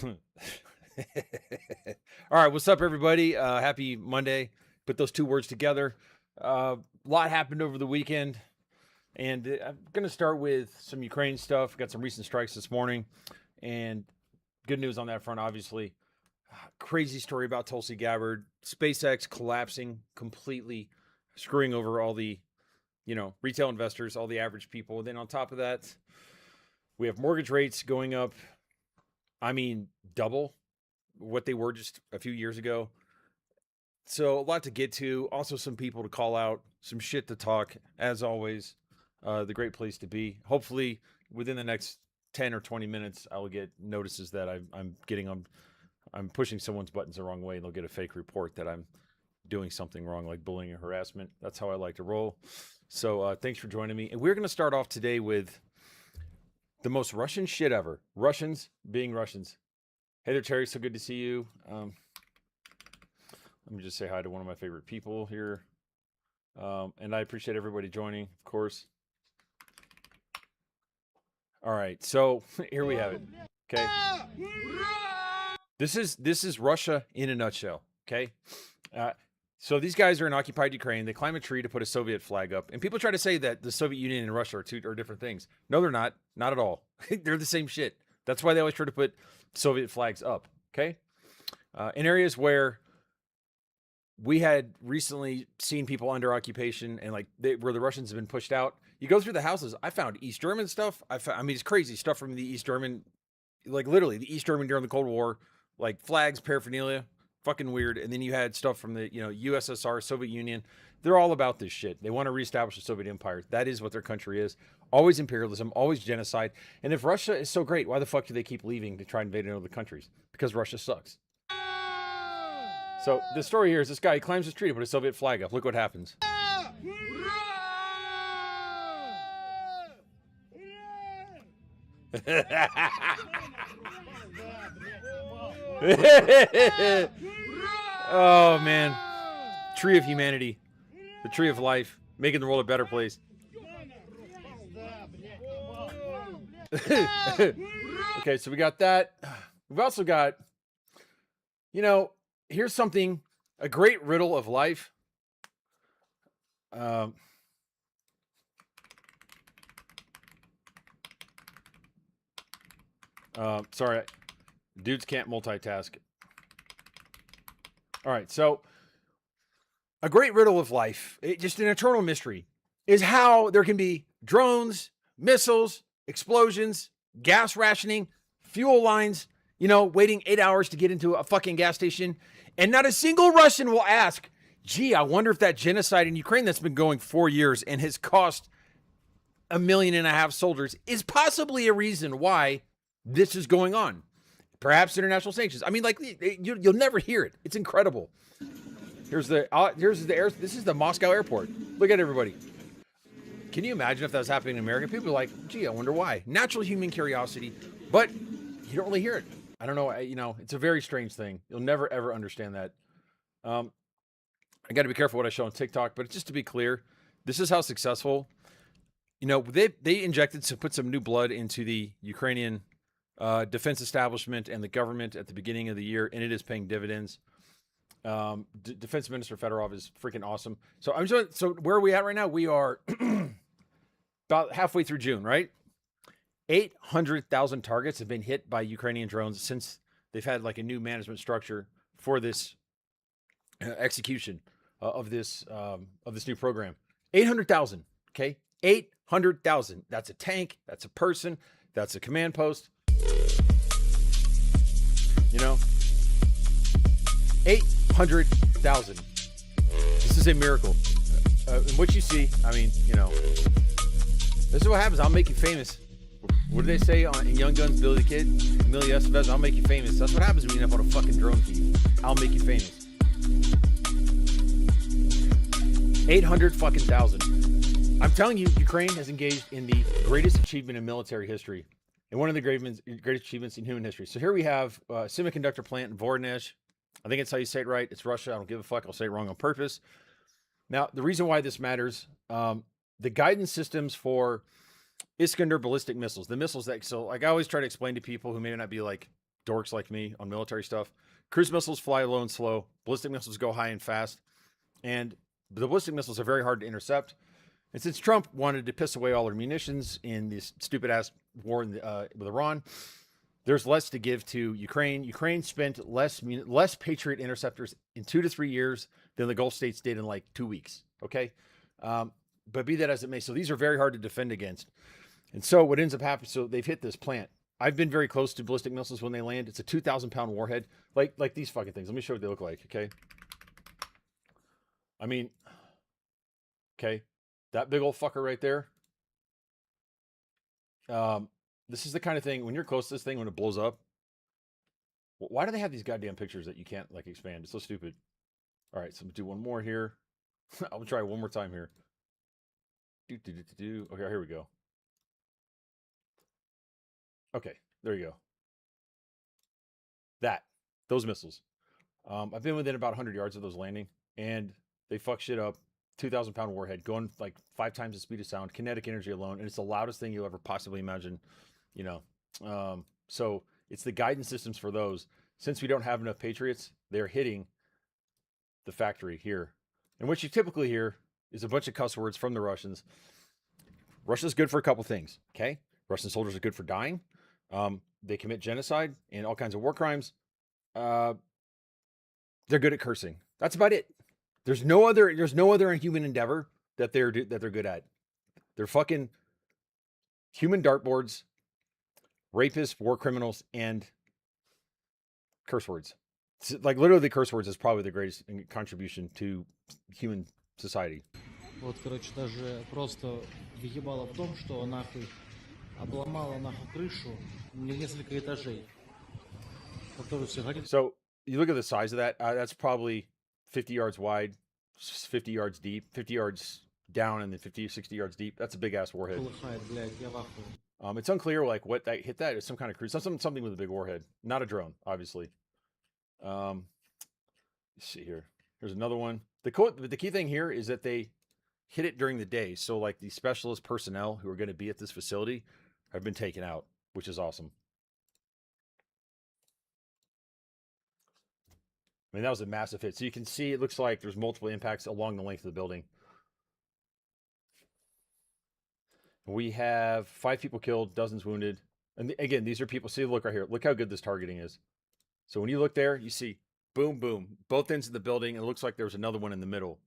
All right, what's up, everybody? Happy Monday. Put those two words together. A lot happened over the weekend, and I'm going to start with some Ukraine stuff. Got some recent strikes this morning, and good news on that front, obviously. Crazy story about Tulsi Gabbard. SpaceX collapsing completely, screwing over all the, retail investors, all the average people. And then on top of that, we have mortgage rates going up. I mean, double what they were just a few years ago. So a lot to get to. Also, some people to call out, some shit to talk. As always, the great place to be. Hopefully, within the next 10 or 20 minutes, I will get notices that I'm pushing someone's buttons the wrong way, and they'll get a fake report that I'm doing something wrong, like bullying or harassment. That's how I like to roll. So thanks for joining me. And we're going to start off today with the most Russian shit ever. Russians being Russians. Hey there, Terry. So good to see you. Let me just say hi to one of my favorite people here. And I appreciate everybody joining, of course. All right. So here we have it. Okay. This is Russia in a nutshell. Okay. So these guys are in occupied Ukraine. They climb a tree to put a Soviet flag up. And people try to say that the Soviet Union and Russia are different things. No, they're not. Not at all. They're the same shit. That's why they always try to put Soviet flags up. Okay. In areas where we had recently seen people under occupation and where the Russians have been pushed out. You go through the houses. I found East German stuff. I mean, it's crazy stuff from the East German, like literally the East German during the Cold War, like flags, paraphernalia. Fucking weird. And then you had stuff from the, USSR, Soviet Union. They're all about this shit. They want to reestablish the Soviet Empire. That is what their country is. Always imperialism, always genocide. And if Russia is so great, why the fuck do they keep leaving to try and invade other countries? Because Russia sucks. So the story here is this guy, he climbs this tree to put a Soviet flag up. Look what happens. Oh man, tree of humanity, the tree of life, making the world a better place. Okay, so we got that. We've also got, here's something, a great riddle of life. Sorry, dudes can't multitask. All right, so a great riddle of life, just an eternal mystery, is how there can be drones, missiles, explosions, gas rationing, fuel lines, waiting 8 hours to get into a fucking gas station. And not a single Russian will ask, gee, I wonder if that genocide in Ukraine that's been going 4 years and has cost 1.5 million soldiers is possibly a reason why this is going on. Perhaps international sanctions. I mean, you'll never hear it. It's incredible. Here's the air. This is the Moscow airport. Look at everybody. Can you imagine if that was happening in America? People are like, gee, I wonder why. Natural human curiosity, but you don't really hear it. I don't know. It's a very strange thing. You'll never, ever understand that. I got to be careful what I show on TikTok, but just to be clear, this is how successful, they injected to put some new blood into the Ukrainian defense establishment and the government at the beginning of the year, and it is paying dividends. Defense Minister Fedorov is freaking awesome. So so where are we at right now? We are about halfway through June, right? 800,000 targets have been hit by Ukrainian drones since they've had a new management structure for this execution of this new program. 800,000. Okay, 800,000. That's a tank. That's a person. That's a command post. 800,000. This is a miracle. And what you see, I mean, this is what happens. I'll make you famous. What do they say in Young Guns, Billy the Kid? Emilio Estevez, I'll make you famous. That's what happens when you end up on a fucking drone feed. I'll make you famous. 800,000. I'm telling you, Ukraine has engaged in the greatest achievement in military history. And one of the greatest achievements in human history. So here we have a semiconductor plant in Voronezh. I think it's how you say it right. It's Russia. I don't give a fuck. I'll say it wrong on purpose. Now, the reason why this matters, the guidance systems for Iskander ballistic missiles, the missiles that, I always try to explain to people who may not be dorks like me on military stuff. Cruise missiles fly low and slow. Ballistic missiles go high and fast. And the ballistic missiles are very hard to intercept. And since Trump wanted to piss away all their munitions in this stupid ass war with Iran, there's less to give to Ukraine. Ukraine spent less Patriot interceptors in 2 to 3 years than the Gulf states did in like 2 weeks. Okay. But be that as it may, so these are very hard to defend against. And so what ends up happening, so they've hit this plant. I've been very close to ballistic missiles when they land. It's a 2,000-pound warhead, like these fucking things. Let me show you what they look like, okay? I mean, okay, that big old fucker right there. This is the kind of thing, when you're close to this thing, when it blows up, why do they have these goddamn pictures that you can't, like, expand? It's so stupid. All right, so I'm going to do one more here. I'll try one more time here. Okay, here we go. Okay, there you go. Those missiles. I've been within about 100 yards of those landing, and they fuck shit up. 2,000-pound warhead going like 5 times the speed of sound, kinetic energy alone, and it's the loudest thing you'll ever possibly imagine. You know, so it's the guidance systems for those. Since we don't have enough Patriots, they're hitting the factory here, and what you typically hear is a bunch of cuss words from the Russians. Russia's good for a couple things. Okay, Russian soldiers are good for dying. They commit genocide and all kinds of war crimes. They're good at cursing. That's about it. There's no other human endeavor that they're good at. They're fucking human dartboards, rapists, war criminals, and curse words. Like literally, curse words is probably the greatest contribution to human society. Вот, короче, даже просто въебало в том, что нахуй обломала нахуй крышу несколько этажей. So you look at the size of that. That's probably 50 yards wide, 50 yards deep, 50 yards down, and then 50, 60 yards deep. That's a big ass warhead. It's unclear like what that hit. That is some kind of cruise, something with a big warhead, not a drone, obviously. Let's see here. Here's another one. The key thing here is that they hit it during the day. So like the specialist personnel who are going to be at this facility have been taken out, which is awesome. I mean, that was a massive hit. So you can see it looks like there's multiple impacts along the length of the building. We have 5 people killed, dozens wounded. And again, these are people. See, look right here. Look how good this targeting is. So when you look there, you see boom, boom, both ends of the building. And it looks like there's another one in the middle.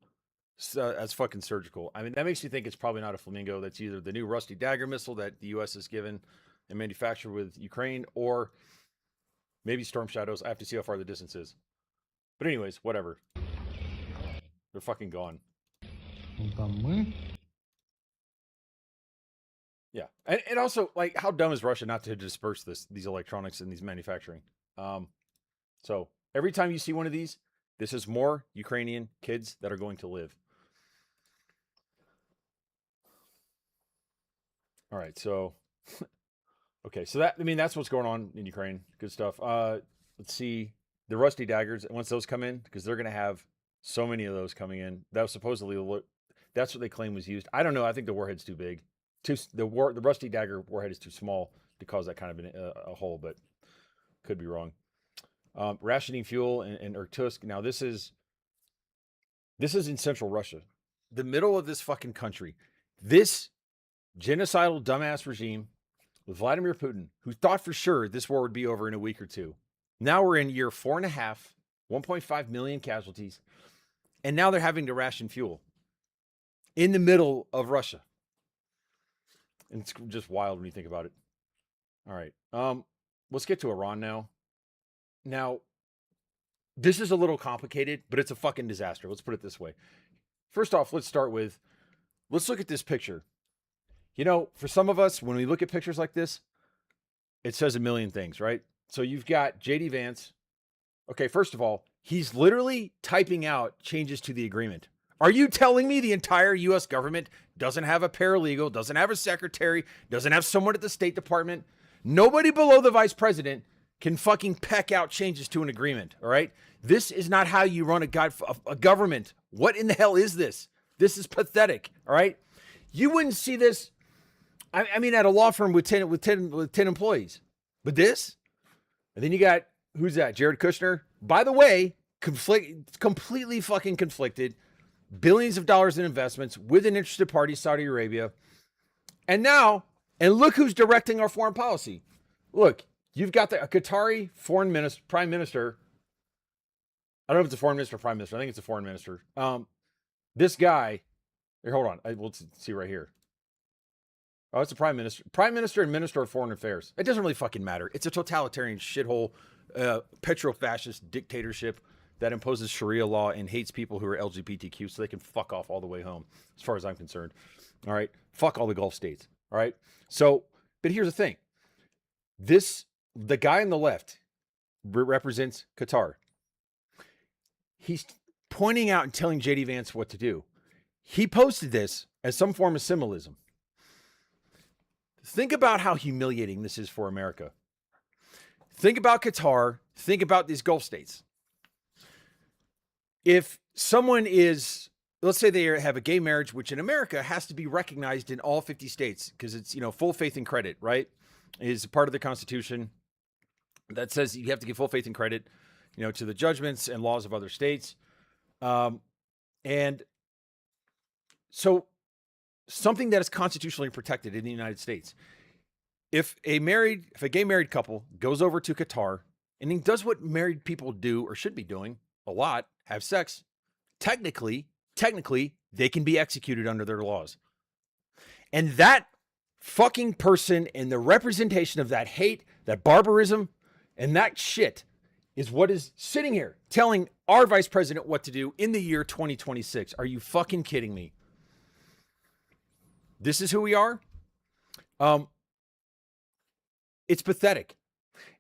So that's fucking surgical. I mean, that makes you think it's probably not a Flamingo. That's either the new Rusty Dagger missile that the U.S. has given and manufactured with Ukraine, or maybe Storm Shadows. I have to see how far the distance is. But anyways, whatever. They're fucking gone. Yeah. And also, like, how dumb is Russia not to disperse these electronics and these manufacturing? So every time you see one of these, this is more Ukrainian kids that are going to live. All right, so okay, so that's what's going on in Ukraine. Good stuff. Let's see the Rusty Daggers. Once those come in, because they're going to have so many of those coming in. That was supposedly that's what they claim was used. I don't know. I think the warhead's too big. The Rusty Dagger warhead is too small to cause that kind of a hole, but could be wrong. Rationing fuel in Irkutsk. Now this is in central Russia, the middle of this fucking country. This genocidal dumbass regime with Vladimir Putin, who thought for sure this war would be over in a week or two. Now we're in year 4.5, 1.5 million casualties, and now they're having to ration fuel in the middle of Russia. And it's just wild when you think about it. All right. Let's get to Iran now. Now, this is a little complicated, but it's a fucking disaster. Let's put it this way. First off, let's look at this picture. You know, for some of us, when we look at pictures like this, it says a million things, right? So you've got JD Vance. Okay, first of all, he's literally typing out changes to the agreement. Are you telling me the entire U.S. government doesn't have a paralegal, doesn't have a secretary, doesn't have someone at the State Department? Nobody below the vice president can fucking peck out changes to an agreement, all right? This is not how you run a government. What in the hell is this? This is pathetic, all right? You wouldn't see this, I mean, at a law firm with 10 employees. But this? And then you got, who's that? Jared Kushner. By the way, completely fucking conflicted. Billions of dollars in investments with an interested party, Saudi Arabia. And now, and look who's directing our foreign policy. Look, you've got the Qatari prime minister. I don't know if it's a foreign minister or prime minister. I think it's a foreign minister. This guy, here, hold on. We'll see right here. Oh, it's a prime minister and minister of foreign affairs. It doesn't really fucking matter. It's a totalitarian shithole, petro-fascist dictatorship that imposes Sharia law and hates people who are LGBTQ so they can fuck off all the way home, as far as I'm concerned. All right? Fuck all the Gulf states. All right? So, but here's the thing. The guy on the left represents Qatar. He's pointing out and telling JD Vance what to do. He posted this as some form of symbolism. Think about how humiliating this is for America. Think about Qatar. Think about these Gulf states. If someone is, let's say they have a gay marriage, which in America has to be recognized in all 50 states because it's, full faith and credit, right? Is part of the Constitution that says you have to give full faith and credit, to the judgments and laws of other states. And so something that is constitutionally protected in the United States. If a gay married couple goes over to Qatar and he does what married people do or should be doing a lot, have sex, technically, they can be executed under their laws. And that fucking person and the representation of that hate, that barbarism, and that shit is what is sitting here telling our vice president what to do in the year 2026. Are you fucking kidding me? This is who we are. It's pathetic.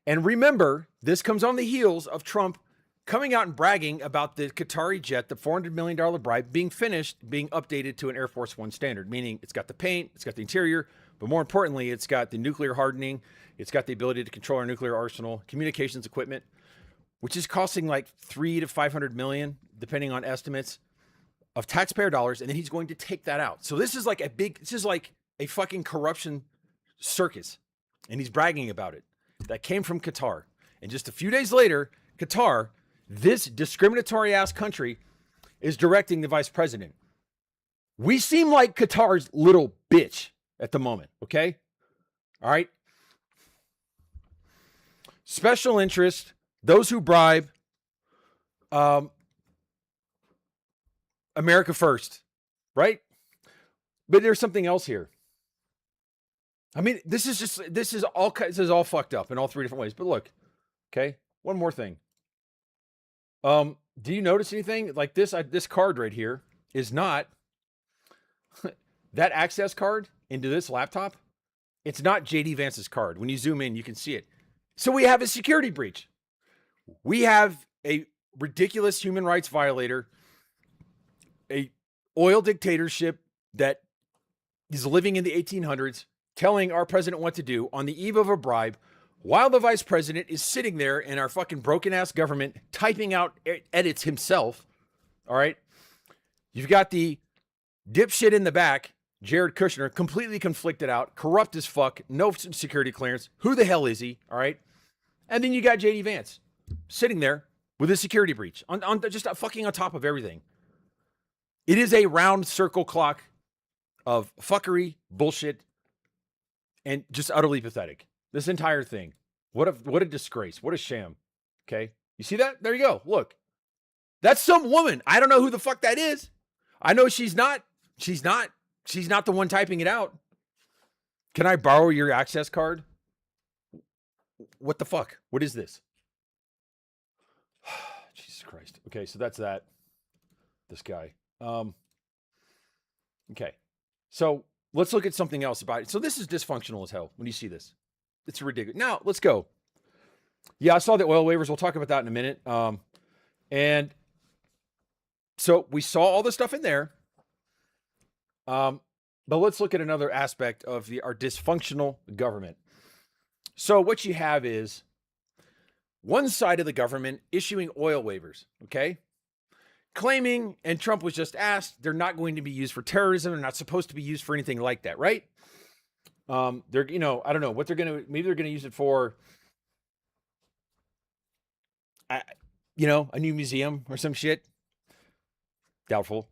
And remember, this comes on the heels of Trump coming out and bragging about the Qatari jet, the $400 million bribe, being finished, being updated to an Air Force One standard, meaning it's got the paint, it's got the interior, but more importantly, it's got the nuclear hardening, it's got the ability to control our nuclear arsenal, communications equipment, which is costing like $300 to $500 million, depending on estimates, of taxpayer dollars, and then he's going to take that out. So this is like a fucking corruption circus, and he's bragging about it. That came from Qatar. And just a few days later, Qatar, this discriminatory ass country, is directing the vice president. We seem like Qatar's little bitch at the moment, okay? All right? Special interest, those who bribe, America first, right? But there's something else here. I mean, this is all fucked up in all three different ways. But look, okay, one more thing. Do you notice anything like this? This card right here is not that access card into this laptop. It's not JD Vance's card. When you zoom in, you can see it. So we have a security breach. We have a ridiculous human rights violator, a oil dictatorship that is living in the 1800s, telling our president what to do on the eve of a bribe, while the vice president is sitting there in our fucking broken ass government typing out edits himself. All right. You've got the dipshit in the back, Jared Kushner, completely conflicted out, corrupt as fuck, no security clearance. Who the hell is he? All right. And then you got JD Vance sitting there with a security breach on just fucking on top of everything. It is a round circle clock of fuckery, bullshit, and just utterly pathetic. This entire thing. What a disgrace. What a sham. Okay. You see that? There you go. Look. That's some woman. I don't know who the fuck that is. I know she's not the one typing it out. Can I borrow your access card? What the fuck? What is this? Jesus Christ. Okay, so that's that. This guy. Okay. So let's look at something else about it. So this is dysfunctional as hell when you see this. It's ridiculous. Now, let's go. Yeah, I saw the oil waivers. We'll talk about that in a minute. And so we saw all the stuff in there. But let's look at another aspect of our dysfunctional government. So what you have is one side of the government issuing oil waivers, okay? Claiming, and Trump was just asked, they're not going to be used for terrorism. They're not supposed to be used for anything like that, right? They're, I don't know what maybe they're going to use it for a new museum or some shit. Doubtful.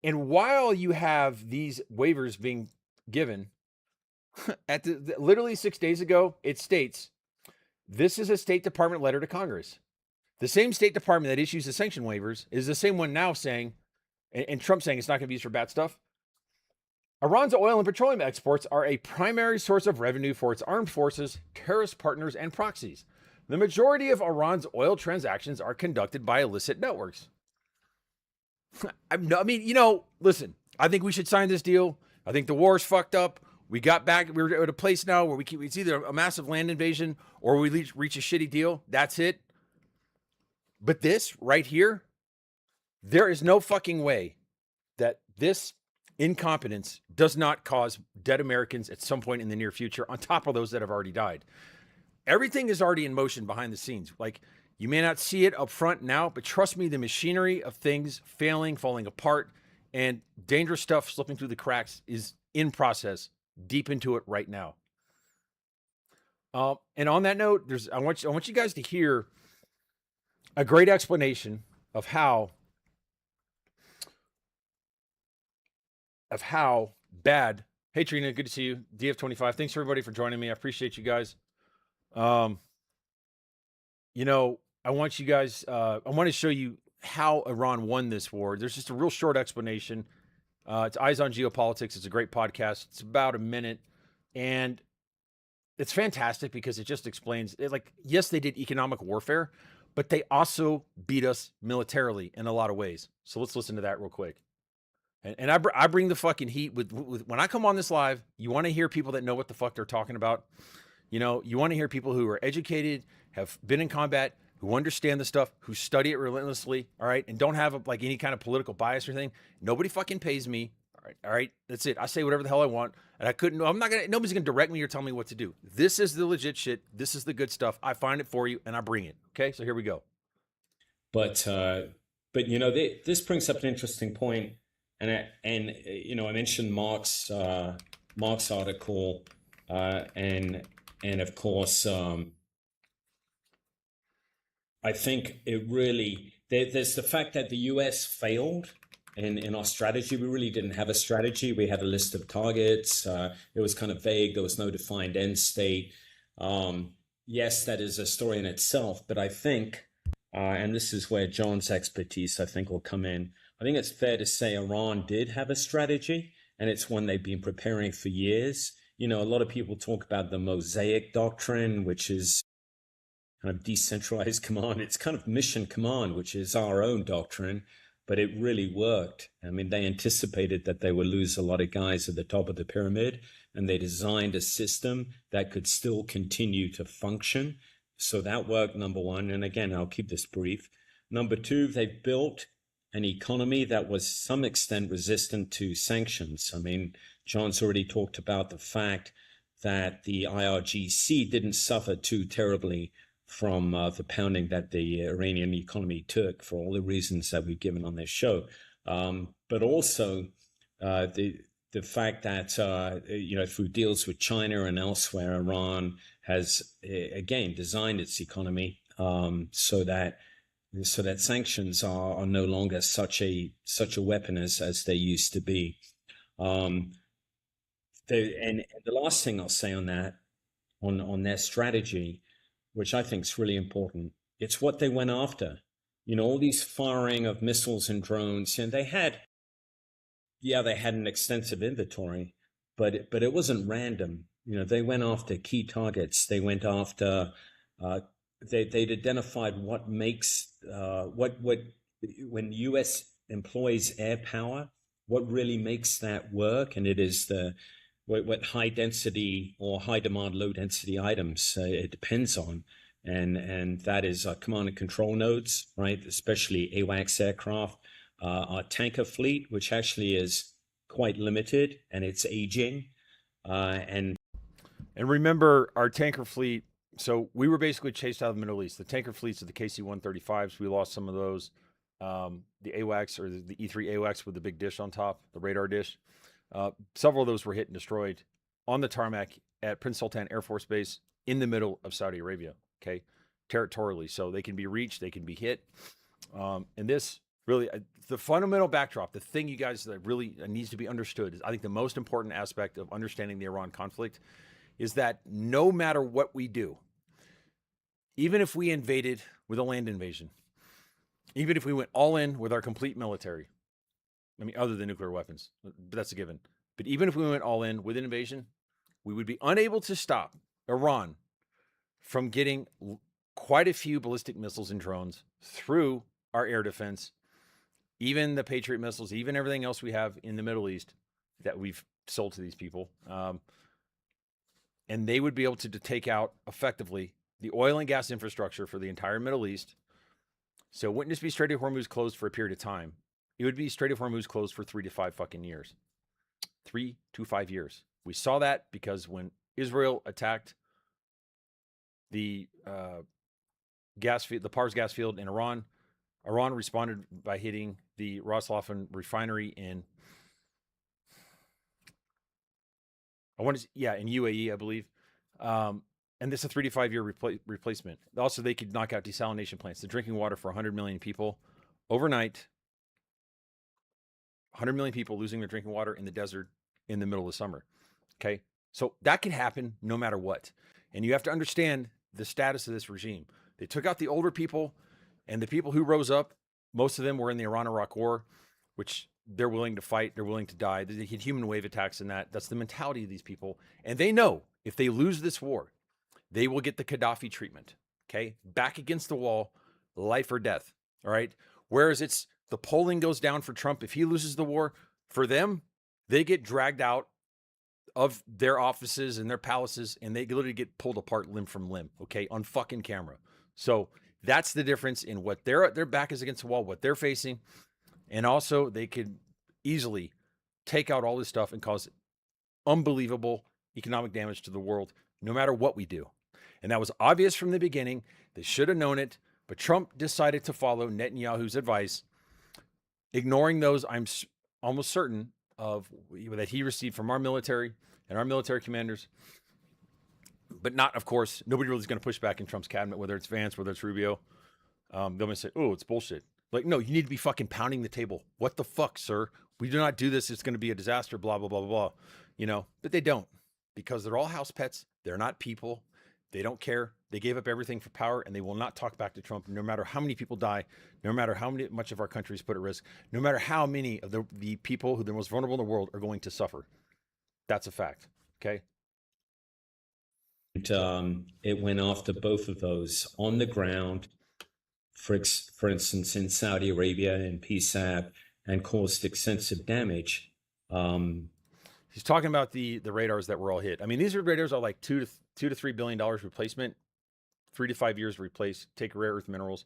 And while you have these waivers being given, at literally 6 days ago, it states this is a State Department letter to Congress. The same State Department that issues the sanction waivers is the same one now saying, and Trump saying it's not going to be used for bad stuff. Iran's oil and petroleum exports are a primary source of revenue for its armed forces, terrorist partners, and proxies. The majority of Iran's oil transactions are conducted by illicit networks. I mean, listen, I think we should sign this deal. I think the war's fucked up. We got back. We're at a place now where it's either a massive land invasion or we reach a shitty deal. That's it. But this right here, there is no fucking way that this incompetence does not cause dead Americans at some point in the near future, on top of those that have already died. Everything is already in motion behind the scenes. Like, you may not see it up front now, but trust me, the machinery of things failing, falling apart, and dangerous stuff slipping through the cracks is in process, deep into it right now. And on that note, I want you guys to hear a great explanation of how bad. Hey Trina, good to see you. DF25. Thanks everybody for joining me. I appreciate you guys. I want you guys, I want to show you how Iran won this war. There's just a real short explanation. It's Eyes on Geopolitics. It's a great podcast. It's about a minute. And it's fantastic because it just explains, yes, they did economic warfare, but they also beat us militarily in a lot of ways. So let's listen to that real quick. And I bring the fucking heat with when I come on this live. You want to hear people that know what the fuck they're talking about. You want to hear people who are educated, have been in combat, who understand the stuff, who study it relentlessly, all right, and don't have any kind of political bias or anything. Nobody fucking pays me, all right. That's it. I say whatever the hell I want, and nobody's gonna direct me or tell me what to do. This is the legit shit. This is the good stuff. I find it for you, and I bring it. Okay, so here we go. But this brings up an interesting point. And I mentioned Mark's article, and of course, I think it really there's the fact that the U.S. failed in our strategy. We really didn't have a strategy. We had a list of targets. It was kind of vague. There was no defined end state. Yes, that is a story in itself. But I think, and this is where John's expertise, I think, will come in. I think it's fair to say Iran did have a strategy, and it's one they've been preparing for years. A lot of people talk about the Mosaic Doctrine, which is kind of decentralized command. It's kind of mission command, which is our own doctrine, but it really worked. I mean, they anticipated that they would lose a lot of guys at the top of the pyramid, and they designed a system that could still continue to function. So that worked, number one. And again, I'll keep this brief. Number two, they built an economy that was to some extent resistant to sanctions. I mean, John's already talked about the fact that the IRGC didn't suffer too terribly from the pounding that the Iranian economy took, for all the reasons that we've given on this show. But also the fact that, through deals with China and elsewhere, Iran has, again, designed its economy so that sanctions are no longer such a weapon as they used to be. And the last thing I'll say on that, on their strategy, which I think is really important, it's what they went after. All these firing of missiles and drones, and they had an extensive inventory, but it wasn't random. They went after key targets. They went after they'd identified what makes when U.S. employs air power, what really makes that work, and it is what high density or high demand, low density items it depends on, and that is command and control nodes, right? Especially AWACS aircraft, our tanker fleet, which actually is quite limited and it's aging, and remember our tanker fleet. So we were basically chased out of the Middle East. The tanker fleets of the KC-135s, we lost some of those. The AWACS, or the E-3 AWACS with the big dish on top, the radar dish. Several of those were hit and destroyed on the tarmac at Prince Sultan Air Force Base in the middle of Saudi Arabia. Okay. territorially, so they can be reached, they can be hit. And this really, the fundamental backdrop, the thing you guys that really needs to be understood is, I think the most important aspect of understanding the Iran conflict is that no matter what we do, even if we invaded with a land invasion, even if we went all in with our complete military, I mean, other than nuclear weapons, but that's a given. But even if we went all in with an invasion, we would be unable to stop Iran from getting quite a few ballistic missiles and drones through our air defense, even the Patriot missiles, even everything else we have in the Middle East that we've sold to these people. And they would be able to take out effectively the oil and gas infrastructure for the entire Middle East. So it wouldn't just be Strait of Hormuz closed for a period of time. It would be Strait of Hormuz closed for 3 to 5 fucking years. 3 to 5 years. We saw that because when Israel attacked the gas field, the Pars gas field in Iran, Iran responded by hitting the Roslefen refinery in, in UAE, I believe. And this is a 3 to 5 year replacement. Also, they could knock out desalination plants, the drinking water for 100 million people overnight. 100 million people losing their drinking water in the desert in the middle of summer. Okay. So that can happen no matter what. And you have to understand the status of this regime. They took out the older people, and the people who rose up, most of them were in the Iran-Iraq war, which they're willing to fight. They're willing to die. They hit human wave attacks and that. That's the mentality of these people. And they know if they lose this war, they will get the Gaddafi treatment. Okay. Back against the wall, life or death. All right. Whereas the polling goes down for Trump. If he loses the war, for them, they get dragged out of their offices and their palaces, and they literally get pulled apart limb from limb, okay, on fucking camera. So that's the difference in what their back is against the wall, what they're facing. And also, they could easily take out all this stuff and cause unbelievable economic damage to the world, no matter what we do. And that was obvious from the beginning. They should have known it, but Trump decided to follow Netanyahu's advice, ignoring those I'm almost certain of that he received from our military and our military commanders. But not, of course, nobody really is going to push back in Trump's cabinet, whether it's Vance, whether it's Rubio. They're going to say, oh, it's bullshit. Like, no, you need to be fucking pounding the table. What the fuck, sir? We do not do this. It's going to be a disaster, blah, blah, blah, blah, blah. But they don't, because they're all house pets. They're not people. They don't care. They gave up everything for power, and they will not talk back to Trump, no matter how many people die, no matter how much of our country is put at risk, no matter how many of the people who are the most vulnerable in the world are going to suffer. That's a fact. Okay. It went after both of those on the ground, for instance, in Saudi Arabia and PSAB, and caused extensive damage. He's talking about the radars that were all hit. I mean, these radars are like $2 to $3 billion replacement, 3 to 5 years to replace, take rare earth minerals.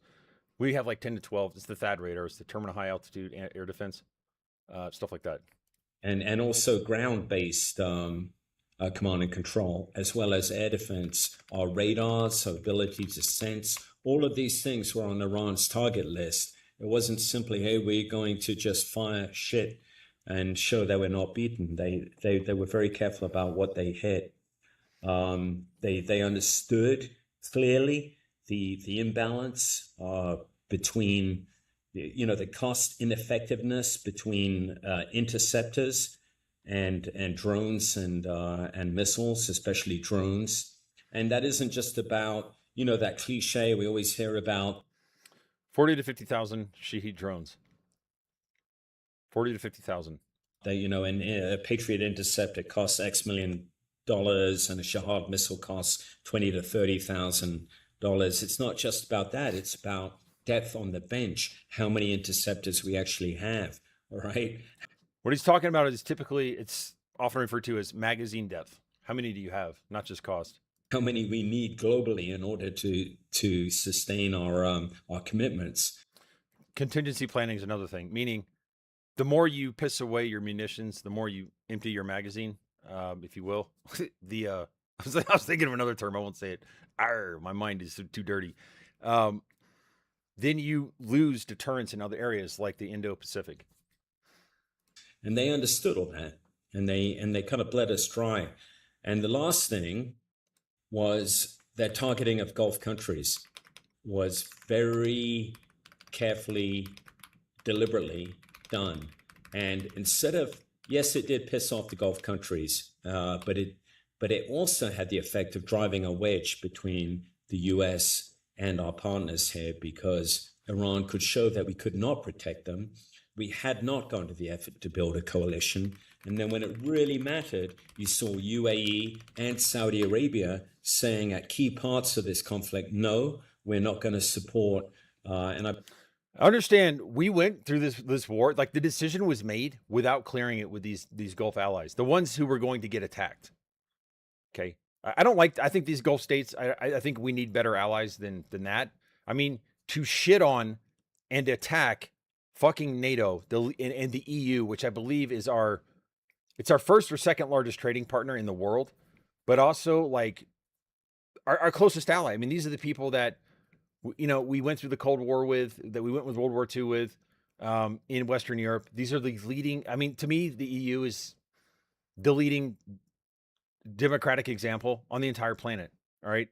We have like 10 to 12. It's the THAAD radars, the terminal high altitude air defense, stuff like that. And also ground-based command and control, as well as air defense. Our radars, our ability to sense, all of these things were on Iran's target list. It wasn't simply, hey, we're going to just fire shit and show that we're not beaten. They were very careful about what they hit. They understood clearly the imbalance between the cost ineffectiveness between interceptors and drones and missiles, especially drones. And that isn't just about that cliche we always hear about 40 to 50,000 Shahed drones. 40 to 50,000. That and a Patriot interceptor costs X million dollars, and a Shahed missile costs $20,000 to $30,000. It's not just about that. It's about depth on the bench. How many interceptors we actually have. All right. What he's talking about is typically, it's often referred to as magazine depth. How many do you have? Not just cost. How many we need globally in order to sustain our commitments. Contingency planning is another thing, meaning the more you piss away your munitions, the more you empty your magazine, if you will. I was thinking of another term. I won't say it. My mind is too dirty. Then you lose deterrence in other areas like the Indo-Pacific. And they understood all that, and they kind of bled us dry. And the last thing was their targeting of Gulf countries. was very carefully, deliberately done. And instead of, yes, it did piss off the Gulf countries, but it also had the effect of driving a wedge between the US and our partners here, because Iran could show that we could not protect them. We had not gone to the effort to build a coalition. And then when it really mattered, you saw UAE and Saudi Arabia saying at key parts of this conflict, no, we're not going to support. And I understand we went through this war, like the decision was made without clearing it with these Gulf allies, the ones who were going to get attacked. Okay. I think these Gulf states, I think we need better allies than that. I mean, to shit on and attack fucking NATO and the EU, which I believe is our first or second largest trading partner in the world, but also like our closest ally. I mean, these are the people that, you know, we went through the Cold War with, that we went with World War II with, in Western Europe. These are the leading, I mean, to me, the EU is the leading democratic example on the entire planet. All right.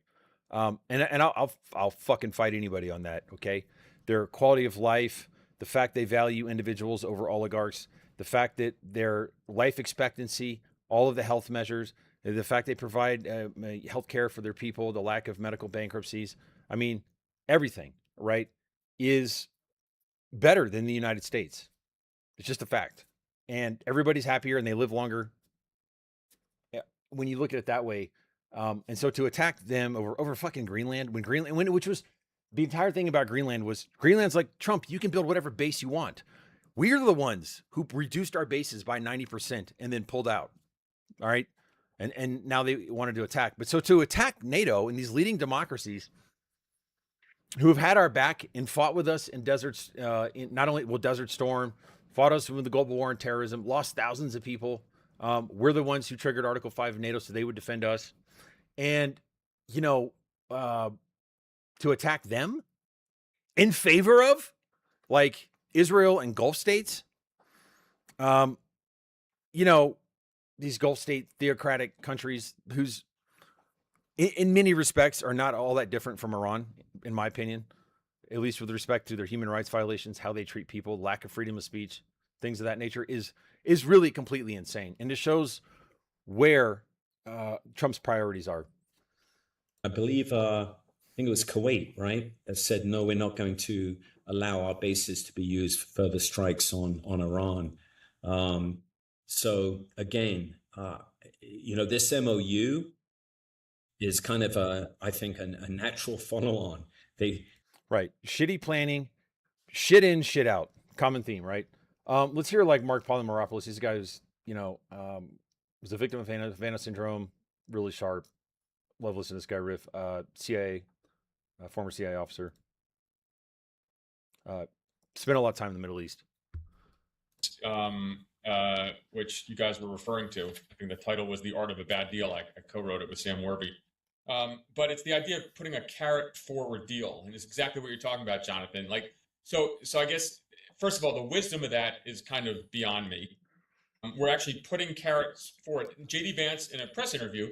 And I'll fucking fight anybody on that. Okay. Their quality of life, the fact they value individuals over oligarchs, the fact that their life expectancy, all of the health measures, the fact they provide health care for their people, the lack of medical bankruptcies. I mean, everything, right, is better than the United States. It's just a fact. And everybody's happier and they live longer when you look at it that way. And so to attack them over fucking Greenland, which was the entire thing about Greenland was Greenland's like, Trump, you can build whatever base you want. We're the ones who reduced our bases by 90% and then pulled out. All right. And now they wanted to attack. But so to attack NATO and these leading democracies who have had our back and fought with us in deserts, Desert Storm, fought us with the global war on terrorism, lost thousands of people. We're the ones who triggered Article 5 of NATO so they would defend us. And, you know, to attack them in favor of like Israel and Gulf states, you know, these Gulf state theocratic countries whose in many respects are not all that different from Iran, in my opinion, at least with respect to their human rights violations, how they treat people, lack of freedom of speech, things of that nature is really completely insane. And it shows where Trump's priorities are. I believe, I think it was Kuwait, right, that said, no, we're not going to allow our bases to be used for further strikes on Iran. So again, you know, this MOU is kind of I think a natural follow-on. Right. Shitty planning, shit in, shit out. Common theme, right? Let's hear like Mark Polymeropoulos. This guy who's, you know, was a victim of Havana syndrome, really sharp. Love listening to this guy riff. CIA, former CIA officer. Spent a lot of time in the Middle East. Which you guys were referring to. I think the title was The Art of a Bad Deal. I co-wrote it with Sam Warby. But it's the idea of putting a carrot forward deal. And it's exactly what you're talking about, Jonathan. Like, so I guess, first of all, the wisdom of that is kind of beyond me. We're actually putting carrots forward. J.D. Vance, in a press interview,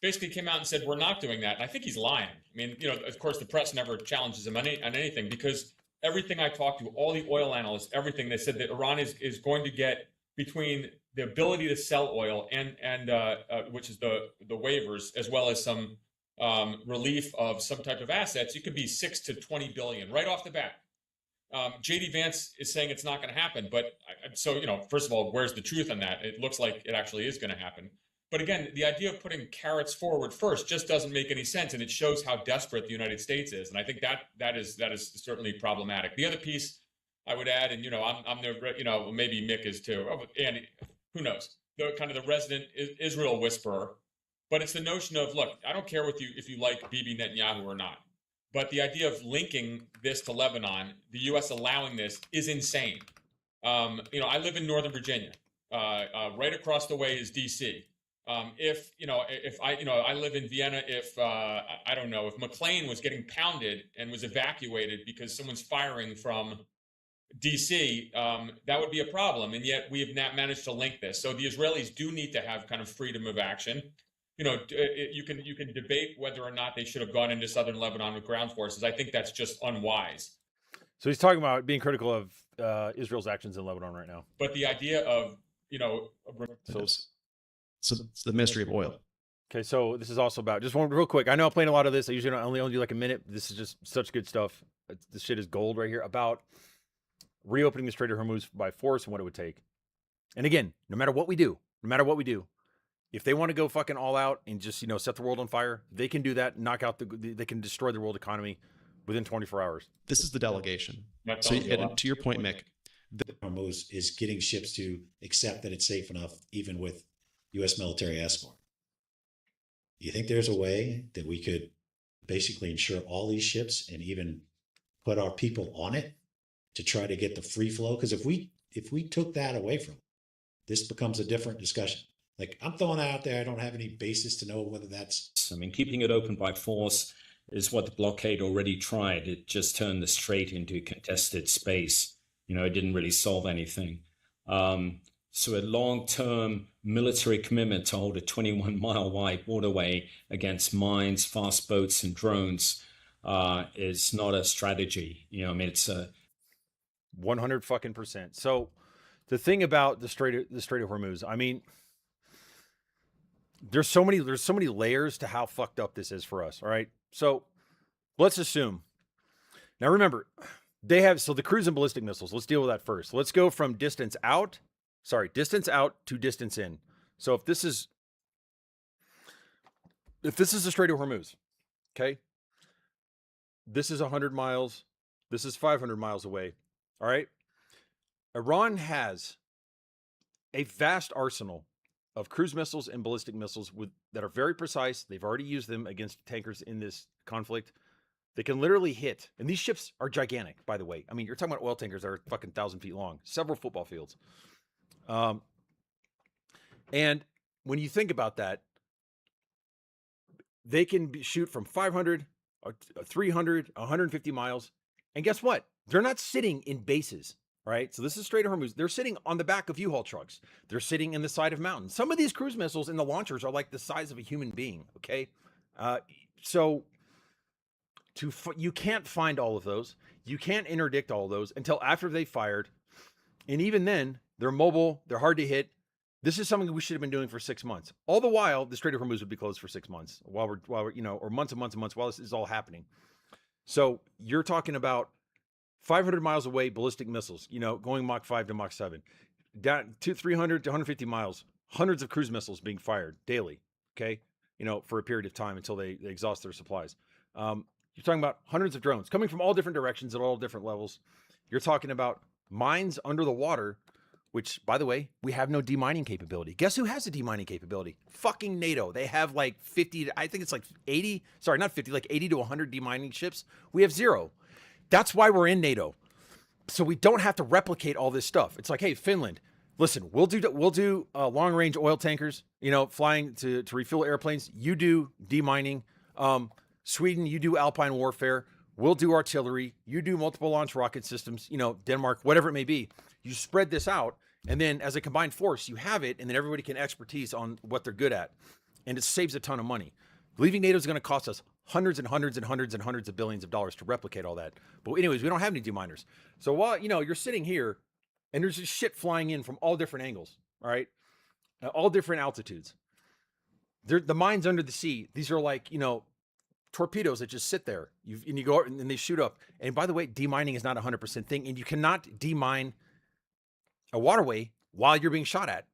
basically came out and said, we're not doing that. And I think he's lying. I mean, you know, of course, the press never challenges him on anything, because everything I talked to, all the oil analysts, everything, they said that Iran is going to get between the ability to sell oil and which is the waivers, as well as some relief of some type of assets, it could be 6 to 20 billion right off the bat. JD Vance is saying it's not going to happen, but so, you know, first of all, where's the truth on that? It looks like it actually is going to happen. But again, the idea of putting carrots forward first just doesn't make any sense, and it shows how desperate the United States is. And I think that is certainly problematic. The other piece I would add, and you know, I'm the, you know, maybe Mick is too, and who knows, the kind of the resident Israel whisperer. But it's the notion of, look, I don't care if you like Bibi Netanyahu or not, but the idea of linking this to Lebanon, the U.S. allowing this, is insane. You know, I live in Northern Virginia. Right across the way is D.C. If I live in Vienna, if I don't know, if McLean was getting pounded and was evacuated because someone's firing from DC, that would be a problem. And yet we have not managed to link this. So the Israelis do need to have kind of freedom of action. you can debate whether or not they should have gone into southern Lebanon with ground forces. I think that's just unwise. So he's talking about being critical of Israel's actions in Lebanon right now. But the idea of So So it's the mystery of oil. okay, so this is also about just one real quick. I know I'm playing a lot of this. I usually only do like a minute. This is just such good stuff. This shit is gold right here about reopening the Strait of Hormuz by force and what it would take. And again, no matter what we do, if they want to go fucking all out and just set the world on fire, they can do that. Knock out they can destroy the world economy within 24 hours. This is the delegation. That So tells you a and lot. to your point, Mick, Hormuz is getting ships to accept that it's safe enough, even with U.S. military escort. You think there's a way that we could basically insure all these ships and even put our people on it to try to get the free flow? Because if we took that away from it, this becomes a different discussion. Like, I'm throwing that out there. I don't have any basis to know whether that's. I mean, keeping it open by force is what the blockade already tried. It just turned the strait into contested space. It didn't really solve anything. So a long-term military commitment to hold a 21-mile wide waterway against mines, fast boats, and drones is not a strategy. It's a 100 fucking percent. So the thing about the Strait of Hormuz, I mean, there's so many layers to how fucked up this is for us. All right. So let's assume. Now remember, they have the cruise and ballistic missiles. Let's deal with that first. Let's go from distance out to distance in. So if this is the Strait of Hormuz, okay, this is 100 miles. This is 500 miles away. All right. Iran has a vast arsenal of cruise missiles and ballistic missiles that are very precise. They've already used them against tankers in this conflict. They can literally hit, and these ships are gigantic, by the way. I mean, you're talking about oil tankers that are fucking 1,000 feet long, several football fields. And when you think about that, they can shoot from 500, 300, 150 miles. And guess what? They're not sitting in bases. Right. So this is Strait of Hormuz. They're sitting on the back of U-Haul trucks. They're sitting in the side of mountains. Some of these cruise missiles in the launchers are like the size of a human being. Okay. So you can't find all of those. You can't interdict all of those until after they fired. And even then, they're mobile. They're hard to hit. This is something we should have been doing for 6 months. All the while, the Strait of Hormuz would be closed for 6 months while we're or months and months and months while this is all happening. So you're talking about 500 miles away, ballistic missiles, going Mach 5 to Mach 7, down to 300 to 150 miles, hundreds of cruise missiles being fired daily, okay, for a period of time until they exhaust their supplies. You're talking about hundreds of drones coming from all different directions at all different levels. You're talking about mines under the water, which, by the way, we have no demining capability. Guess who has a demining capability? Fucking NATO. They have like 50, I think it's like 80, sorry, not 50, like 80 to 100 demining ships. We have 0. That's why we're in NATO. So we don't have to replicate all this stuff. It's like, hey, Finland, listen, we'll do long range oil tankers, flying to refuel airplanes. You do demining. Sweden, you do alpine warfare. We'll do artillery. You do multiple launch rocket systems, Denmark, whatever it may be. You spread this out. And then as a combined force, you have it. And then everybody can expertise on what they're good at. And it saves a ton of money. Leaving NATO is going to cost us hundreds and hundreds and hundreds and hundreds of billions of dollars to replicate all that. But anyways, we don't have any deminers. So while, you're sitting here and there's just shit flying in from all different angles, all right? All different altitudes. The mines under the sea, these are like, torpedoes that just sit there. You go and they shoot up. And by the way, demining is not a 100% thing. And you cannot demine a waterway while you're being shot at.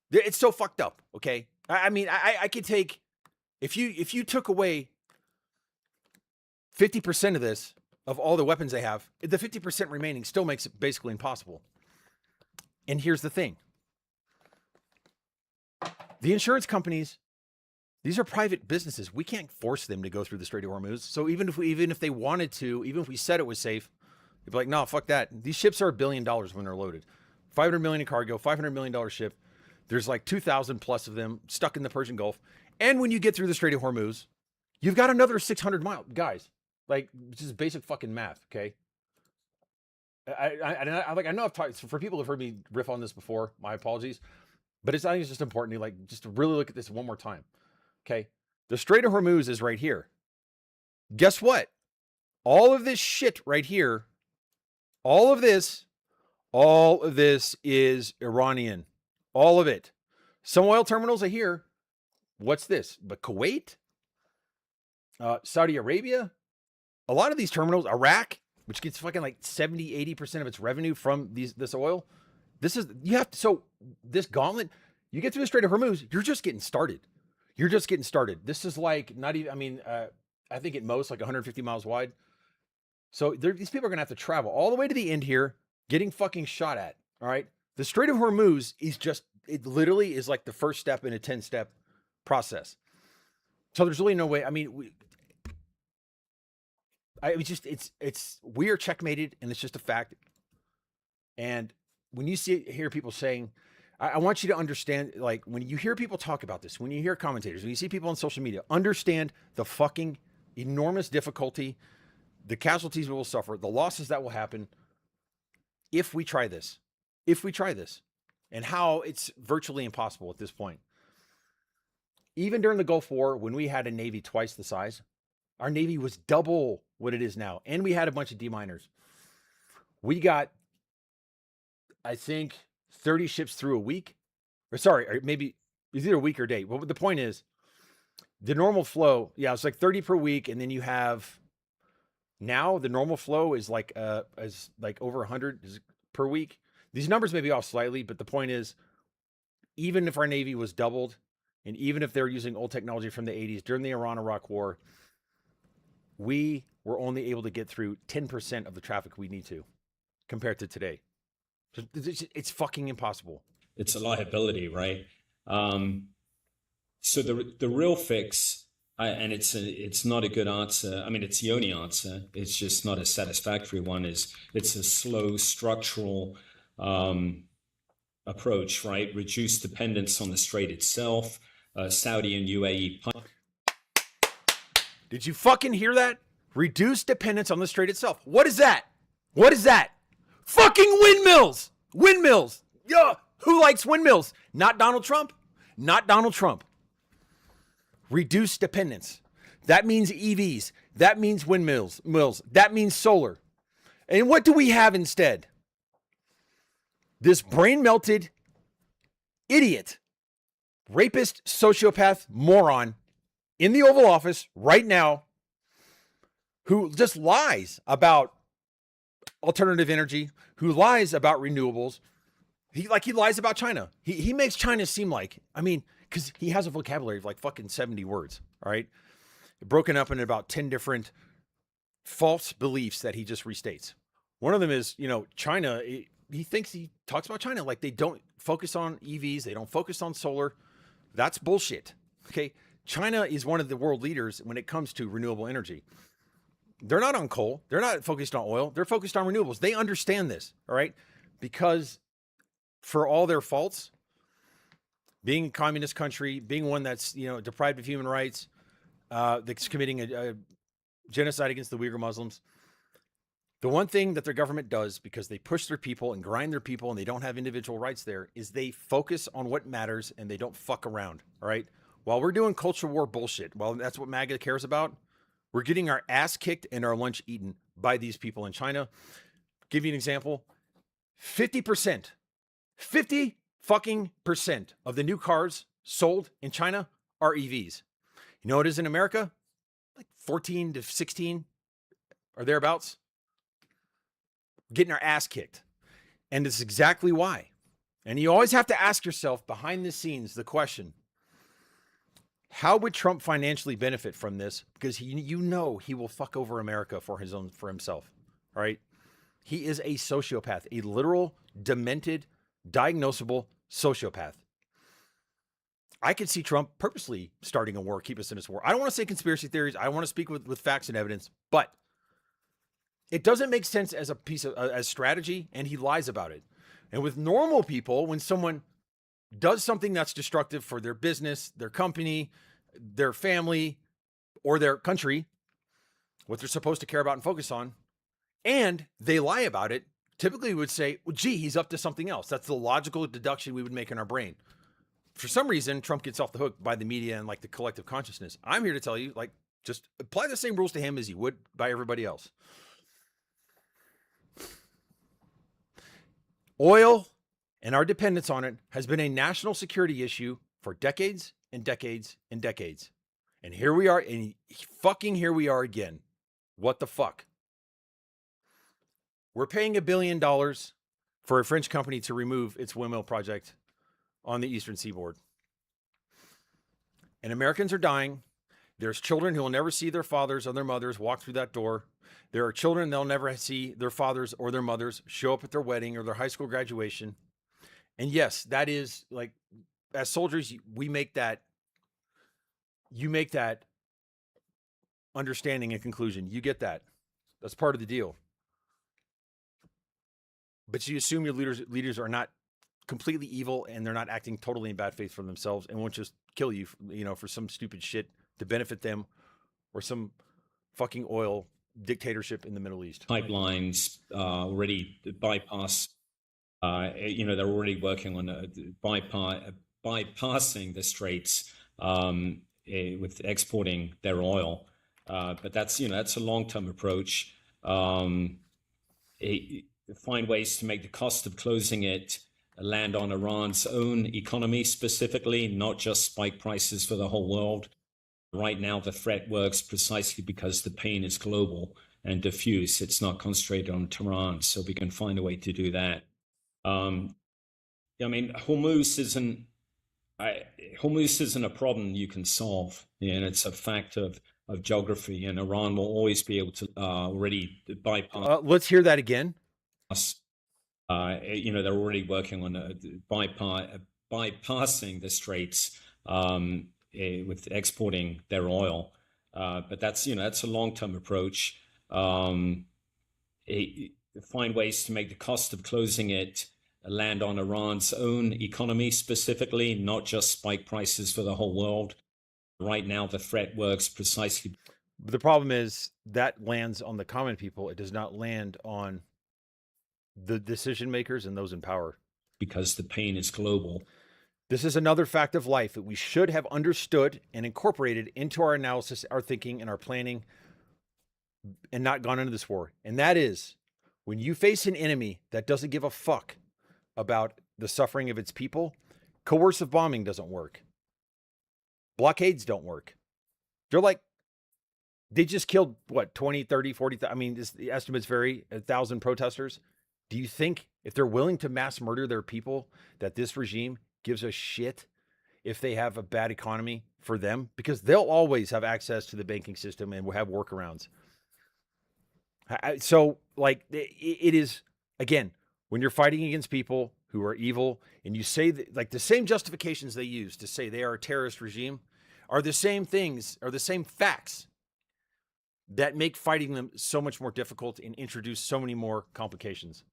It's so fucked up, okay? I mean, I could take... If you took away 50% of this, of all the weapons they have, the 50% remaining still makes it basically impossible. And here's the thing. The insurance companies, these are private businesses. We can't force them to go through the Strait of Hormuz. So even if they wanted to, even if we said it was safe, they'd be like, no, fuck that. These ships are $1 billion when they're loaded. $500 million in cargo, $500 million ship. There's like 2,000 plus of them stuck in the Persian Gulf. And when you get through the Strait of Hormuz, you've got another 600 miles. Guys, like, this is basic fucking math, okay? I know I've talked, for people who've heard me riff on this before, my apologies. but I think it's just important to just to really look at this one more time. Okay. The Strait of Hormuz is right here. Guess what? All of this shit right here, all of this is Iranian. All of it. Some oil terminals are here. What's this? But Kuwait, Saudi Arabia, a lot of these terminals, Iraq, which gets fucking like 70, 80% of its revenue from this oil. This gauntlet, you get through the Strait of Hormuz, you're just getting started. This is like not even, I think at most like 150 miles wide. So these people are going to have to travel all the way to the end here, getting fucking shot at. All right. The Strait of Hormuz is it literally is like the first step in a 10-step process. So there's really no way. I mean, we are checkmated, and it's just a fact. And when you hear people saying, I want you to understand, like when you hear people talk about this, when you hear commentators, when you see people on social media, understand the fucking enormous difficulty, the casualties we will suffer, the losses that will happen if we try this, and how it's virtually impossible at this point. Even during the Gulf War, when we had a Navy twice the size, our Navy was double what it is now. And we had a bunch of deminers. We got, I think, 30 ships through a week. Or maybe it's either a week or a day. But the point is, the normal flow, it's like 30 per week. And then you have, now the normal flow is like over 100 per week. These numbers may be off slightly, but the point is, even if our Navy was doubled, and even if they're using old technology from the 80s during the Iran-Iraq War, we were only able to get through 10% of the traffic we need to compared to today. It's fucking impossible. It's a liability, right? So the real fix, and it's not a good answer. I mean, it's the only answer. It's just not a satisfactory one. It's a slow structural approach, right? Reduce dependence on the strait itself. Saudi and UAE. Did you fucking hear that? Reduce dependence on the strait itself. What is that? What is that? Fucking windmills. Windmills. Yeah. Who likes windmills? Not Donald Trump. Not Donald Trump. Reduce dependence. That means EVs. That means windmills. That means solar. And what do we have instead? This brain-melted idiot, rapist, sociopath, moron in the Oval Office right now who just lies about alternative energy, who lies about renewables. He lies about China. He makes China seem like, because he has a vocabulary of like fucking 70 words, all right? Broken up in about 10 different false beliefs that he just restates. One of them is, China, he talks about China like they don't focus on EVs, they don't focus on solar. That's bullshit, okay? China is one of the world leaders when it comes to renewable energy. They're not on coal. They're not focused on oil. They're focused on renewables. They understand this, all right? Because for all their faults, being a communist country, being one that's, deprived of human rights, that's committing a genocide against the Uyghur Muslims, the one thing that their government does, because they push their people and grind their people and they don't have individual rights there, is they focus on what matters and they don't fuck around, all right? While we're doing culture war bullshit, while that's what MAGA cares about, we're getting our ass kicked and our lunch eaten by these people in China. Give you an example. 50% of the new cars sold in China are EVs. You know what it is in America? Like 14 to 16 or thereabouts. Getting our ass kicked. And it's exactly why. And you always have to ask yourself behind the scenes the question, how would Trump financially benefit from this? Because he will fuck over America for himself. All right. He is a sociopath, a literal, demented, diagnosable sociopath. I could see Trump purposely starting a war, keep us in this war. I don't want to say conspiracy theories. I want to speak with facts and evidence, but it doesn't make sense as a piece of as strategy, and he lies about it. And with normal people, when someone does something that's destructive for their business, their company, their family, or their country, what they're supposed to care about and focus on, and they lie about it, typically we would say, well, gee, he's up to something else. That's the logical deduction we would make in our brain. for some reason, Trump gets off the hook by the media and like the collective consciousness. I'm here to tell you, like, just apply the same rules to him as you would by everybody else. Oil and our dependence on it has been a national security issue for decades and decades and decades. And here we are, and fucking here we are again. What the fuck? We're paying $1 billion for a French company to remove its windmill project on the eastern seaboard. And Americans are dying. There's children who will never see their fathers or their mothers walk through that door. There are children they'll never see their fathers or their mothers show up at their wedding or their high school graduation. And yes, that is like, as soldiers, we make that, you make that understanding and conclusion. You get that. That's part of the deal. But you assume your leaders are not completely evil and they're not acting totally in bad faith for themselves and won't just kill you, for some stupid shit to benefit them or some fucking oil dictatorship in the Middle East. Pipelines already bypass. They're already working on bypassing the straits with exporting their oil. But that's a long-term approach. Find ways to make the cost of closing it land on Iran's own economy specifically, not just spike prices for the whole world. Right now, the threat works precisely because the pain is global and diffuse. It's not concentrated on Tehran, so we can find a way to do that. Hormuz isn't a problem you can solve, and it's a fact of geography, and Iran will always be able to already bypass. Let's hear that again. They're already working on bypassing the straits with exporting their oil. But that's a long-term approach. Find ways to make the cost of closing it land on Iran's own economy specifically, not just spike prices for the whole world. Right now, the threat works precisely. The problem is that lands on the common people. It does not land on the decision makers and those in power. Because the pain is global. This is another fact of life that we should have understood and incorporated into our analysis, our thinking, and our planning, and not gone into this war. And that is, when you face an enemy that doesn't give a fuck about the suffering of its people, coercive bombing doesn't work. Blockades don't work. They're like, they just killed, 20, 30, 40, the estimates vary, 1,000 protesters. Do you think if they're willing to mass murder their people, that this regime gives a shit if they have a bad economy for them? Because they'll always have access to the banking system and will have workarounds. So, it is, again, when you're fighting against people who are evil and you say that, the same justifications they use to say they are a terrorist regime are the same things, are the same facts that make fighting them so much more difficult and introduce so many more complications.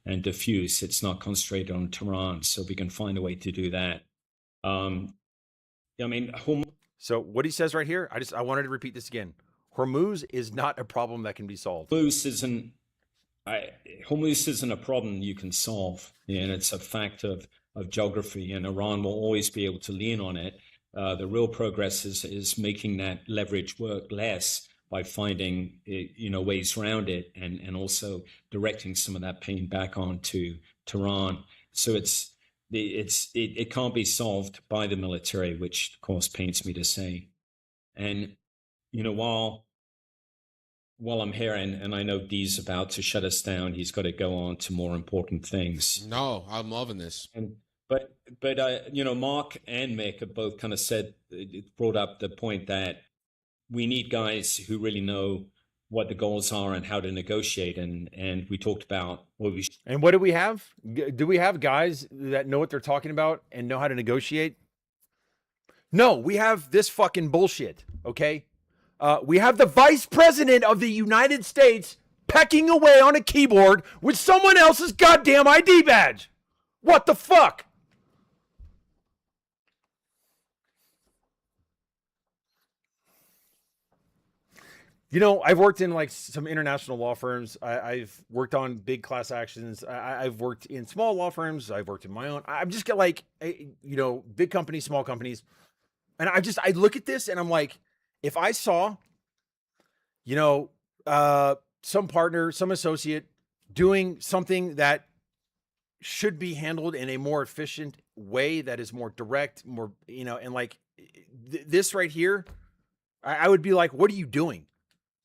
And diffuse. It's not concentrated on Tehran, so we can find a way to do that. So what he says right here, I wanted to repeat this again. Hormuz is not a problem that can be solved. Hormuz isn't a problem you can solve, and it's a fact of geography, and Iran will always be able to lean on it. The real progress is making that leverage work less by finding ways around it and also directing some of that pain back onto Tehran. So it can't be solved by the military, which of course pains me to say. And while I'm here, and I know Dee's about to shut us down, he's got to go on to more important things. No, I'm loving this. But Mark and Mick have both kind of brought up the point that we need guys who really know what the goals are and how to negotiate. And we talked about And what do we have? Do we have guys that know what they're talking about and know how to negotiate? No, we have this fucking bullshit. Okay. We have the vice president of the United States pecking away on a keyboard with someone else's goddamn ID badge. What the fuck? You know, I've worked in like some international law firms. I've worked on big class actions. I've worked in small law firms. I've worked in my own. I'm just get like, you know, big companies, small companies. And I look at this and I'm like, if I saw, you know, some partner, some associate doing something that should be handled in a more efficient way, that is more direct, more, you know, and like this right here, I would be like, what are you doing?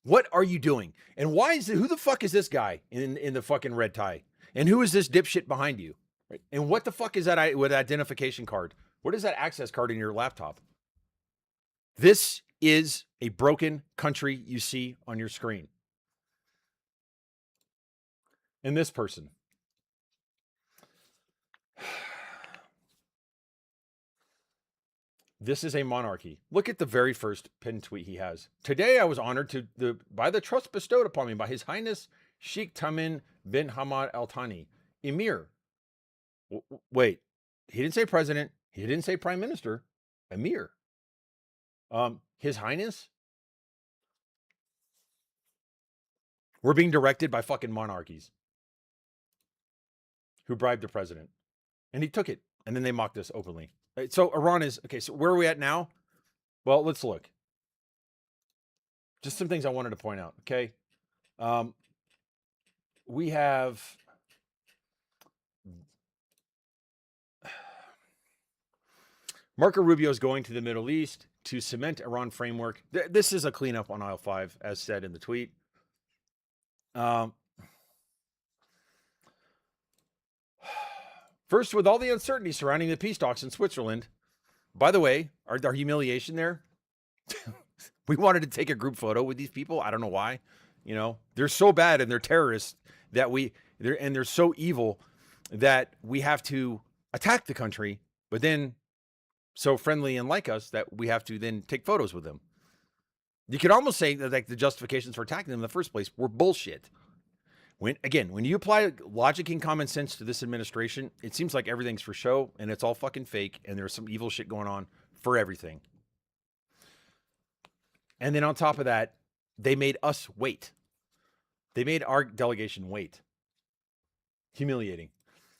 What are you doing? And why is it, who the fuck is this guy in the fucking red tie? And who is this dipshit behind you? Right? And what the fuck is that with identification card? What is that access card in your laptop? This is a broken country you see on your screen. And this person. This is a monarchy. Look at the very first pinned tweet he has. Today, I was honored by the trust bestowed upon me by His Highness Sheikh Tamim bin Hamad Al Thani, Emir. Wait, he didn't say president. He didn't say prime minister. Emir. His Highness. We're being directed by fucking monarchies who bribed the president, and he took it, and then they mocked us openly. So Iran is, okay, so where are we at now? Well, let's look. Just some things I wanted to point out, okay? We have... Marco Rubio is going to the Middle East to cement Iran framework. This is a cleanup on aisle 5, as said in the tweet. First, with all the uncertainty surrounding the peace talks in Switzerland, by the way, our humiliation there, we wanted to take a group photo with these people. I don't know why. You know, they're so bad and they're terrorists that they're so evil that we have to attack the country, but then so friendly and like us that we have to then take photos with them. You could almost say that like the justifications for attacking them in the first place were bullshit. When you apply logic and common sense to this administration, it seems like everything's for show and it's all fucking fake and there's some evil shit going on for everything. And then on top of that, they made us wait. They made our delegation wait. Humiliating.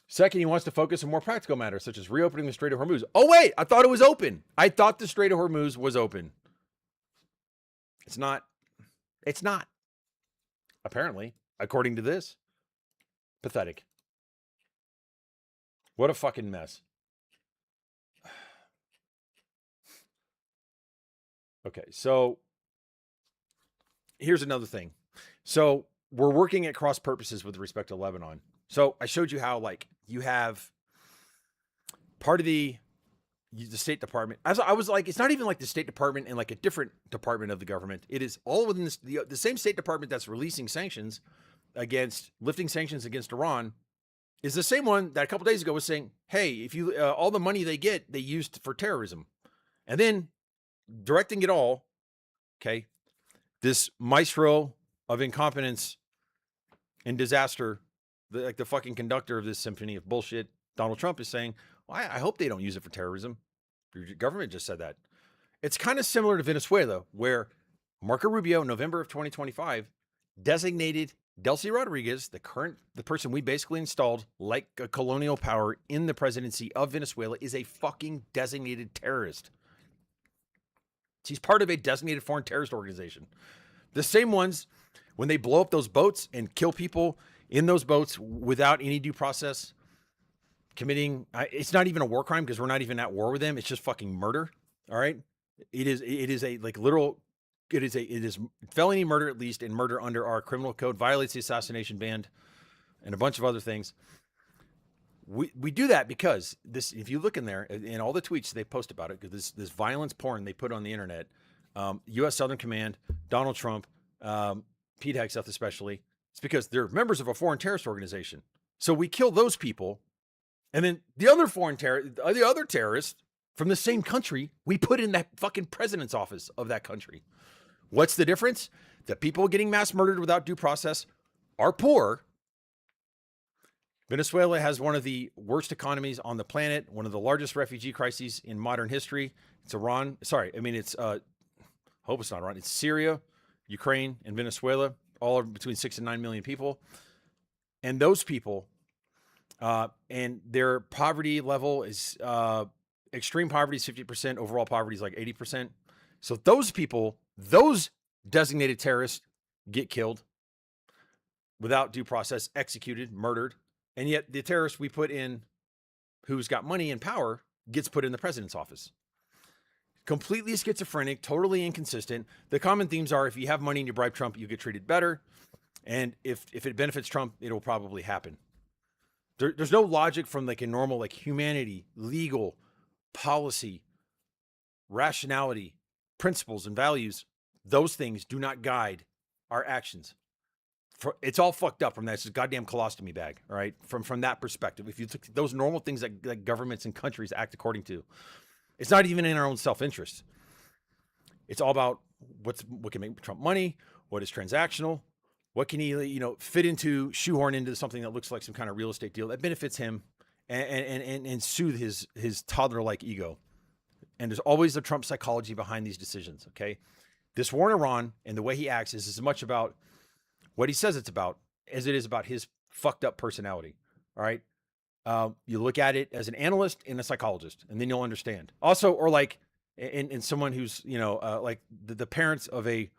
Second, he wants to focus on more practical matters, such as reopening the Strait of Hormuz. Oh, wait, I thought it was open. I thought the Strait of Hormuz was open. It's not. It's not. Apparently. According to this, pathetic. What a fucking mess. Okay, so here's another thing. So we're working at cross purposes with respect to Lebanon. So I showed you how, like, you have part of the State Department. As I was like, it's not even like the State Department and like a different department of the government. It is all within the same State Department that's releasing sanctions lifting sanctions against Iran, is the same one that a couple days ago was saying, hey, if you all the money they get, they used for terrorism. And then directing it all, okay, this maestro of incompetence and disaster, like the fucking conductor of this symphony of bullshit, Donald Trump, is saying, well, I hope they don't use it for terrorism. Your government just said that. It's kind of similar to Venezuela, where Marco Rubio, November of 2025, designated Delcy Rodriguez, the person we basically installed like a colonial power in the presidency of Venezuela, is a fucking designated terrorist. He's part of a designated foreign terrorist organization. The same ones, when they blow up those boats and kill people in those boats without any due process, committing, it's not even a war crime because we're not even at war with them. It's just fucking murder. All right. It is a like literal, it is felony murder, at least, and murder under our criminal code, violates the assassination ban and a bunch of other things. We do that because this, if you look in there in all the tweets they post about it, because this violence porn they put on the internet, U.S. Southern Command, Donald Trump, Pete Hegseth especially, it's because they're members of a foreign terrorist organization. So we kill those people, and then the other terrorists from the same country, we put in that fucking president's office of that country. What's the difference? The people getting mass murdered without due process are poor. Venezuela has one of the worst economies on the planet, one of the largest refugee crises in modern history. It's Iran. Sorry, I mean, it's, hope it's not Iran. It's Syria. Ukraine, and Venezuela, all are between 6 and 9 million people. And those people, and their poverty level is extreme poverty is 50%, overall poverty is like 80%. So those people, those designated terrorists get killed without due process, executed, murdered. And yet the terrorist we put in who's got money and power gets put in the president's office. Completely schizophrenic, totally inconsistent. The common themes are if you have money and you bribe Trump, you get treated better. And if it benefits Trump, it'll probably happen. There's no logic from like a normal like humanity, legal, policy, rationality, principles, and values. Those things do not guide our actions. It's all fucked up from that. It's a goddamn colostomy bag, all right? From that perspective, if you took those normal things that governments and countries act according to, it's not even in our own self-interest. It's all about what can make Trump money, what is transactional, what can he, fit into, shoehorn into something that looks like some kind of real estate deal that benefits him and soothe his toddler-like ego. And there's always the Trump psychology behind these decisions, okay? This war in Iran and the way he acts is as much about what he says it's about as it is about his fucked up personality, all right? You look at it as an analyst and a psychologist, and then you'll understand. Also, or like in someone who's, like the parents of a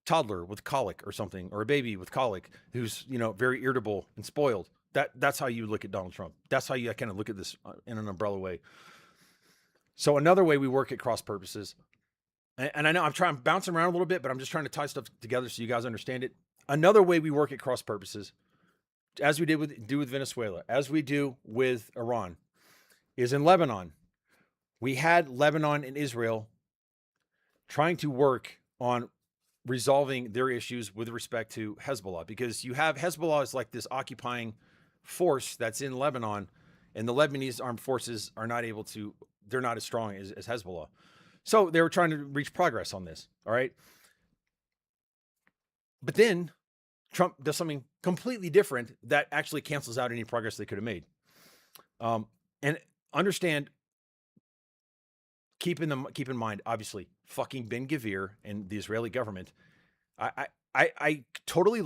toddler with colic or something, or a baby with colic who's, very irritable and spoiled. That's how you look at Donald Trump. That's how you kind of look at this in an umbrella way. So another way we work at cross purposes, and I know I'm bouncing around a little bit, but I'm just trying to tie stuff together so you guys understand it. Another way we work at cross purposes, as we do with Venezuela, as we do with Iran, is in Lebanon. We had Lebanon and Israel trying to work on resolving their issues with respect to Hezbollah, because you have Hezbollah is like this occupying force that's in Lebanon, and the Lebanese armed forces are not able to, they're not as strong as Hezbollah. So they were trying to reach progress on this. All right. But then Trump does something completely different that actually cancels out any progress they could have made. And understand, keep in mind, obviously, fucking Ben Gvir and the Israeli government. I totally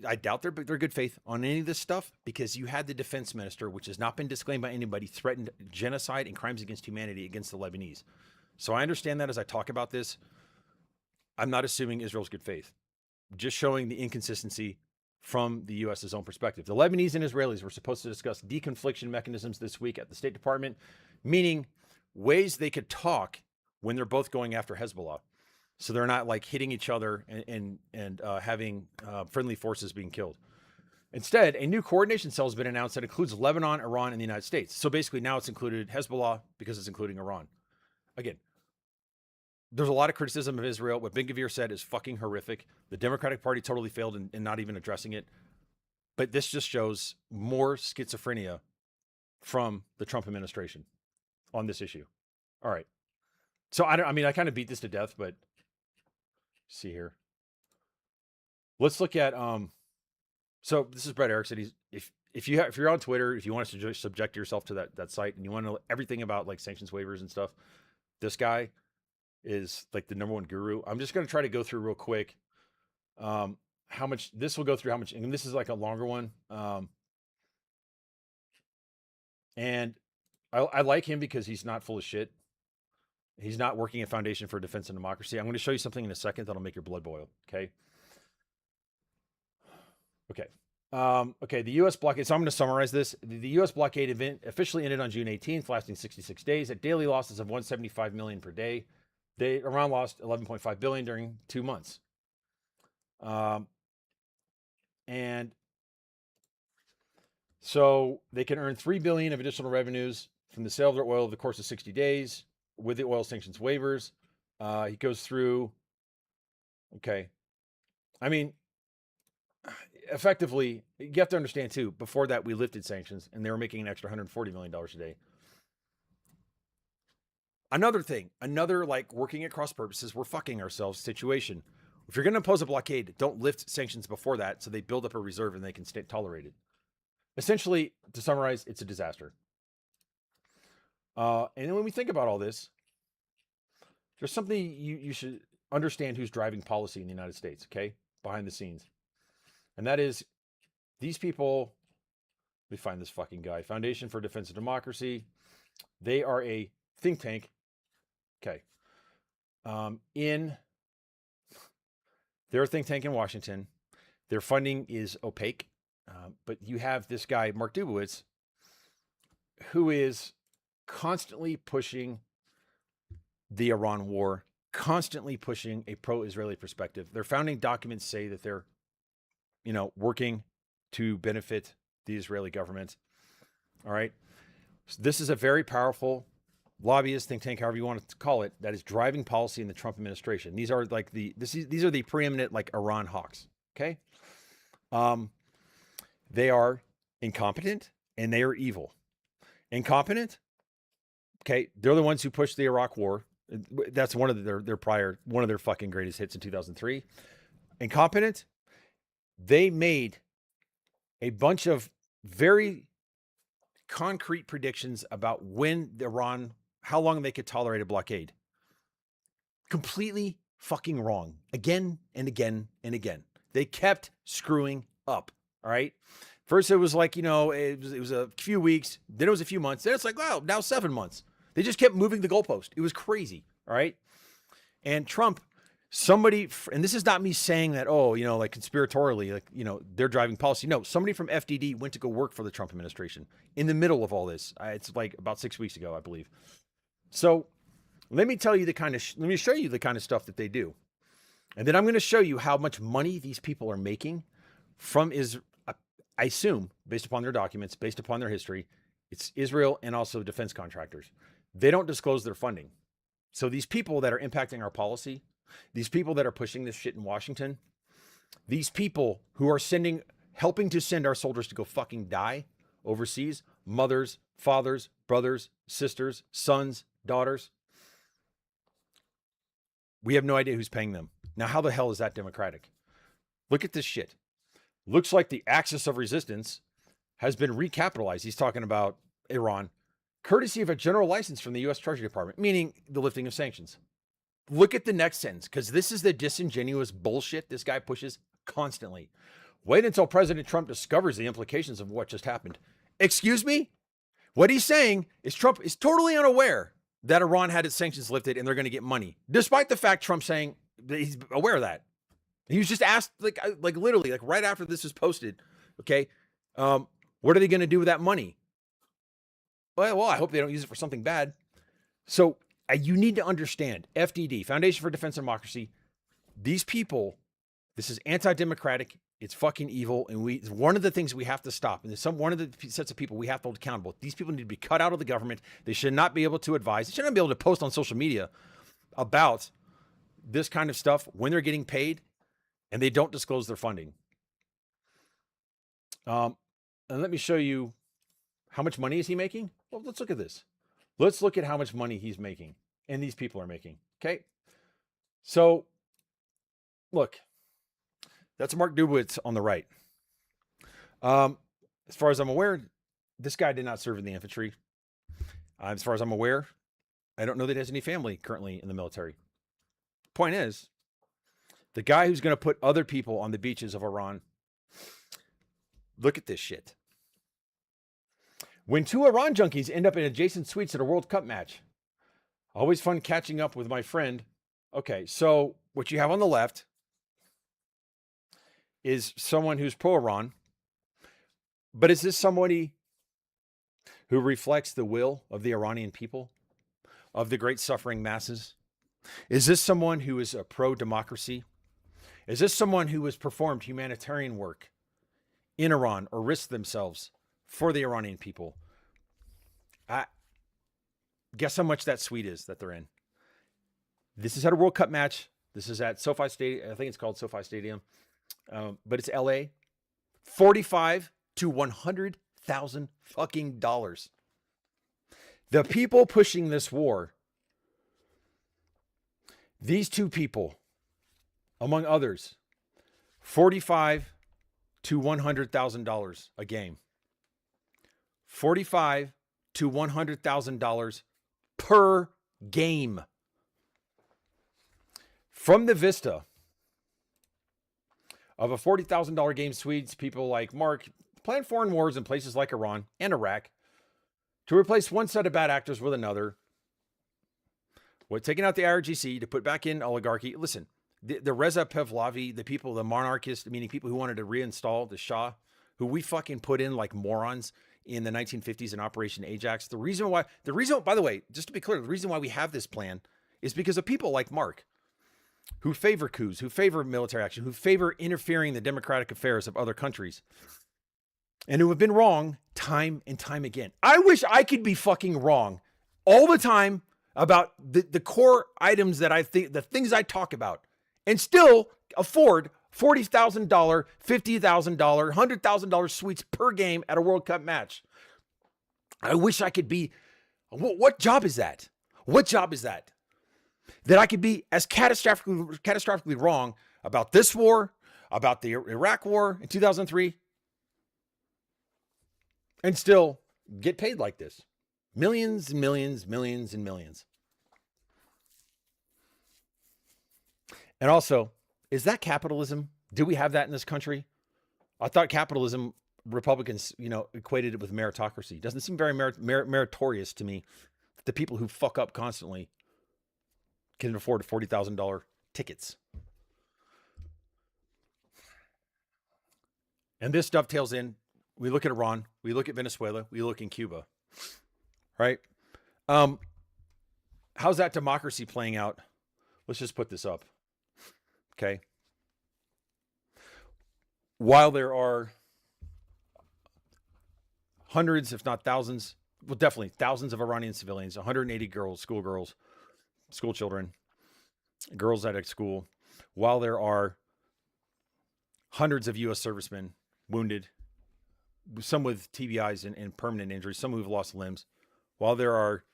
I doubt their good faith on any of this stuff, because you had the defense minister, which has not been disclaimed by anybody, threatened genocide and crimes against humanity against the Lebanese. So I understand that as I talk about this. I'm not assuming Israel's good faith, just showing the inconsistency from the U.S.'s own perspective. The Lebanese and Israelis were supposed to discuss deconfliction mechanisms this week at the State Department, meaning ways they could talk when they're both going after Hezbollah. So they're not like hitting each other and having friendly forces being killed. Instead, a new coordination cell has been announced that includes Lebanon, Iran, and the United States. So basically now it's included Hezbollah because it's including Iran. Again, there's a lot of criticism of Israel. What Ben Gvir said is fucking horrific. The Democratic Party totally failed in not even addressing it. But this just shows more schizophrenia from the Trump administration on this issue. All right. So I kind of beat this to death, but see here. Let's look at so this is Brett Erickson. If you're on Twitter, if you want to subject yourself to that site and you want to know everything about like sanctions waivers and stuff, this guy is like the number one guru. I'm just going to try to go through real quick how much this will go through, how much, and this is like a longer one. And I like him because he's not full of shit. He's not working at Foundation for Defense and Democracy. I'm going to show you something in a second that'll make your blood boil. Okay. Okay. The U.S. blockade. So I'm going to summarize this. The U.S. blockade event officially ended on June 18th, lasting 66 days at daily losses of 175 million per day. Iran lost 11.5 billion during 2 months. And so they can earn 3 billion of additional revenues from the sale of their oil over the course of 60 days with the oil sanctions waivers. He goes through. Okay. I mean, effectively, you have to understand too, before that we lifted sanctions and they were making an extra $140 million a day. Another like working at cross purposes, we're fucking ourselves situation. If you're going to impose a blockade, don't lift sanctions before that so they build up a reserve and they can stay tolerated. Essentially, to summarize, it's a disaster. And then when we think about all this, there's something you should understand who's driving policy in the United States, okay? Behind the scenes. And that is these people, let me find this fucking guy, Foundation for Defense of Democracy. They are a think tank. Okay. They're a think tank in Washington. Their funding is opaque. But you have this guy, Mark Dubowitz, who is constantly pushing the Iran war, constantly pushing a pro-Israeli perspective. Their founding documents say that they're, working to benefit the Israeli government. All right. So this is a very powerful lobbyist think tank, however you want to call it, that is driving policy in the Trump administration. These are like these are the preeminent like Iran hawks. Okay. They are incompetent and they are evil. Incompetent. Okay. They're the ones who pushed the Iraq war. That's one of their fucking greatest hits in 2003. Incompetent. They made a bunch of very concrete predictions about how long they could tolerate a blockade. Completely fucking wrong. Again and again and again. They kept screwing up. All right. First it was like, it was a few weeks. Then it was a few months. Then it's like, wow, now 7 months. They just kept moving the goalpost. It was crazy. All right. And Trump, and this is not me saying that, like conspiratorially, like, they're driving policy. No, somebody from FDD went to go work for the Trump administration in the middle of all this. It's like about 6 weeks ago, I believe. So let me show you the kind of stuff that they do. And then I'm going to show you how much money these people are making from I assume, based upon their documents, based upon their history, it's Israel and also defense contractors. They don't disclose their funding. So these people that are impacting our policy, these people that are pushing this shit in Washington, these people who are helping to send our soldiers to go fucking die overseas, mothers, fathers, brothers, sisters, sons, daughters, we have no idea who's paying them. Now, how the hell is that democratic? Look at this shit. Looks like the axis of resistance has been recapitalized. He's talking about Iran, courtesy of a general license from the U.S. Treasury Department, meaning the lifting of sanctions. Look at the next sentence, because this is the disingenuous bullshit this guy pushes constantly. Wait until President Trump discovers the implications of what just happened. Excuse me? What he's saying is Trump is totally unaware that Iran had its sanctions lifted and they're going to get money, despite the fact Trump saying that he's aware of that. He was just asked, like literally, like right after this was posted, okay, what are they going to do with that money? Well, I hope they don't use it for something bad. So you need to understand, FDD, Foundation for Defense of Democracy, these people, this is anti-democratic, it's fucking evil, and it's one of the things we have to stop. And there's one of the sets of people we have to hold accountable. These people need to be cut out of the government. They should not be able to advise. They should not be able to post on social media about this kind of stuff when they're getting paid and they don't disclose their funding. And let me show you how much money is he making? Well, let's look at this. Let's look at how much money he's making and these people are making. Okay. So look, that's Mark Dubowitz on the right. As far as I'm aware, this guy did not serve in the infantry. As far as I'm aware, I don't know that he has any family currently in the military. Point is, the guy who's going to put other people on the beaches of Iran, look at this shit. When two Iran junkies end up in adjacent suites at a World Cup match, always fun catching up with my friend. Okay, so what you have on the left is someone who's pro-Iran, but is this somebody who reflects the will of the Iranian people, of the great suffering masses? Is this someone who is a pro-democracy? Is this someone who has performed humanitarian work in Iran or risked themselves for the Iranian people? Guess how much that suite is that they're in. This is at a World Cup match. This is at SoFi Stadium. I think it's called SoFi Stadium. But it's LA. $45,000 to $100,000 fucking dollars. The people pushing this war, these two people, among others, $45,000 to $100,000 a game. $45,000 to $100,000 per game. From the vista of a $40,000 game, Swedes, people like Mark plan foreign wars in places like Iran and Iraq to replace one set of bad actors with another. What, taking out the IRGC to put back in oligarchy. Listen, the Reza Pahlavi, the people, the monarchists, meaning people who wanted to reinstall the Shah, who we fucking put in like morons in the 1950s in Operation Ajax. The reason, by the way, just to be clear, the reason why we have this plan is because of people like Mark, who favor coups, who favor military action, who favor interfering in the democratic affairs of other countries, and who have been wrong time and time again. I wish I could be fucking wrong all the time about the core items that I think, the things I talk about, and still afford $40,000, $50,000, $100,000 suites per game at a World Cup match. I wish I could be, what job is that? What job is that? That I could be as catastrophically wrong about this war, about the Iraq war in 2003, and still get paid like this. Millions and millions, millions and millions. And also, is that capitalism? Do we have that in this country? I thought capitalism, Republicans, equated it with meritocracy. Doesn't seem very meritorious to me that the people who fuck up constantly can afford $40,000 tickets. And this dovetails in. We look at Iran, we look at Venezuela, we look in Cuba, right? How's that democracy playing out? Let's just put this up, okay? While there are hundreds, if not thousands, well, definitely thousands of Iranian civilians, 180 girls, school children, girls at a school, while there are hundreds of U.S. servicemen wounded, some with TBIs and permanent injuries, some who've lost limbs, while there are,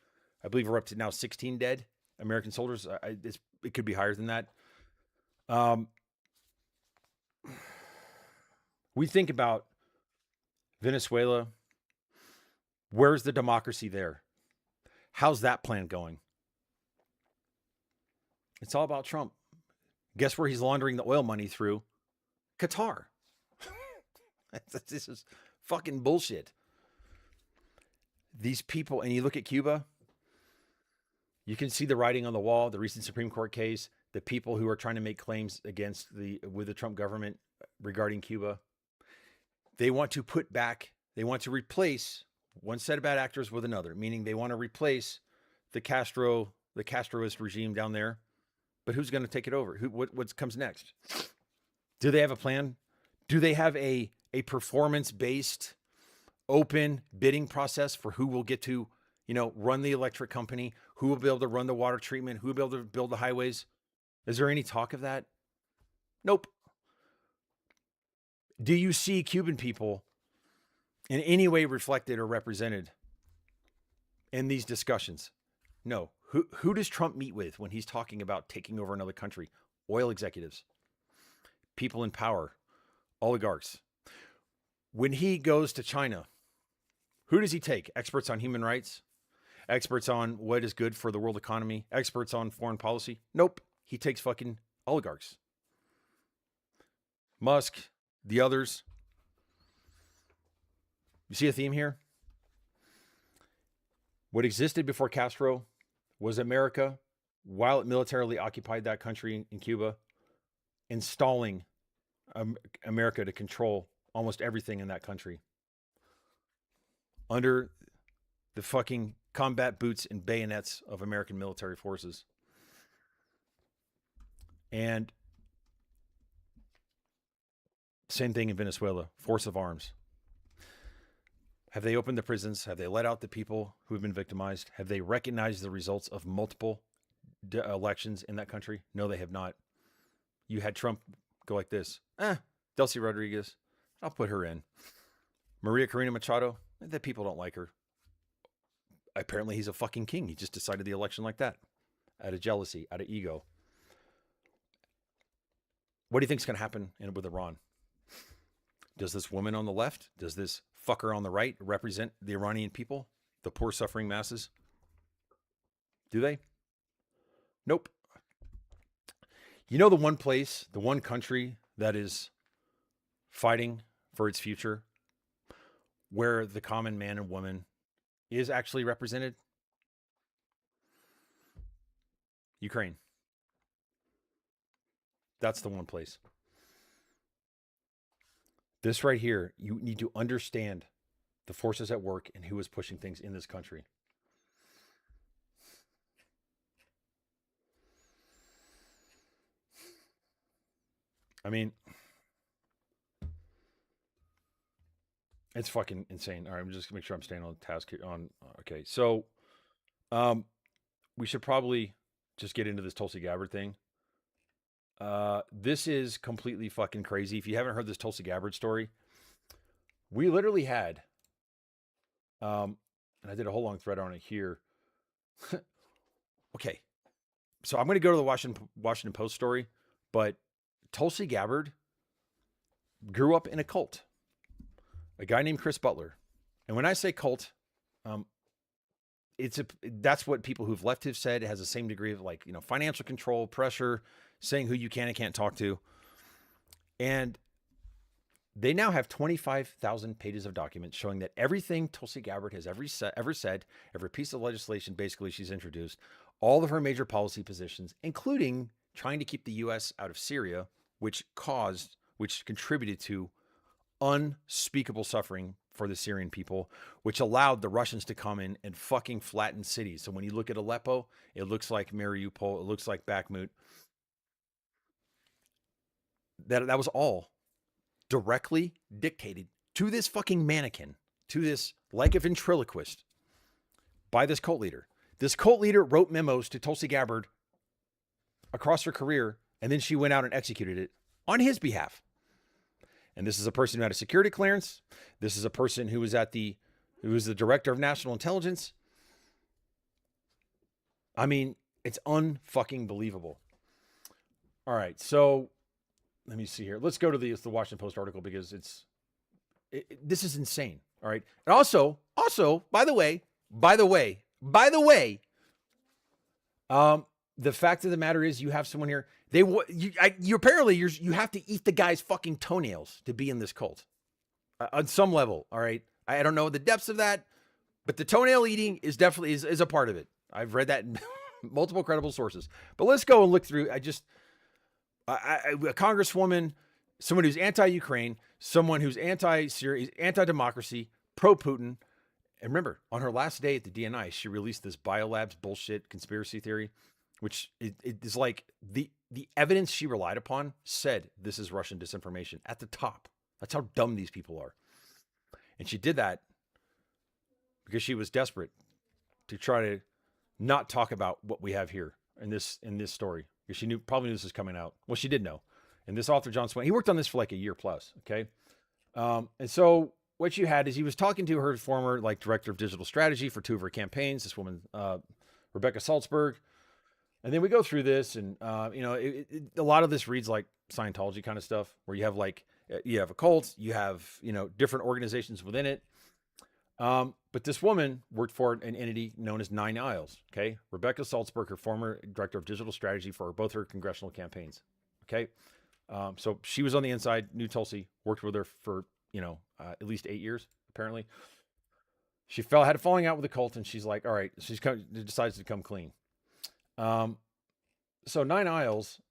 I believe we're up to now 16 dead American soldiers. It could be higher than that. We think about Venezuela. Where's the democracy there? How's that plan going? It's all about Trump. Guess where he's laundering the oil money through? Qatar. This is fucking bullshit. These people, and you look at Cuba, you can see the writing on the wall, the recent Supreme Court case, the people who are trying to make claims with the Trump government regarding Cuba. They want to replace one set of bad actors with another, meaning they want to replace the Castroist regime down there. But who's going to take it over? What comes next? Do they have a plan? Do they have a performance-based, open bidding process for who will get to, run the electric company, who will be able to run the water treatment, who will be able to build the highways? Is there any talk of that? Nope. Do you see Cuban people in any way reflected or represented in these discussions? No. Who does Trump meet with when he's talking about taking over another country? Oil executives, people in power, oligarchs. When he goes to China, who does he take? Experts on human rights? Experts on what is good for the world economy? Experts on foreign policy? Nope. He takes fucking oligarchs. Musk, the others. You see a theme here? What existed before Castro was America, while it militarily occupied that country in Cuba, installing America to control almost everything in that country under the fucking combat boots and bayonets of American military forces. And same thing in Venezuela, force of arms. Have they opened the prisons? Have they let out the people who have been victimized? Have they recognized the results of multiple elections in that country? No, they have not. You had Trump go like this. Delcy Rodriguez, I'll put her in. Maria Corina Machado, the people don't like her. Apparently he's a fucking king. He just decided the election like that. Out of jealousy, out of ego. What do you think is going to happen with Iran? Does this woman on the left, does this fucker on the right represent the Iranian people, the poor suffering masses? Do they? Nope. You know, the one place, the one country that is fighting for its future, where the common man and woman is actually represented? Ukraine. That's the one place. This right here, you need to understand the forces at work and who is pushing things in this country. I mean, it's fucking insane. All right, I'm just gonna make sure I'm staying on task here. Okay, so we should probably just get into this Tulsi Gabbard thing. This is completely fucking crazy. If you haven't heard this Tulsi Gabbard story, we literally had, and I did a whole long thread on it here. Okay, so I'm going to go to the Washington Post story, but Tulsi Gabbard grew up in a cult, a guy named Chris Butler. And when I say cult, that's what people who've left have said. It has the same degree of, like, financial control, pressure, saying who you can and can't talk to. And they now have 25,000 pages of documents showing that everything Tulsi Gabbard has ever said, every piece of legislation basically she's introduced, all of her major policy positions, including trying to keep the U.S. out of Syria, which contributed to unspeakable suffering for the Syrian people, which allowed the Russians to come in and fucking flatten cities. So when you look at Aleppo, it looks like Mariupol, it looks like Bakhmut. That was all directly dictated to this fucking mannequin, to this, like a ventriloquist, by this cult leader. This cult leader wrote memos to Tulsi Gabbard across her career, and then she went out and executed it on his behalf. And this is a person who had a security clearance. This is a person who was the director of national intelligence. I mean, it's unfucking believable. All right, so let me see here. Let's go to the Washington Post article because this is insane. All right, and also, by the way, the fact of the matter is, you have someone here. You apparently you have to eat the guy's fucking toenails to be in this cult, on some level. All right, I don't know the depths of that, but the toenail eating is definitely is a part of it. I've read that in multiple credible sources. But let's go and look through. A congresswoman, someone who's anti-Ukraine, someone who's anti-Syria, anti-democracy, pro-Putin. And remember, on her last day at the DNI, she released this biolabs bullshit conspiracy theory, which it is like the evidence she relied upon said this is Russian disinformation at the top. That's how dumb these people are. And she did that because she was desperate to try to not talk about what we have here in this story, because she probably knew this was coming out. Well, she did know. And this author, John Swain, he worked on this for like a year plus. Okay. And so what you had is he was talking to her former director of digital strategy for two of her campaigns, this woman, Rebecca Salzberg. And then we go through this, and a lot of this reads like Scientology kind of stuff, where you have you have a cult, you have different organizations within it. But this woman worked for an entity known as Nine Isles. Okay, Rebecca Salzberg, her former director of digital strategy for both her congressional campaigns. Okay, so she was on the inside, knew Tulsi, worked with her for at least 8 years apparently. She had a falling out with the cult, and she's like, all right, decides to come clean. So Nine Isles,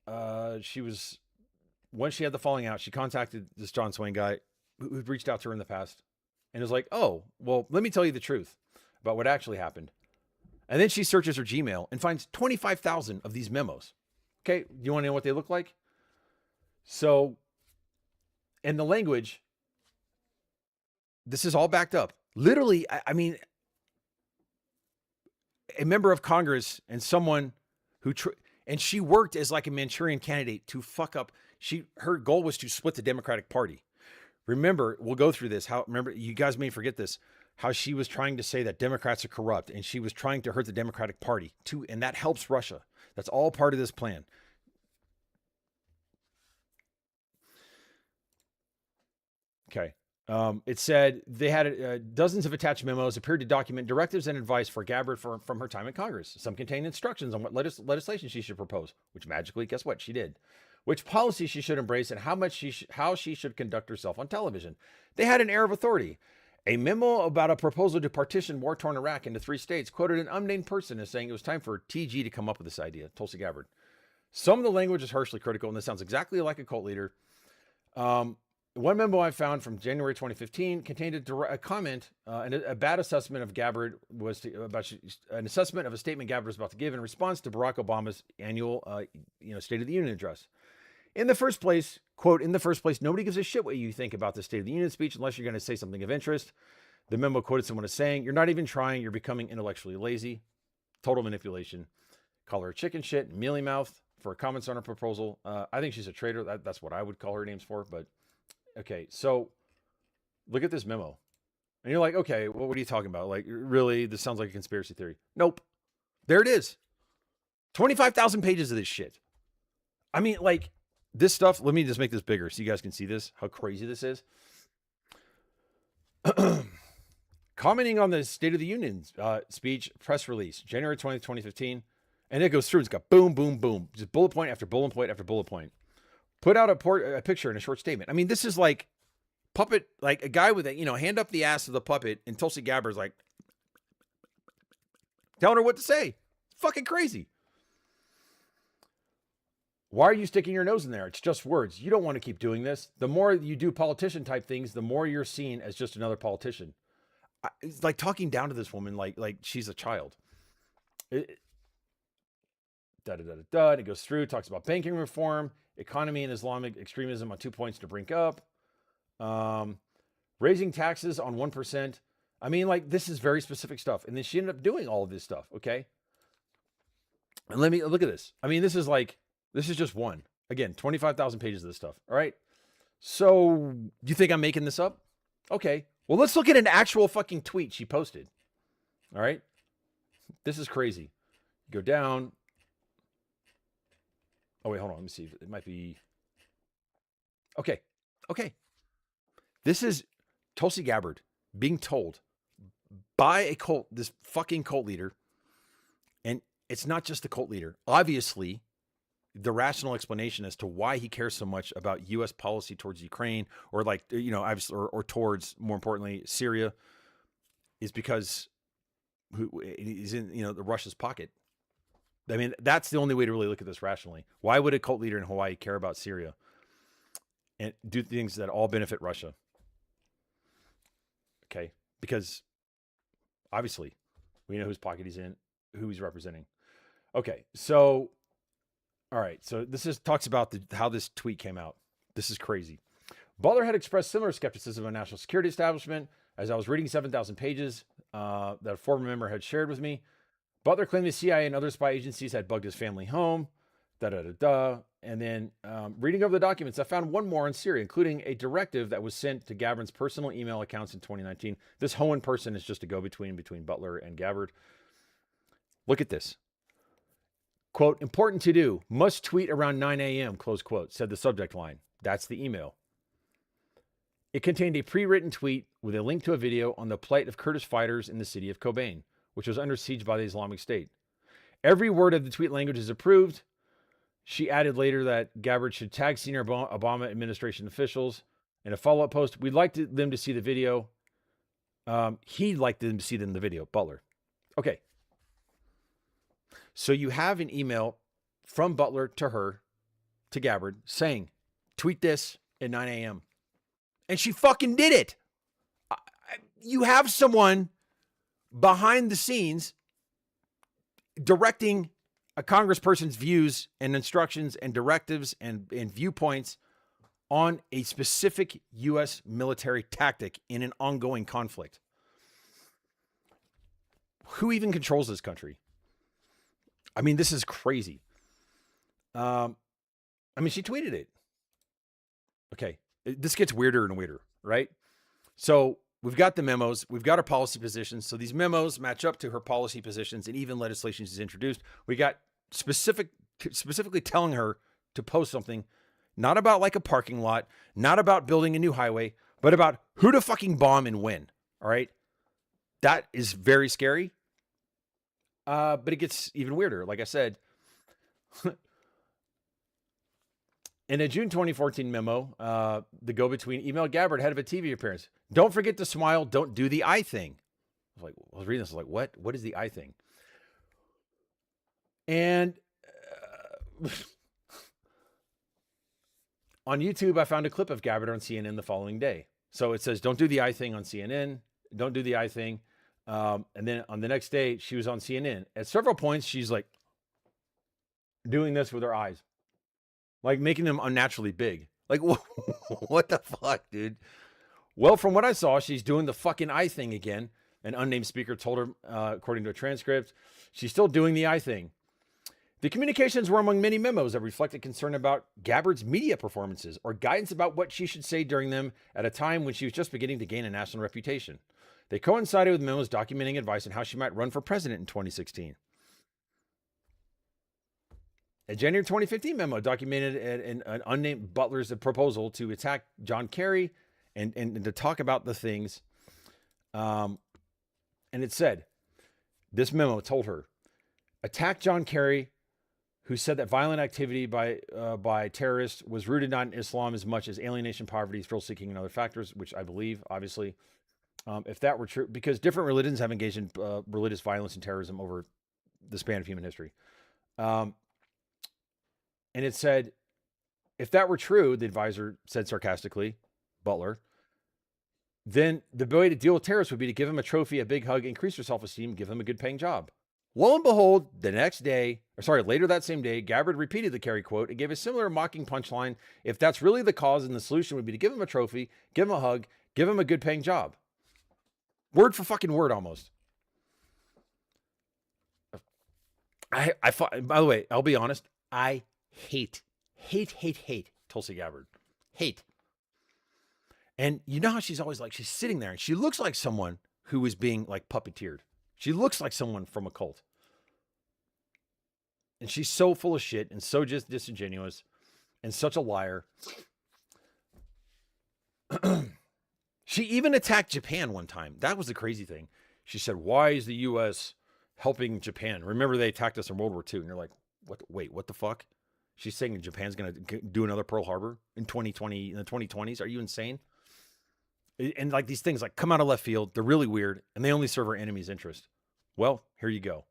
when she had the falling out, she contacted this John Swain guy who'd reached out to her in the past, and was like, oh, well, let me tell you the truth about what actually happened. And then she searches her Gmail and finds 25,000 of these memos. Okay. Do you want to know what they look like? So, in the language, this is all backed up. Literally, I mean, a member of Congress and someone who, and she worked as like a Manchurian candidate to fuck up. Her goal was to split the Democratic Party. Remember, we'll go through this. Remember, you guys may forget this, how she was trying to say that Democrats are corrupt, and she was trying to hurt the Democratic Party too. And that helps Russia. That's all part of this plan. Okay. It said they had dozens of attached memos appeared to document directives and advice for Gabbard from her time in Congress. Some contained instructions on what legislation she should propose, which magically, guess what, she did. Which policy she should embrace and how she should conduct herself on television. They had an air of authority. A memo about a proposal to partition war-torn Iraq into 3 states quoted an unnamed person as saying it was time for TG to come up with this idea, Tulsi Gabbard. Some of the language is harshly critical, and this sounds exactly like a cult leader. One memo I found from January 2015 contained a comment and a bad assessment of Gabbard about an assessment of a statement Gabbard was about to give in response to Barack Obama's annual, State of the Union address. In the first place, quote, in the first place, nobody gives a shit what you think about the State of the Union speech unless you're going to say something of interest. The memo quoted someone as saying, you're not even trying, you're becoming intellectually lazy. Total manipulation. Call her chicken shit, mealy mouth for comments on her proposal. I think she's a traitor. That's what I would call her names for, but okay, so look at this memo. And you're like, okay, well, what are you talking about? Like, really, this sounds like a conspiracy theory. Nope. There it is. 25,000 pages of this shit. I mean, like, this stuff, let me just make this bigger so you guys can see this, how crazy this is. Commenting on the State of the Union speech press release, January 20th, 2015. And it goes through. It's got boom, boom, boom. Just bullet point after bullet point after bullet point. Put out a picture in a short statement. I mean, this is like puppet, like a guy with a, hand up the ass of the puppet, and Tulsi Gabbard's like telling her what to say. Fucking crazy. Why are you sticking your nose in there? It's just words. You don't want to keep doing this. The more you do politician type things, the more you're seen as just another politician. It's like talking down to this woman like she's a child. And it goes through, talks about banking reform, economy and Islamic extremism on 2 points to bring up. Raising taxes on 1%. I mean, like, this is very specific stuff. And then she ended up doing all of this stuff, okay? And let me look at this. I mean, this is just one. Again, 25,000 pages of this stuff, all right? So, do you think I'm making this up? Okay. Well, let's look at an actual fucking tweet she posted, all right? This is crazy. Go down. Oh, wait, hold on. Let me see. It might be. Okay. This is Tulsi Gabbard being told by this fucking cult leader. And it's not just the cult leader. Obviously, the rational explanation as to why he cares so much about U.S. policy towards Ukraine or or towards, more importantly, Syria is because he's in, the Russia's pocket. I mean, that's the only way to really look at this rationally. Why would a cult leader in Hawaii care about Syria and do things that all benefit Russia? Okay. Because obviously we know whose pocket he's in, who he's representing. Okay. So, all right. So this talks about how this tweet came out. This is crazy. Butler had expressed similar skepticism of national security establishment as I was reading 7,000 pages that a former member had shared with me. Butler claimed the CIA and other spy agencies had bugged his family home, And then reading over the documents, I found one more on Syria, including a directive that was sent to Gabbard's personal email accounts in 2019. This Hohen person is just a go-between between Butler and Gabbard. Look at this. Quote, important to do, must tweet around 9 a.m., close quote, said the subject line. That's the email. It contained a pre-written tweet with a link to a video on the plight of Kurdish fighters in the city of Kobane, which was under siege by the Islamic State. Every word of the tweet language is approved. She added later that Gabbard should tag senior Obama administration officials in a follow-up post. We'd like them to see the video. He'd like them to see the video, Butler. Okay. So you have an email from Butler to her, to Gabbard, saying, tweet this at 9 a.m. And she fucking did it. You have someone behind the scenes directing a congressperson's views and instructions and directives and viewpoints on a specific U.S. military tactic in an ongoing conflict. Who even controls this country? I mean, this is crazy. She tweeted it. Okay. This gets weirder and weirder, right? So we've got the memos. We've got our policy positions. So these memos match up to her policy positions and even legislation she's introduced. We got specifically telling her to post something, not about like a parking lot, not about building a new highway, but about who to fucking bomb and when. All right. That is very scary. But it gets even weirder. Like I said, in a June 2014 memo, the go-between emailed Gabbard ahead of a TV appearance. Don't forget to smile. Don't do the eye thing. I was reading this. I was like, what? What is the eye thing? And on YouTube, I found a clip of Gabbard on CNN the following day. So it says, don't do the eye thing on CNN. Don't do the eye thing. And then on the next day, she was on CNN. At several points, she's like doing this with her eyes, like making them unnaturally big. Like, what the fuck, dude? Well, from what I saw, she's doing the fucking eye thing again. An unnamed speaker told her, according to a transcript, she's still doing the eye thing. The communications were among many memos that reflected concern about Gabbard's media performances or guidance about what she should say during them at a time when she was just beginning to gain a national reputation. They coincided with memos documenting advice on how she might run for president in 2016. A January 2015 memo documented an unnamed Butler's proposal to attack John Kerry and to talk about the things. And it said, this memo told her, attack John Kerry, who said that violent activity by terrorists was rooted not in Islam as much as alienation, poverty, thrill-seeking, and other factors, which I believe, obviously. If that were true, because different religions have engaged in religious violence and terrorism over the span of human history. And it said, if that were true, the advisor said sarcastically, Butler, then the way to deal with terrorists would be to give him a trophy, a big hug, increase their self-esteem, give them a good paying job. Lo and behold, later that same day, Gabbard repeated the Kerry quote and gave a similar mocking punchline. If that's really the cause, then the solution would be to give him a trophy, give him a hug, give him a good paying job. Word for fucking word, almost. By the way, I'll be honest. I hate Tulsi Gabbard. Hate. And you know how she's always like, she's sitting there and she looks like someone who is being like puppeteered. She looks like someone from a cult. And she's so full of shit and so just disingenuous and such a liar. She even attacked Japan one time. That was the crazy thing. She said, why is the U.S. helping Japan? Remember they attacked us in World War II. And you're like, what the fuck? She's saying Japan's going to do another Pearl Harbor in 2020, in the 2020s. Are you insane? And like these things like come out of left field. They're really weird and they only serve our enemy's interest. Well, here you go.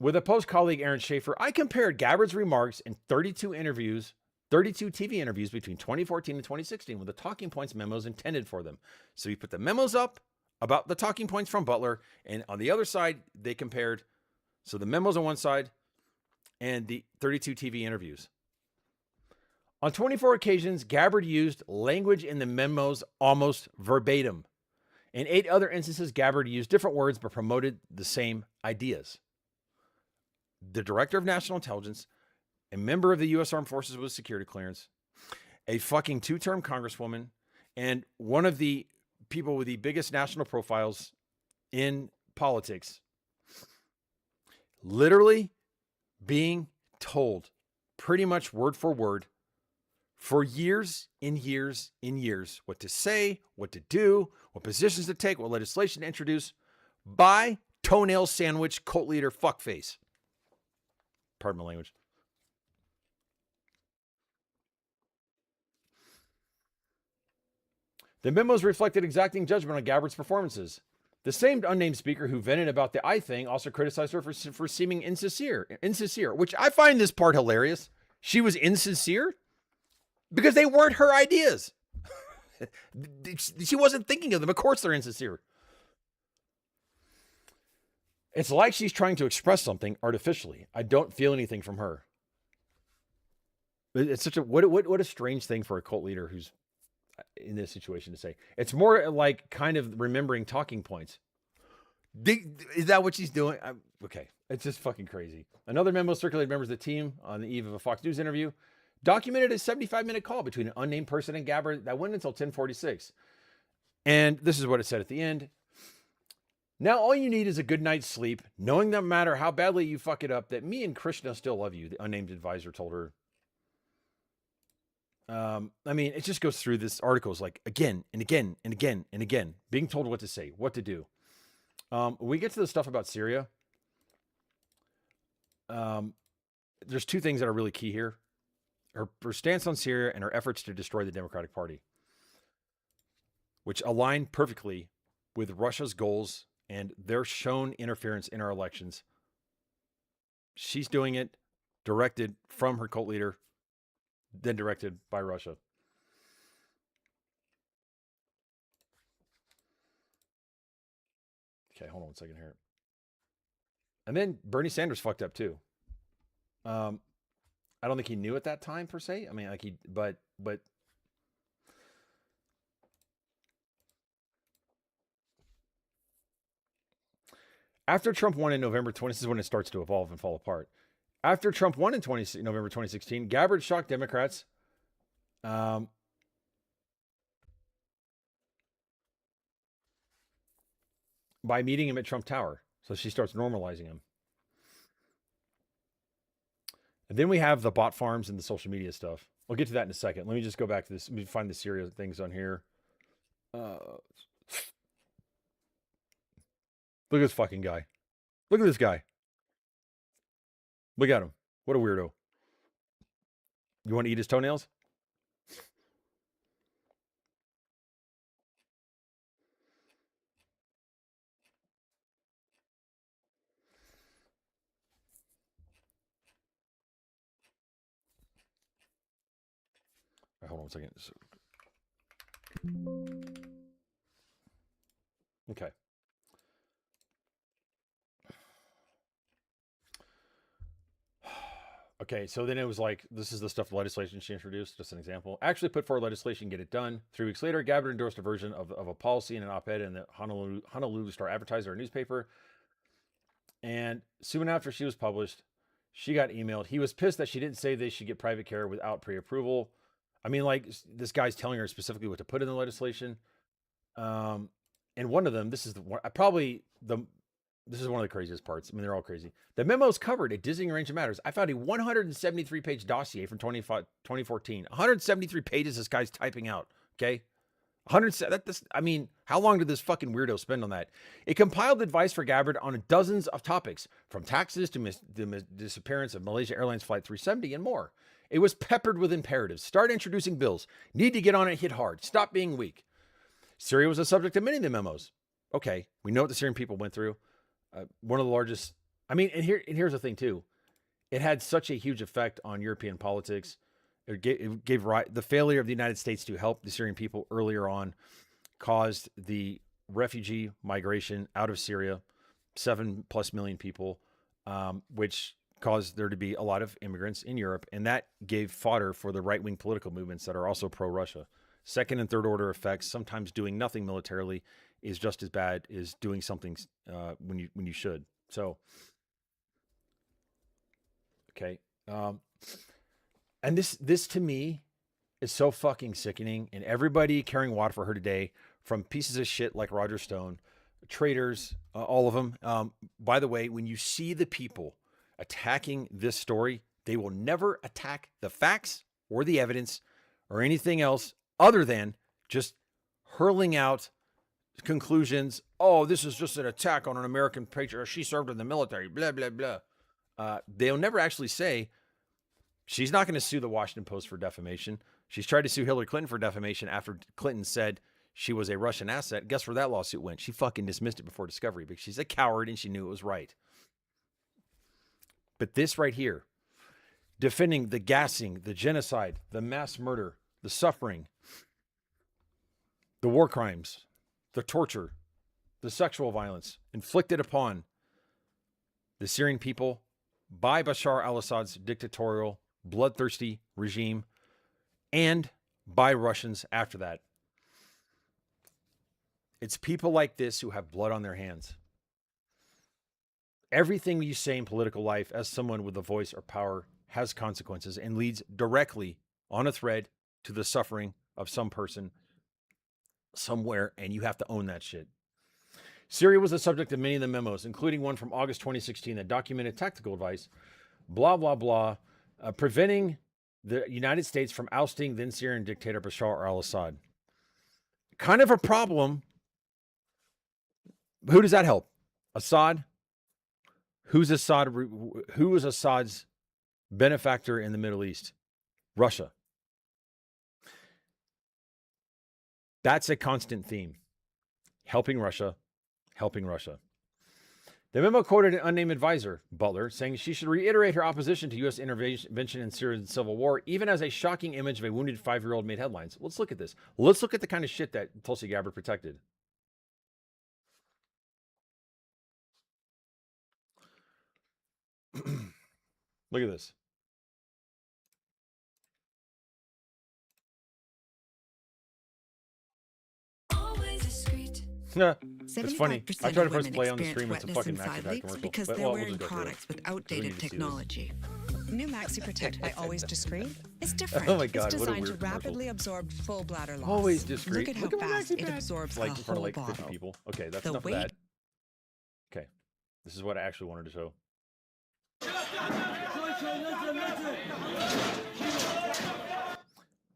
With a Post colleague, Aaron Schaefer, I compared Gabbard's remarks in 32 TV interviews between 2014 and 2016 with the talking points memos intended for them. So you put the memos up about the talking points from Butler, and on the other side, they compared. So the memos on one side and the 32 TV interviews. On 24 occasions, Gabbard used language in the memos almost verbatim. In 8 other instances, Gabbard used different words but promoted the same ideas. The director of national intelligence, a member of the U.S. Armed Forces with security clearance, a fucking 2-term congresswoman, and one of the people with the biggest national profiles in politics, literally being told pretty much word for word for years and years and years what to say, what to do, what positions to take, what legislation to introduce by toenail sandwich cult leader fuckface. Pardon my language. The memos reflected exacting judgment on Gabbard's performances. The same unnamed speaker who vented about the eye thing also criticized her for seeming insincere, which I find this part hilarious. She was insincere because they weren't her ideas. She wasn't thinking of them. Of course they're insincere. It's like she's trying to express something artificially. I don't feel anything from her. It's such a what a strange thing for a cult leader who's in this situation to say. It's more like kind of remembering talking points. Is that what she's doing? Okay. It's just fucking crazy. Another memo circulated members of the team on the eve of a Fox News interview documented a 75-minute call between an unnamed person and Gabbard that went until 10:46. And this is what it said at the end. Now all you need is a good night's sleep, knowing that no matter how badly you fuck it up, that me and Krishna still love you, the unnamed advisor told her. I mean, it just goes through this articles like again and again and again and again, being told what to say, what to do. We get to the stuff about Syria. There's two things that are really key here. Her stance on Syria and her efforts to destroy the Democratic Party, which align perfectly with Russia's goals and their shown interference in our elections. She's doing it directed from her cult leader, then directed by Russia. Okay, hold on one second here. And then Bernie Sanders fucked up too. I don't think he knew at that time per se. I mean, like but after Trump won in November 20, this is when it starts to evolve and fall apart. After Trump won in November 2016, Gabbard shocked Democrats by meeting him at Trump Tower. So she starts normalizing him. And then we have the bot farms and the social media stuff. We'll get to that in a second. Let me just go back to this. Let me find the Syria things on here. Look at this fucking guy. Look at this guy. Look at him. What a weirdo. You want to eat his toenails? Hold on a second. Okay. Okay, so then it was like, this is the stuff legislation she introduced, just an example. Actually put forward legislation, get it done. 3 weeks later, Gabbard endorsed a version of a policy in an op-ed in the Honolulu Star Advertiser, a newspaper. And soon after she was published, she got emailed. He was pissed that she didn't say they should get private care without pre-approval. I mean, like, this guy's telling her specifically what to put in the legislation. And one of them, this is one of the craziest parts. I mean, they're all crazy. The memo's covered a dizzying range of matters. I found a 173-page dossier from 2014. 173 pages this guy's typing out, okay? I mean, how long did this fucking weirdo spend on that? It compiled advice for Gabbard on dozens of topics, from taxes to the disappearance of Malaysia Airlines Flight 370 and more. It was peppered with imperatives. Start introducing bills. Need to get on it, hit hard. Stop being weak. Syria was the subject of many of the memos. Okay, we know what the Syrian people went through. One of the largest. I mean, and here's the thing too. It had such a huge effect on European politics. It gave the failure of the United States to help the Syrian people earlier on caused the refugee migration out of Syria, 7+ million people, which caused there to be a lot of immigrants in Europe. And that gave fodder for the right-wing political movements that are also pro-Russia. Second and third order effects, sometimes doing nothing militarily is just as bad as doing something when you should. So, okay. And this to me is so fucking sickening. And everybody carrying water for her today, from pieces of shit like Roger Stone, traitors, all of them. By the way, when you see the people attacking this story, they will never attack the facts or the evidence or anything else other than just hurling out conclusions. Oh, this is just an attack on an American patriot. She served in the military, blah, blah, blah. They'll never actually say, she's not going to sue the Washington Post for defamation. She's tried to sue Hillary Clinton for defamation after Clinton said she was a Russian asset. Guess where that lawsuit went? She fucking dismissed it before discovery because she's a coward and she knew it was right. But this right here, defending the gassing, the genocide, the mass murder, the suffering, the war crimes, the torture, the sexual violence inflicted upon the Syrian people by Bashar al-Assad's dictatorial, bloodthirsty regime, and by Russians after that. It's people like this who have blood on their hands. Everything you say in political life as someone with a voice or power has consequences and leads directly on a thread to the suffering of some person somewhere, and you have to own that shit. Syria was the subject of many of the memos, including one from August 2016 that documented tactical advice, blah, blah, blah, preventing the United States from ousting then Syrian dictator Bashar al-Assad. Kind of a problem. Who does that help? Assad? Who's Assad? Who is Assad's benefactor in the Middle East? Russia. That's a constant theme. Helping Russia, helping Russia. The memo quoted an unnamed advisor, Butler, saying she should reiterate her opposition to U.S. intervention in Syria's civil war, even as a shocking image of a wounded 5-year-old made headlines. Let's look at this. Let's look at the kind of shit that Tulsi Gabbard protected. Look at this. Yeah, it's funny. I tried to press play on the stream. It's a fucking MaxiPad commercial. Because But, they're well, we'll wearing just go through it. products with So you outdated can see this. technology. New Maxi Protect by Always Discreet is different. Oh my God, it's what a designed to weird commercial. rapidly absorb full bladder loss. Always discreet. Look at how Look at my fast it MaxiPad. absorbs It's like a in front of whole like 50 bottle. people. Okay, that's The enough weight- of that. Okay, this is what I actually wanted to show.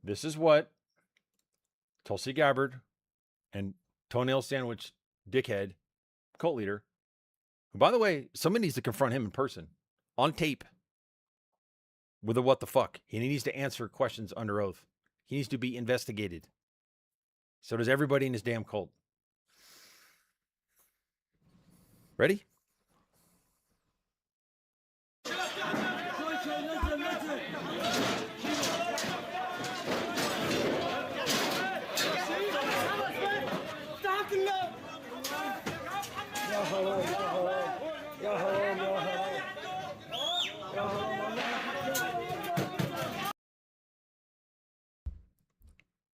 This is what Tulsi Gabbard and toenail sandwich dickhead cult leader, who, by the way, somebody needs to confront him in person on tape with a what the fuck. He needs to answer questions under oath. He needs to be investigated. So does everybody in his damn cult. Ready?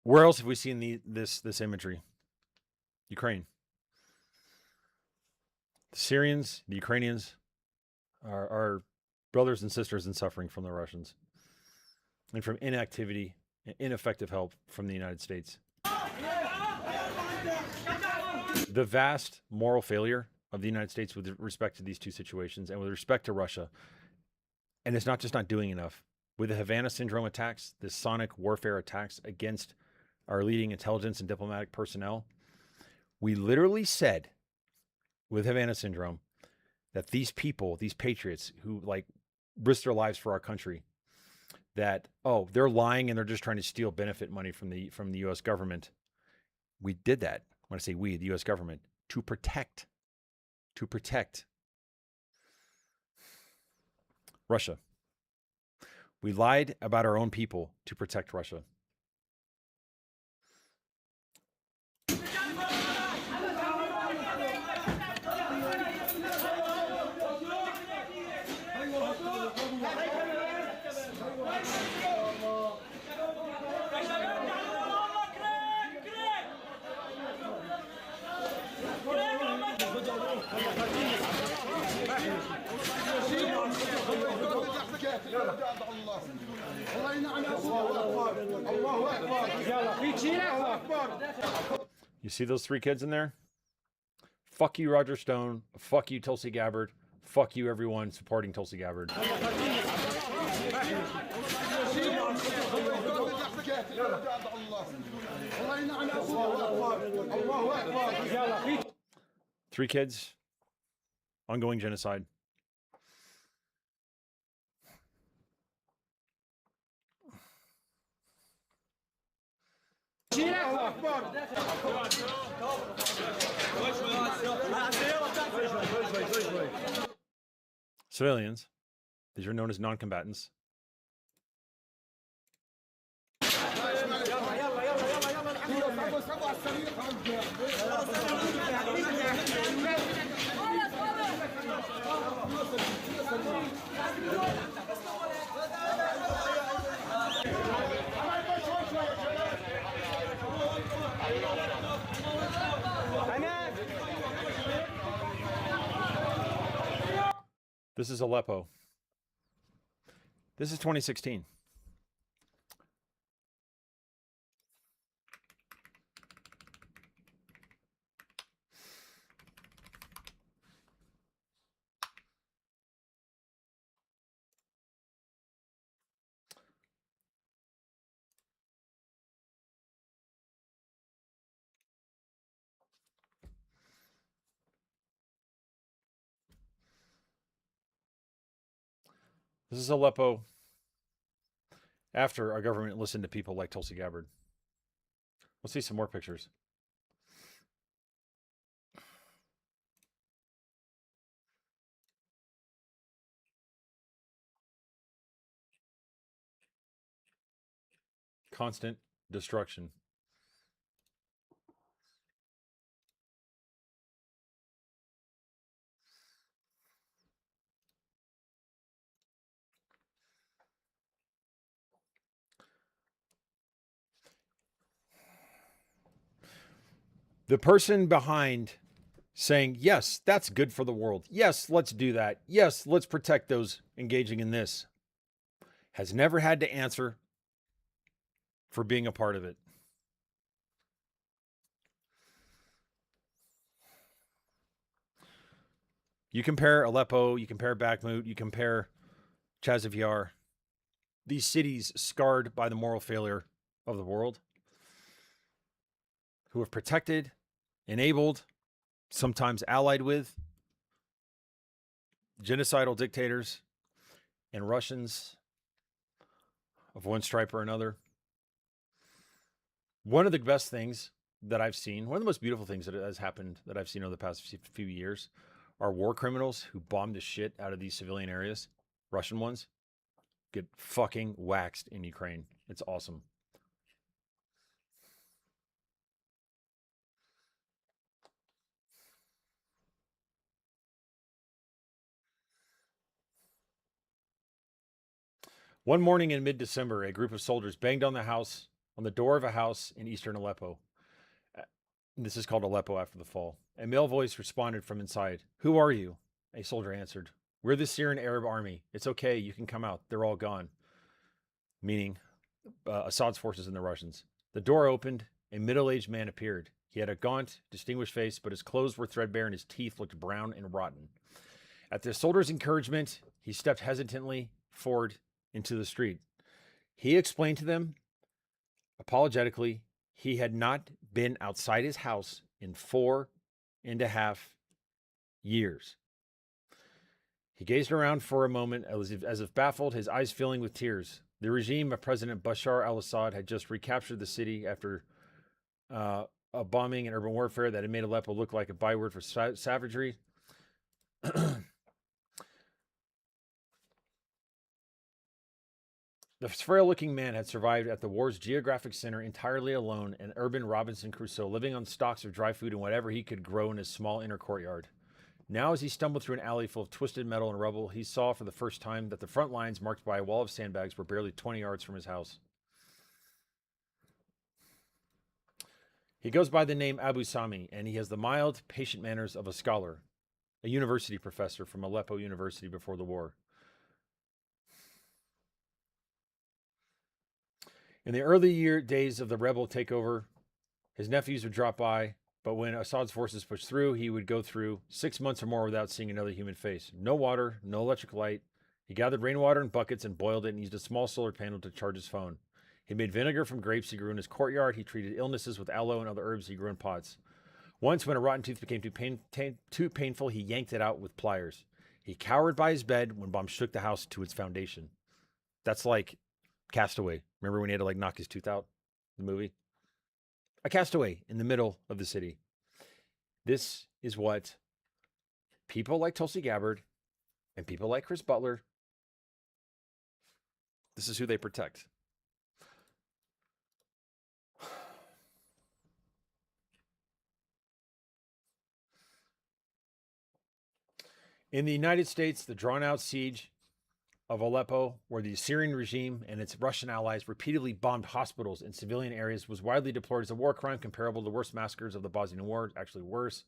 Where else have we seen this imagery? Ukraine. The Syrians, the Ukrainians are brothers and sisters in suffering from the Russians and from inactivity and ineffective help from the United States. The vast moral failure of the United States with respect to these two situations and with respect to Russia. And it's not just not doing enough. With the Havana Syndrome attacks, the sonic warfare attacks against our leading intelligence and diplomatic personnel, we literally said with Havana Syndrome that these people, these patriots who like risk their lives for our country, that, oh, they're lying and they're just trying to steal benefit money from the U.S. government. We did that. When I say we, the U.S. government, to protect Russia. We lied about our own people to protect Russia. You see those three kids in there? Fuck you, Roger Stone. Fuck you, Tulsi Gabbard. Fuck you, everyone supporting Tulsi Gabbard. Three kids. Ongoing genocide. Civilians, these are known as non-combatants. This is Aleppo. This is 2016. This is Aleppo after our government listened to people like Tulsi Gabbard. Let's see some more pictures. Constant destruction. The person behind saying, yes, that's good for the world. Yes, let's do that. Yes, let's protect those engaging in this, has never had to answer for being a part of it. You compare Aleppo, you compare Bakhmut, you compare Chasiv Yar, these cities scarred by the moral failure of the world, who have protected, enabled, sometimes allied with genocidal dictators and Russians of one stripe or another. One of the best things that I've seen, one of the most beautiful things that has happened that I've seen over the past few years are war criminals who bombed the shit out of these civilian areas, Russian ones, get fucking waxed in Ukraine. It's awesome. One morning in mid-December, a group of soldiers banged on the door of a house in eastern Aleppo. This is called Aleppo after the fall. A male voice responded from inside. "Who are you?" A soldier answered. "We're the Syrian Arab army. It's okay. You can come out. They're all gone." Meaning Assad's forces and the Russians. The door opened. A middle-aged man appeared. He had a gaunt, distinguished face, but his clothes were threadbare and his teeth looked brown and rotten. At the soldier's encouragement, he stepped hesitantly forward into the street. He explained to them, apologetically, he had not been outside his house in 4.5 years. He gazed around for a moment as if baffled, his eyes filling with tears. The regime of President Bashar al-Assad had just recaptured the city after a bombing and urban warfare that had made Aleppo look like a byword for savagery. The frail-looking man had survived at the war's geographic center entirely alone, an urban Robinson Crusoe, living on stalks of dry food and whatever he could grow in his small inner courtyard. Now, as he stumbled through an alley full of twisted metal and rubble, he saw for the first time that the front lines, marked by a wall of sandbags, were barely 20 yards from his house. He goes by the name Abu Sami, and he has the mild, patient manners of a scholar, a university professor from Aleppo University before the war. In the early days of the rebel takeover, his nephews would drop by, but when Assad's forces pushed through, he would go through 6 months or more without seeing another human face. No water, no electric light. He gathered rainwater in buckets and boiled it and used a small solar panel to charge his phone. He made vinegar from grapes he grew in his courtyard. He treated illnesses with aloe and other herbs he grew in pots. Once, when a rotten tooth became too painful, he yanked it out with pliers. He cowered by his bed when bombs shook the house to its foundation. That's like Castaway. Remember when he had to knock his tooth out? The movie? A castaway in the middle of the city. This is what people like Tulsi Gabbard and people like Chris Butler, this is who they protect. In the United States, the drawn-out siege of Aleppo, where the Syrian regime and its Russian allies repeatedly bombed hospitals and civilian areas, was widely deplored as a war crime comparable to the worst massacres of the Bosnian War, actually worse.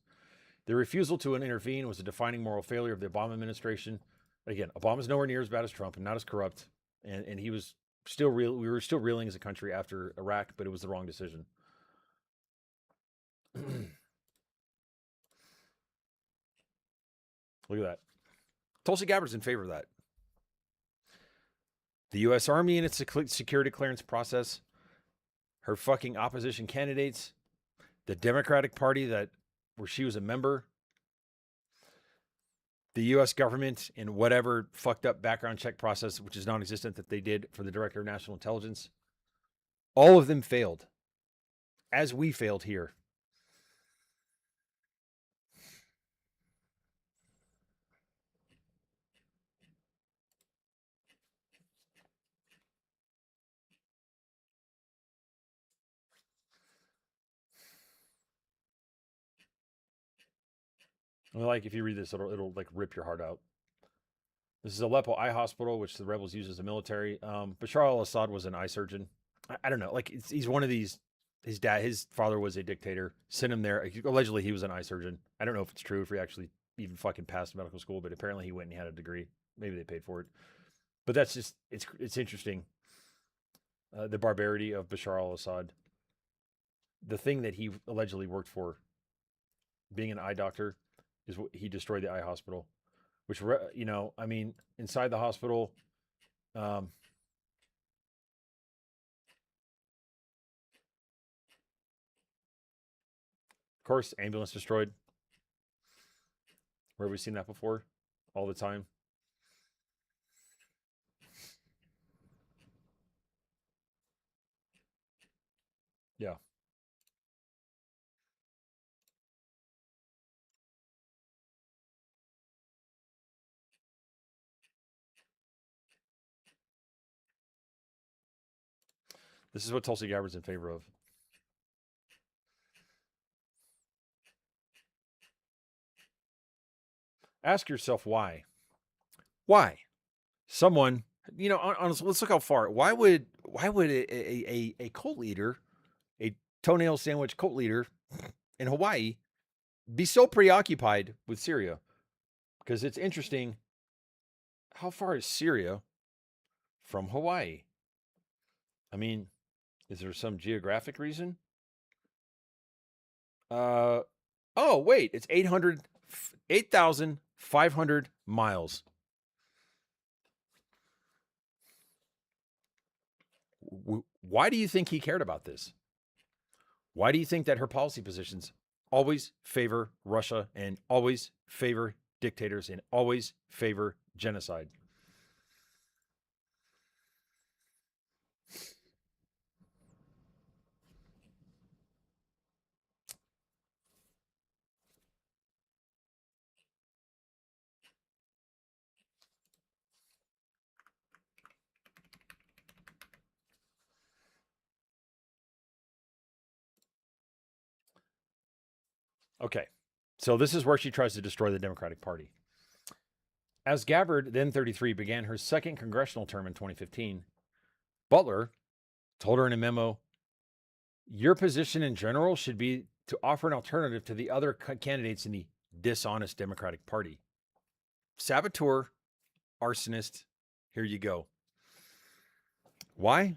The refusal to intervene was a defining moral failure of the Obama administration. Again, Obama's nowhere near as bad as Trump and not as corrupt, and he was still real. We were still reeling as a country after Iraq, but it was the wrong decision. Look at that. Tulsi Gabbard's in favor of that. The U.S. Army in its security clearance process, her fucking opposition candidates, the Democratic Party where she was a member, the U.S. government and whatever fucked up background check process, which is non-existent, that they did for the Director of National Intelligence, all of them failed, as we failed here. I mean, like, if you read this, it'll like rip your heart out. This is Aleppo Eye Hospital, which the rebels use as a military. Bashar al-Assad was an eye surgeon. I don't know. Like, he's one of these. His father was a dictator. Sent him there. Allegedly, he was an eye surgeon. I don't know if it's true, if he actually even fucking passed medical school, but apparently he went and he had a degree. Maybe they paid for it. But that's just, it's interesting. The barbarity of Bashar al-Assad. The thing that he allegedly worked for, being an eye doctor, is what he destroyed the eye hospital, which, you know, I mean, inside the hospital, of course, ambulance destroyed. Where have we seen that before? All the time. Yeah. This is what Tulsi Gabbard's in favor of. Ask yourself why. Why? Someone, you know, honestly, let's look how far. Why would a cult leader, a toenail sandwich cult leader in Hawaii, be so preoccupied with Syria? Because it's interesting. How far is Syria from Hawaii? I mean, is there some geographic reason? Oh, wait, it's 8,500 miles. Why do you think he cared about this? Why do you think that her policy positions always favor Russia and always favor dictators and always favor genocide? Okay, so this is where she tries to destroy the Democratic Party. As Gabbard, then 33, began her second congressional term in 2015, Butler told her in a memo, your position in general should be to offer an alternative to the other candidates in the dishonest Democratic Party. Saboteur, arsonist, here you go. Why?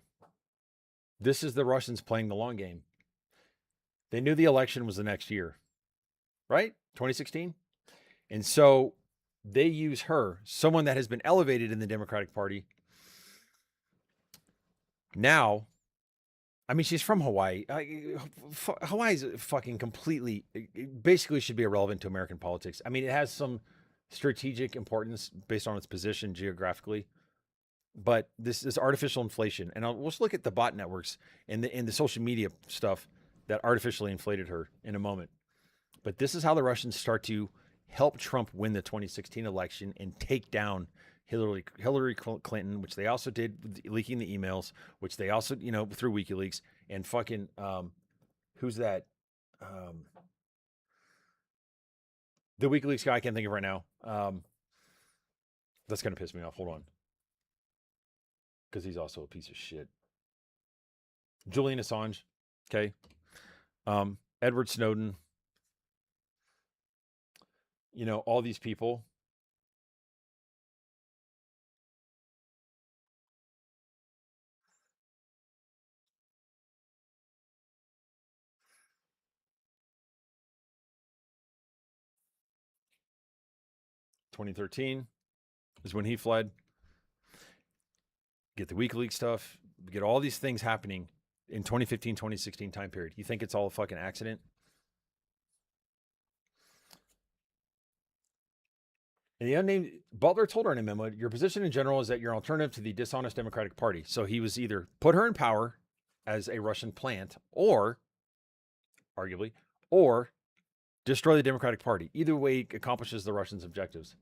This is the Russians playing the long game. They knew the election was the next year, right? 2016. And so they use her, someone that has been elevated in the Democratic Party. Now, I mean, she's from Hawaii. Hawaii is fucking completely, basically should be irrelevant to American politics. I mean, it has some strategic importance based on its position geographically, but this is artificial inflation. And let's look at the bot networks and the social media stuff that artificially inflated her in a moment. But this is how the Russians start to help Trump win the 2016 election and take down Hillary Clinton, which they also did leaking the emails, which they also, you know, through WikiLeaks, and fucking, who's that? The WikiLeaks guy, I can't think of right now. That's going to piss me off. Hold on. Because he's also a piece of shit. Julian Assange. Okay. Edward Snowden. You know, all these people. (2013) is when he fled. Get the WikiLeaks stuff. Get all these things happening in 2015, 2016 time period. You think it's all a fucking accident? And the unnamed Butler told her in a memo, your position in general is that you're an alternative to the dishonest Democratic Party. So he was either put her in power as a Russian plant or, arguably, or destroy the Democratic Party. Either way accomplishes the Russians' objectives.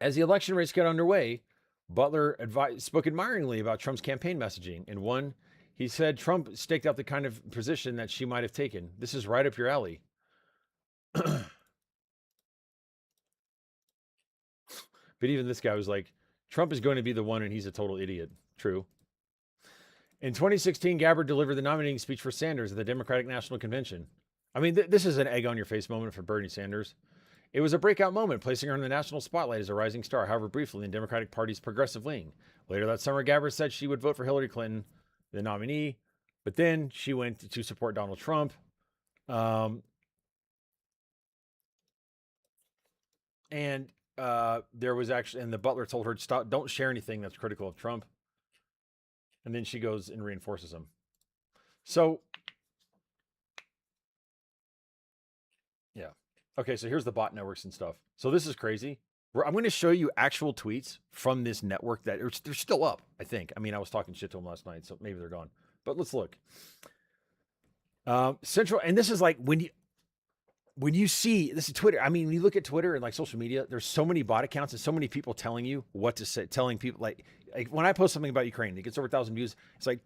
As the election race got underway, Butler spoke admiringly about Trump's campaign messaging. In one, he said Trump staked out the kind of position that she might have taken. This is right up your alley. But even this guy was like, Trump is going to be the one and he's a total idiot. True. In 2016, Gabbard delivered the nominating speech for Sanders at the Democratic National Convention. I mean, this is an egg on your face moment for Bernie Sanders. It was a breakout moment, placing her in the national spotlight as a rising star, however briefly, in the Democratic Party's progressive wing. Later that summer, Gabbard said she would vote for Hillary Clinton, the nominee, but then she went to support Donald Trump. And there was actually, and the Butler told her, stop, don't share anything that's critical of Trump. And then she goes and reinforces him. So, yeah. Okay, so here's the bot networks and stuff. So this is crazy. I'm going to show you actual tweets from this network that they're still up, I think. I mean, I was talking shit to them last night, so maybe they're gone. But let's look. Central, and this is like when you see, this is Twitter. I mean, when you look at Twitter and like social media, there's so many bot accounts and so many people telling you what to say, telling people like when I post something about Ukraine, it gets over 1,000 views. It's like,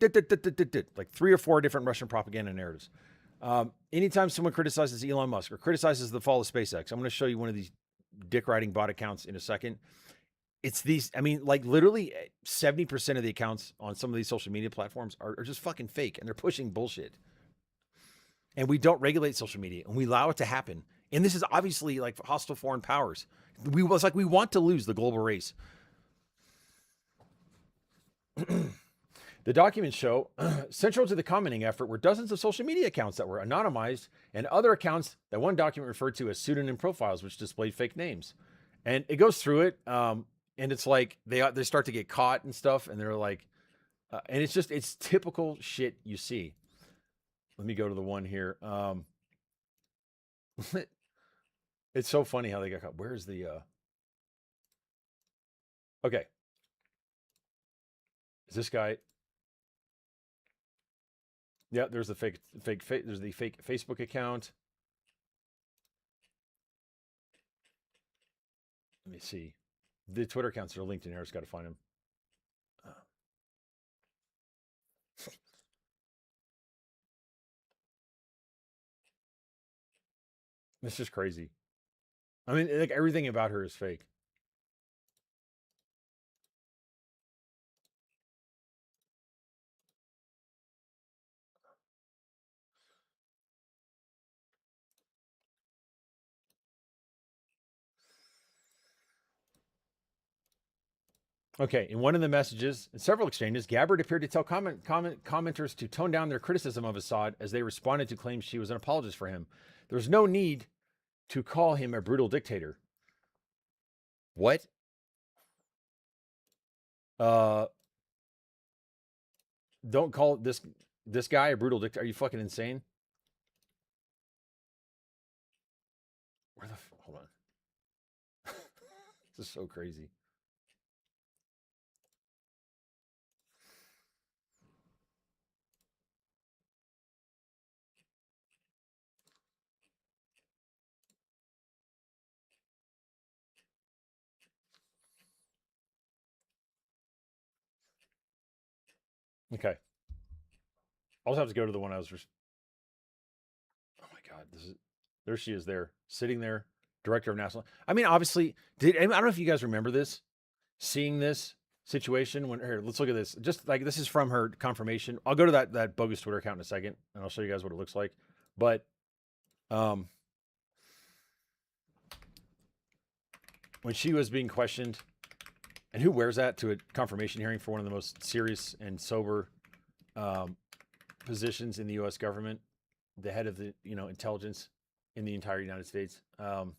like 3 or 4 different Russian propaganda narratives. Anytime someone criticizes Elon Musk or criticizes the fall of SpaceX, I'm going to show you one of these dick riding bot accounts in a second. It's these, I mean, like literally 70% of the accounts on some of these social media platforms are just fucking fake and they're pushing bullshit. And we don't regulate social media and we allow it to happen. And this is obviously like hostile foreign powers. We want to lose the global race. The documents show central to the commenting effort were dozens of social media accounts that were anonymized and other accounts that one document referred to as pseudonym profiles, which displayed fake names. And it goes through it. And it's like they start to get caught and stuff. And they're like, and it's typical shit you see. Let me go to the one here. It's so funny how they got caught. Where's the, okay. Is this guy? Yeah, there's the there's the fake Facebook account. Let me see. The Twitter accounts are linked in here. I just got to find them. It's just crazy. I mean, like everything about her is fake. Okay, in one of the messages, in several exchanges, Gabbard appeared to tell commenters to tone down their criticism of Assad as they responded to claims she was an apologist for him. There's no need to call him a brutal dictator. What? Don't call this guy a brutal dictator. Are you fucking insane? Where the hold on. This is so crazy. Okay. I'll have to go to the one I was. Oh my God, there she is there, sitting there, director of national. I mean, obviously, I don't know if you guys remember this, seeing this situation when here, let's look at this. Just like this is from her confirmation. I'll go to that bogus Twitter account in a second, and I'll show you guys what it looks like. But when she was being questioned, and who wears that to a confirmation hearing for one of the most serious and sober positions in the U.S. government, the head of the intelligence in the entire United States. And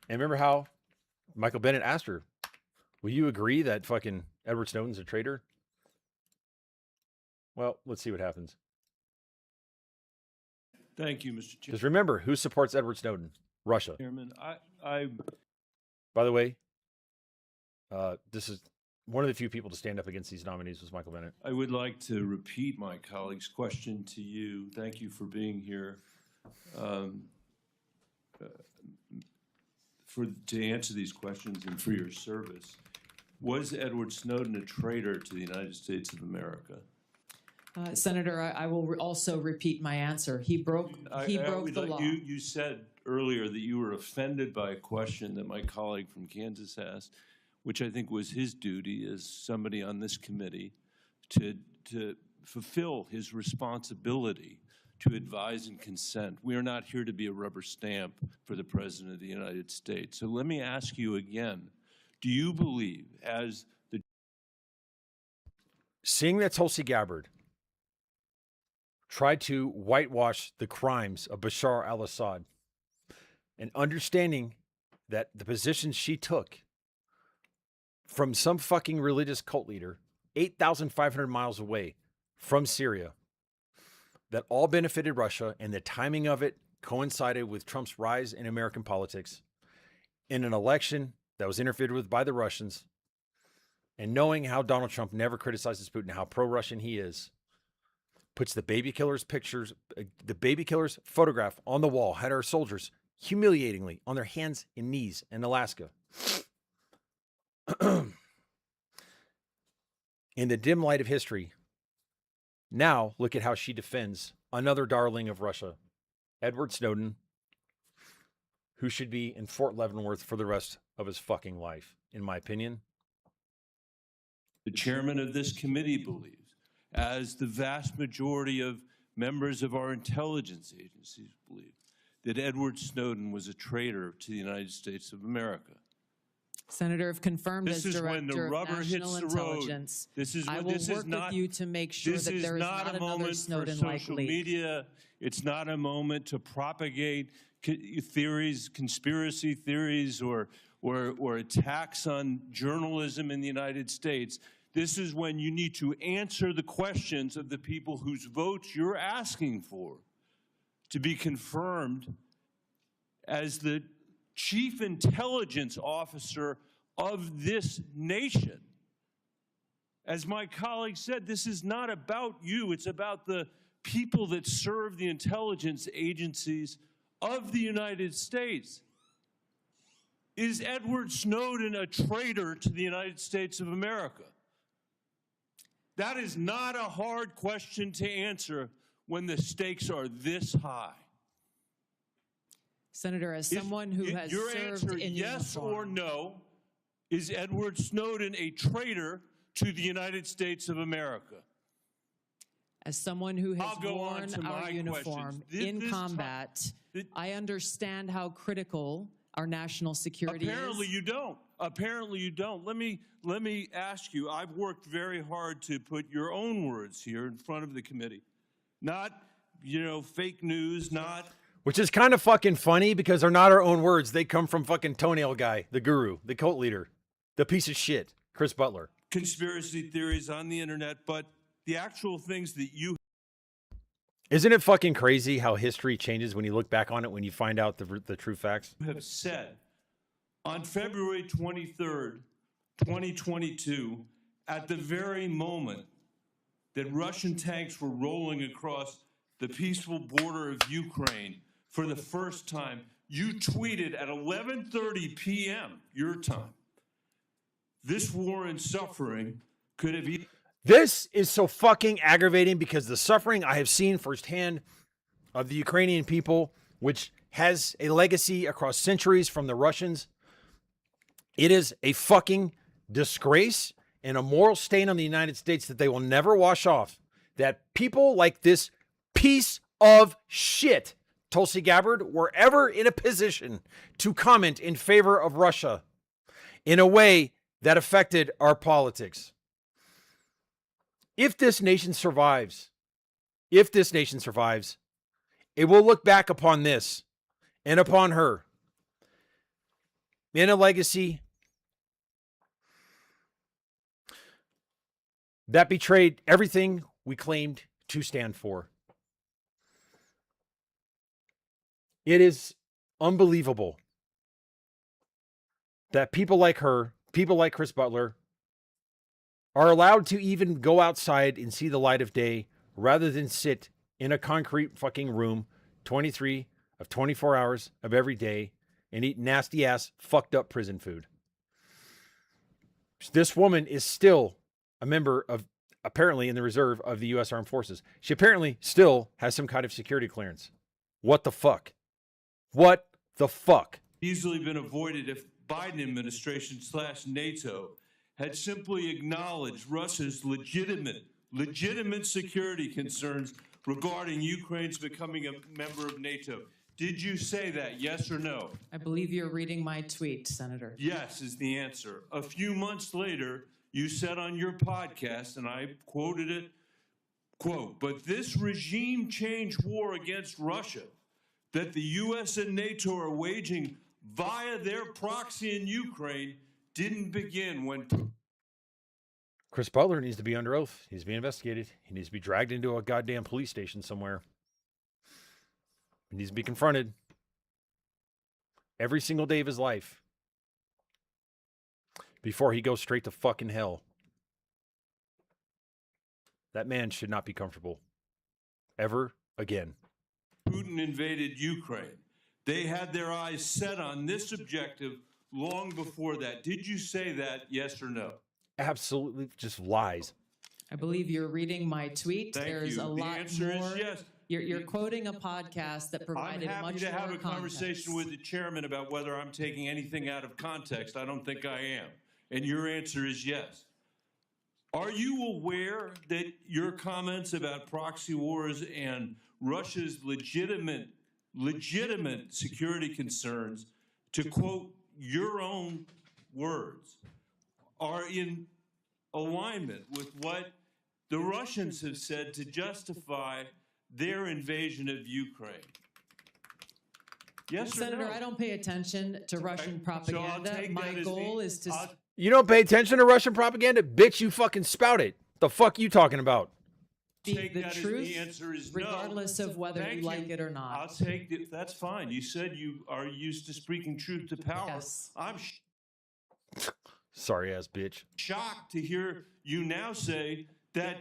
remember how Michael Bennett asked her, Will you agree that fucking Edward Snowden's a traitor? Well, let's see what happens. Thank you, Mr. Just remember, who supports Edward Snowden? Russia. Chairman. I By the way, this is one of the few people to stand up against these nominees was Michael Bennett. I would like to repeat my colleague's question to you. Thank you for being here. To answer these questions and for your service. Was Edward Snowden a traitor to the United States of America? Senator, I will also repeat my answer. He broke the law. You said earlier that you were offended by a question that my colleague from Kansas asked, which I think was his duty as somebody on this committee to fulfill his responsibility to advise and consent. We are not here to be a rubber stamp for the President of the United States. So let me ask you again, do you believe, as the... Seeing that Tulsi Gabbard tried to whitewash the crimes of Bashar al-Assad and understanding that the positions she took from some fucking religious cult leader 8,500 miles away from Syria that all benefited Russia, and the timing of it coincided with Trump's rise in American politics in an election that was interfered with by the Russians, and knowing how Donald Trump never criticizes Putin, how pro-Russian he is, puts the baby killer's pictures, the baby killer's photograph on the wall, had our soldiers humiliatingly on their hands and knees in Alaska. In the dim light of history, now look at how she defends another darling of Russia, Edward Snowden, who should be in Fort Leavenworth for the rest of his fucking life, in my opinion. The chairman of this committee believes, as the vast majority of members of our intelligence agencies believe, that Edward Snowden was a traitor to the United States of America. Senator, if confirmed This as is when the Director of rubber hits National the road. Intelligence, I will work with you to make sure This that is there is not not a another moment for Snowden-like social leak. media. It's not a moment to propagate theories, conspiracy theories, or attacks on journalism in the United States. This is when you need to answer the questions of the people whose votes you're asking for to be confirmed as the chief intelligence officer of this nation. As my colleague said, this is not about you. It's about the people that serve the intelligence agencies of the United States. Is Edward Snowden a traitor to the United States of America? That is not a hard question to answer when the stakes are this high. Senator, as someone who has your served answer, in yes uniform, or no, is Edward Snowden a traitor to the United States of America? as someone who has I'll go on worn to our my uniform questions. in combat, I understand how critical our national security Apparently is. you don't. Apparently you don't. Let me ask you, I've worked very hard to put your own words here in front of the committee. Not, fake news, not... Which is kind of fucking funny because they're not our own words. They come from fucking Toenail Guy, the guru, the cult leader, the piece of shit, Chris Butler. conspiracy theories on the internet, but the actual things that you... Isn't it fucking crazy how history changes when you look back on it, when you find out the true facts? have said on February 23rd, 2022, at the very moment that Russian tanks were rolling across the peaceful border of Ukraine for the first time, you tweeted at 11:30 p.m. your time, this war and suffering could have either... This is so fucking aggravating because the suffering I have seen firsthand of the Ukrainian people, which has a legacy across centuries from the Russians, it is a fucking disgrace and a moral stain on the United States that they will never wash off. That people like this piece of shit, Tulsi Gabbard, were ever in a position to comment in favor of Russia in a way that affected our politics. If this nation survives, it will look back upon this and upon her in a legacy that betrayed everything we claimed to stand for. It is unbelievable that people like her, people like Chris Butler, are allowed to even go outside and see the light of day rather than sit in a concrete fucking room 23 of 24 hours of every day and eat nasty ass fucked up prison food. This woman is still a member of, apparently in the reserve of the U.S. Armed Forces. She apparently still has some kind of security clearance. What the fuck? What the fuck? Easily been avoided if Biden administration / NATO had simply acknowledged Russia's legitimate security concerns regarding Ukraine's becoming a member of NATO. Did you say that, yes or no? I believe you're reading my tweet, Senator. Yes is the answer. A few months later, you said on your podcast, and I quoted it, quote, but this regime change war against Russia that the U.S. and NATO are waging via their proxy in Ukraine didn't begin when Chris Butler needs to be under oath. He needs to be investigated. He needs to be dragged into a goddamn police station somewhere. He needs to be confronted every single day of his life before he goes straight to fucking hell. That man should not be comfortable ever again. Putin invaded Ukraine. They had their eyes set on this objective long before that. Did you say that, yes or no? Absolutely just lies. I believe you're reading my tweet. Thank There's you. a The lot answer more. is yes. You're quoting a podcast that I'm provided happy much to have more a conversation context. with the chairman about whether I'm taking anything out of context. I don't think I am. And your answer is yes. Are you aware that your comments about proxy wars and Russia's legitimate security concerns, to quote your own words, are in alignment with what the Russians have said to justify their invasion of Ukraine? Yes or Senator, no? I don't pay attention to Russian So I'll propaganda. take My that as goal the- is to I'll- You don't pay attention to Russian propaganda? Bitch, you fucking spout it. The fuck you talking about? speak take the that as the truth, answer is no. regardless of whether Thank you like it or not. I'll take it. That's fine. You said you are used to speaking truth to power. Yes. I'm Sorry ass bitch. shocked to hear you now say that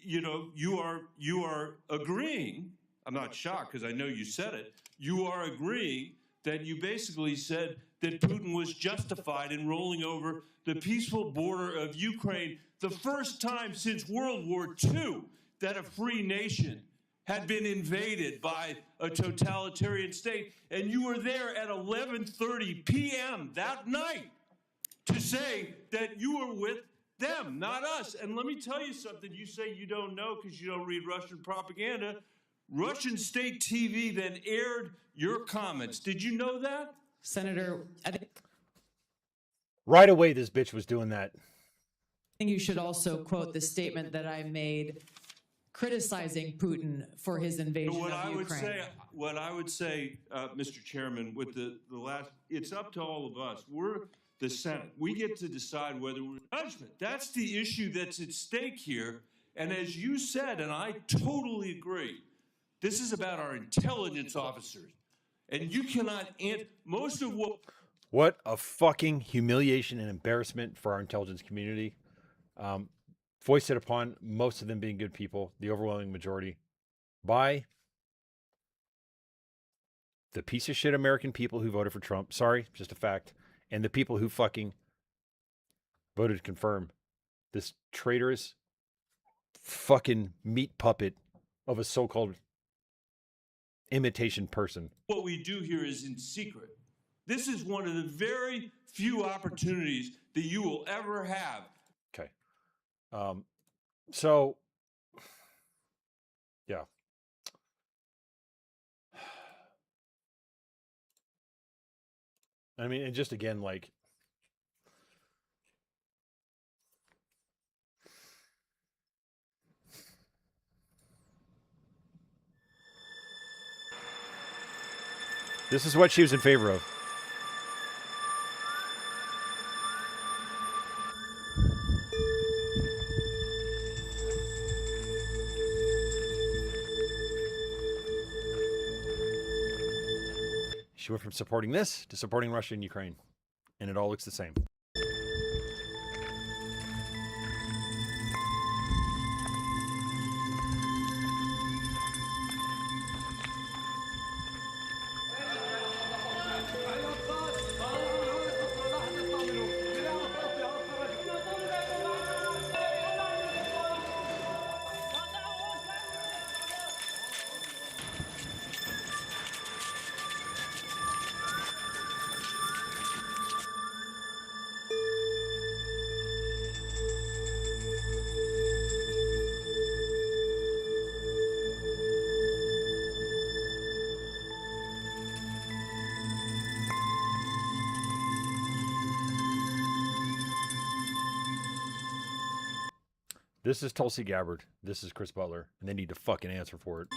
you are agreeing. I'm not shocked because I know you said it. You are agreeing that you basically said that Putin was justified in rolling over the peaceful border of Ukraine, the first time since World War II that a free nation had been invaded by a totalitarian state, and you were there at 11:30 p.m. that night to say that you were with them, not us. And let me tell you something. You say you don't know because you don't read Russian propaganda. Russian state TV then aired your comments. Did you know that? Senator, I think Right away, this bitch was doing that. you should also quote the statement that I made criticizing Putin for his invasion What of I Ukraine. would say, Mr. Chairman, with the last, it's up to all of us. We're the Senate. We get to decide whether we're judgment. That's the issue that's at stake here. And as you said, and I totally agree, this is about our intelligence officers. And you cannot, most of What a fucking humiliation and embarrassment for our intelligence community. Foisted upon most of them being good people, the overwhelming majority, by the piece of shit American people who voted for Trump. Sorry, just a fact. And the people who fucking voted to confirm this traitorous fucking meat puppet of a so-called imitation person. what we do here is in secret. This is one of the very few opportunities that you will ever have. Okay. So, yeah. I mean, and just again, like, this is what she was in favor of. from supporting this to supporting Russia and Ukraine. And it all looks the same. This is Tulsi Gabbard. This is Chris Butler. And they need to fucking answer for it.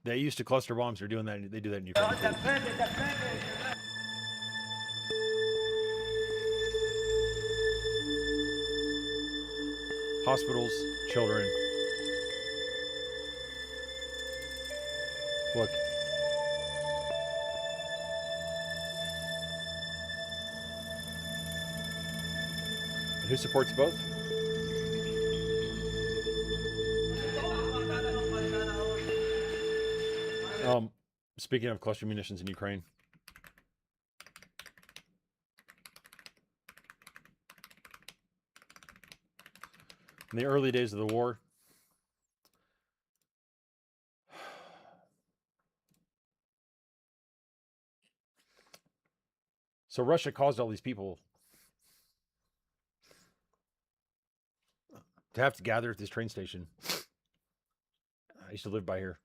They used to cluster bombs. They're doing that. They do that in Ukraine. Hospitals, children. Look. And who supports both? Speaking of cluster munitions in Ukraine. In the early days of the war, so Russia caused all these people to have to gather at this train station. I used to live by here.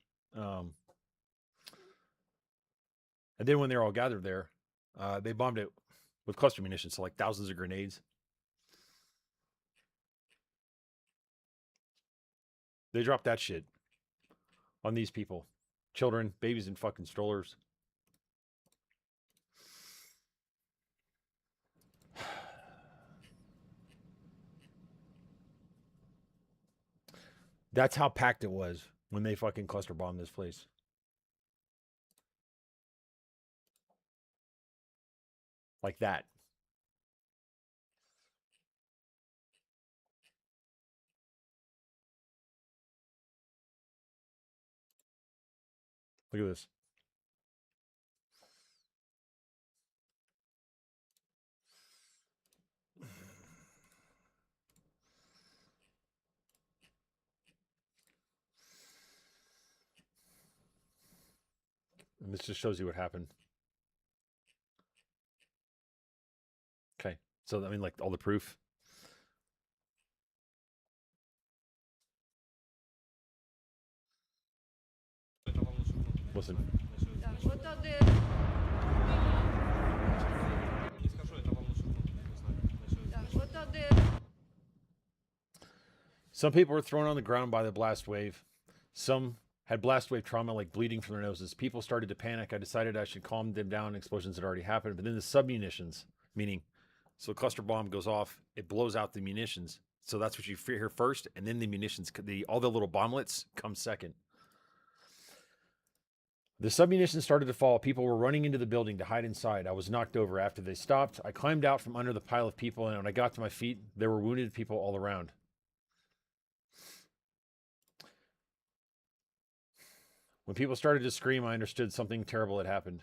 And then when they're all gathered there, they bombed it with cluster munitions, so like thousands of grenades. They dropped that shit on these people. Children, babies in fucking strollers. That's how packed it was when they fucking cluster bombed this place. Like that. Look at this. And this just shows you what happened. Okay. So, I mean, like all the proof. Listen. Some people were thrown on the ground by the blast wave. Some had blast wave trauma, like bleeding from their noses. People started to panic. I decided I should calm them down. Explosions had already happened. But then the submunitions, meaning, so a cluster bomb goes off, it blows out the munitions. So that's what you hear first, and then the munitions, all the little bomblets come second. The submunitions started to fall. People were running into the building to hide inside. I was knocked over after they stopped. I climbed out from under the pile of people, and when I got to my feet, there were wounded people all around. When people started to scream, I understood something terrible had happened.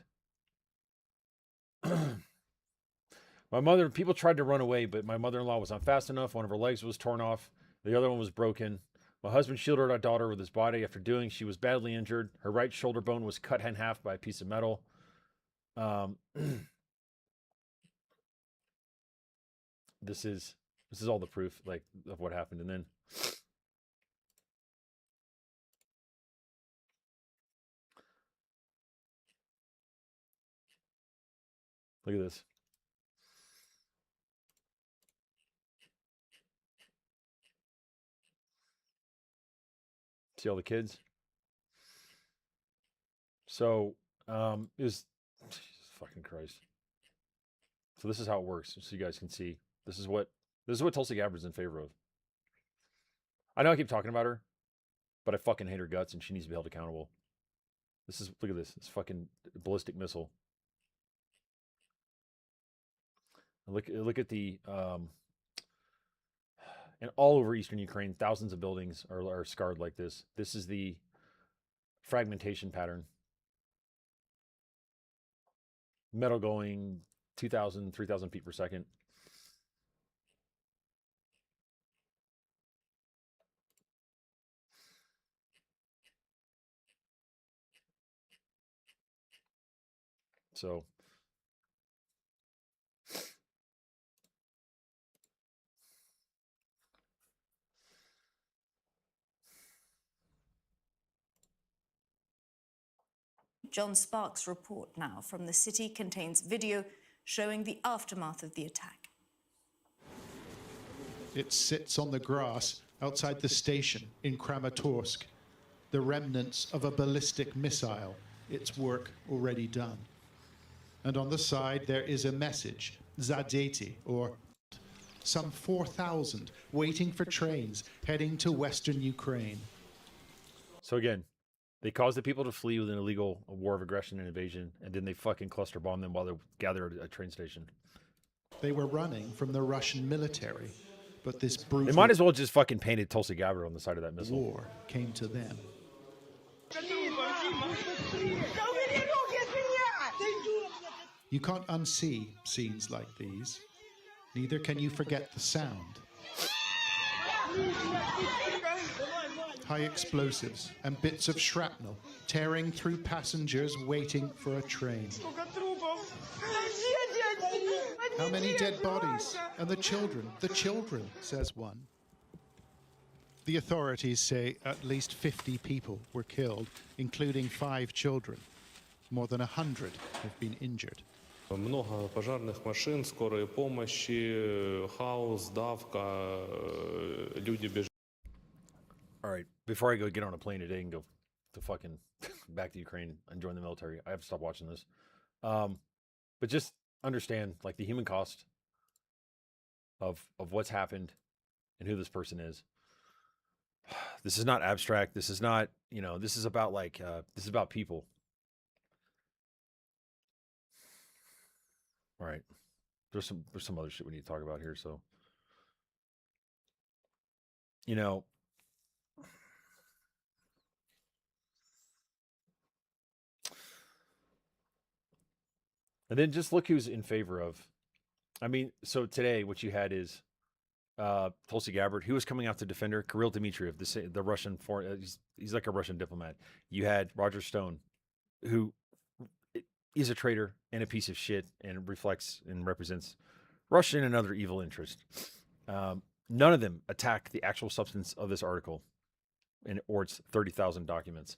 My mother, people tried to run away, but my mother-in-law was not fast enough. One of her legs was torn off. The other one was broken. My husband shielded our daughter with his body. After doing, she was badly injured. Her right shoulder bone was cut in half by a piece of metal. This is all the proof, like, of what happened. And then Look at this. See all the kids? So, Jesus fucking Christ. So this is how it works, so you guys can see. This is what Tulsi Gabbard's in favor of. I know I keep talking about her, but I fucking hate her guts, and she needs to be held accountable. Look at this. It's fucking ballistic missile. Look at the and all over eastern Ukraine, thousands of buildings are scarred like this. This is the fragmentation pattern. Metal going 2,000, 3,000 feet per second. So John Sparks' report now from the city contains video showing the aftermath of the attack. It sits on the grass outside the station in Kramatorsk, the remnants of a ballistic missile, its work already done. And on the side there is a message, Zadeti, or some 4,000 waiting for trains heading to Western Ukraine. So again, they cause the people to flee with an illegal war of aggression and invasion, and then they fucking cluster bomb them while they're gathered at a train station. They were running from the Russian military, but this brutal They might as well just fucking painted Tulsi Gabbard on the side of that missile. war came to them. You can't unsee scenes like these. Neither can you forget the sound. High explosives and bits of shrapnel tearing through passengers waiting for a train. How many dead bodies? And the children, says one. The authorities say at least 50 people were killed, including 5 children. More than 100 have been injured. Много пожарных машин, скорой помощи, хаос, давка, люди бежали. All right, before I go get on a plane today and go to fucking back to Ukraine and join the military, I have to stop watching this. But just understand, like, the human cost of what's happened and who this person is. This is not abstract. This is not, this is about this is about people. All right. There's some other shit we need to talk about here. So, and then just look who's in favor of. I mean, so today what you had is Tulsi Gabbard, who was coming out to defend her, Kirill Dmitriev, the Russian foreign, he's like a Russian diplomat. You had Roger Stone, who is a traitor and a piece of shit and reflects and represents Russian and other evil interests. None of them attack the actual substance of this article or its 30,000 documents.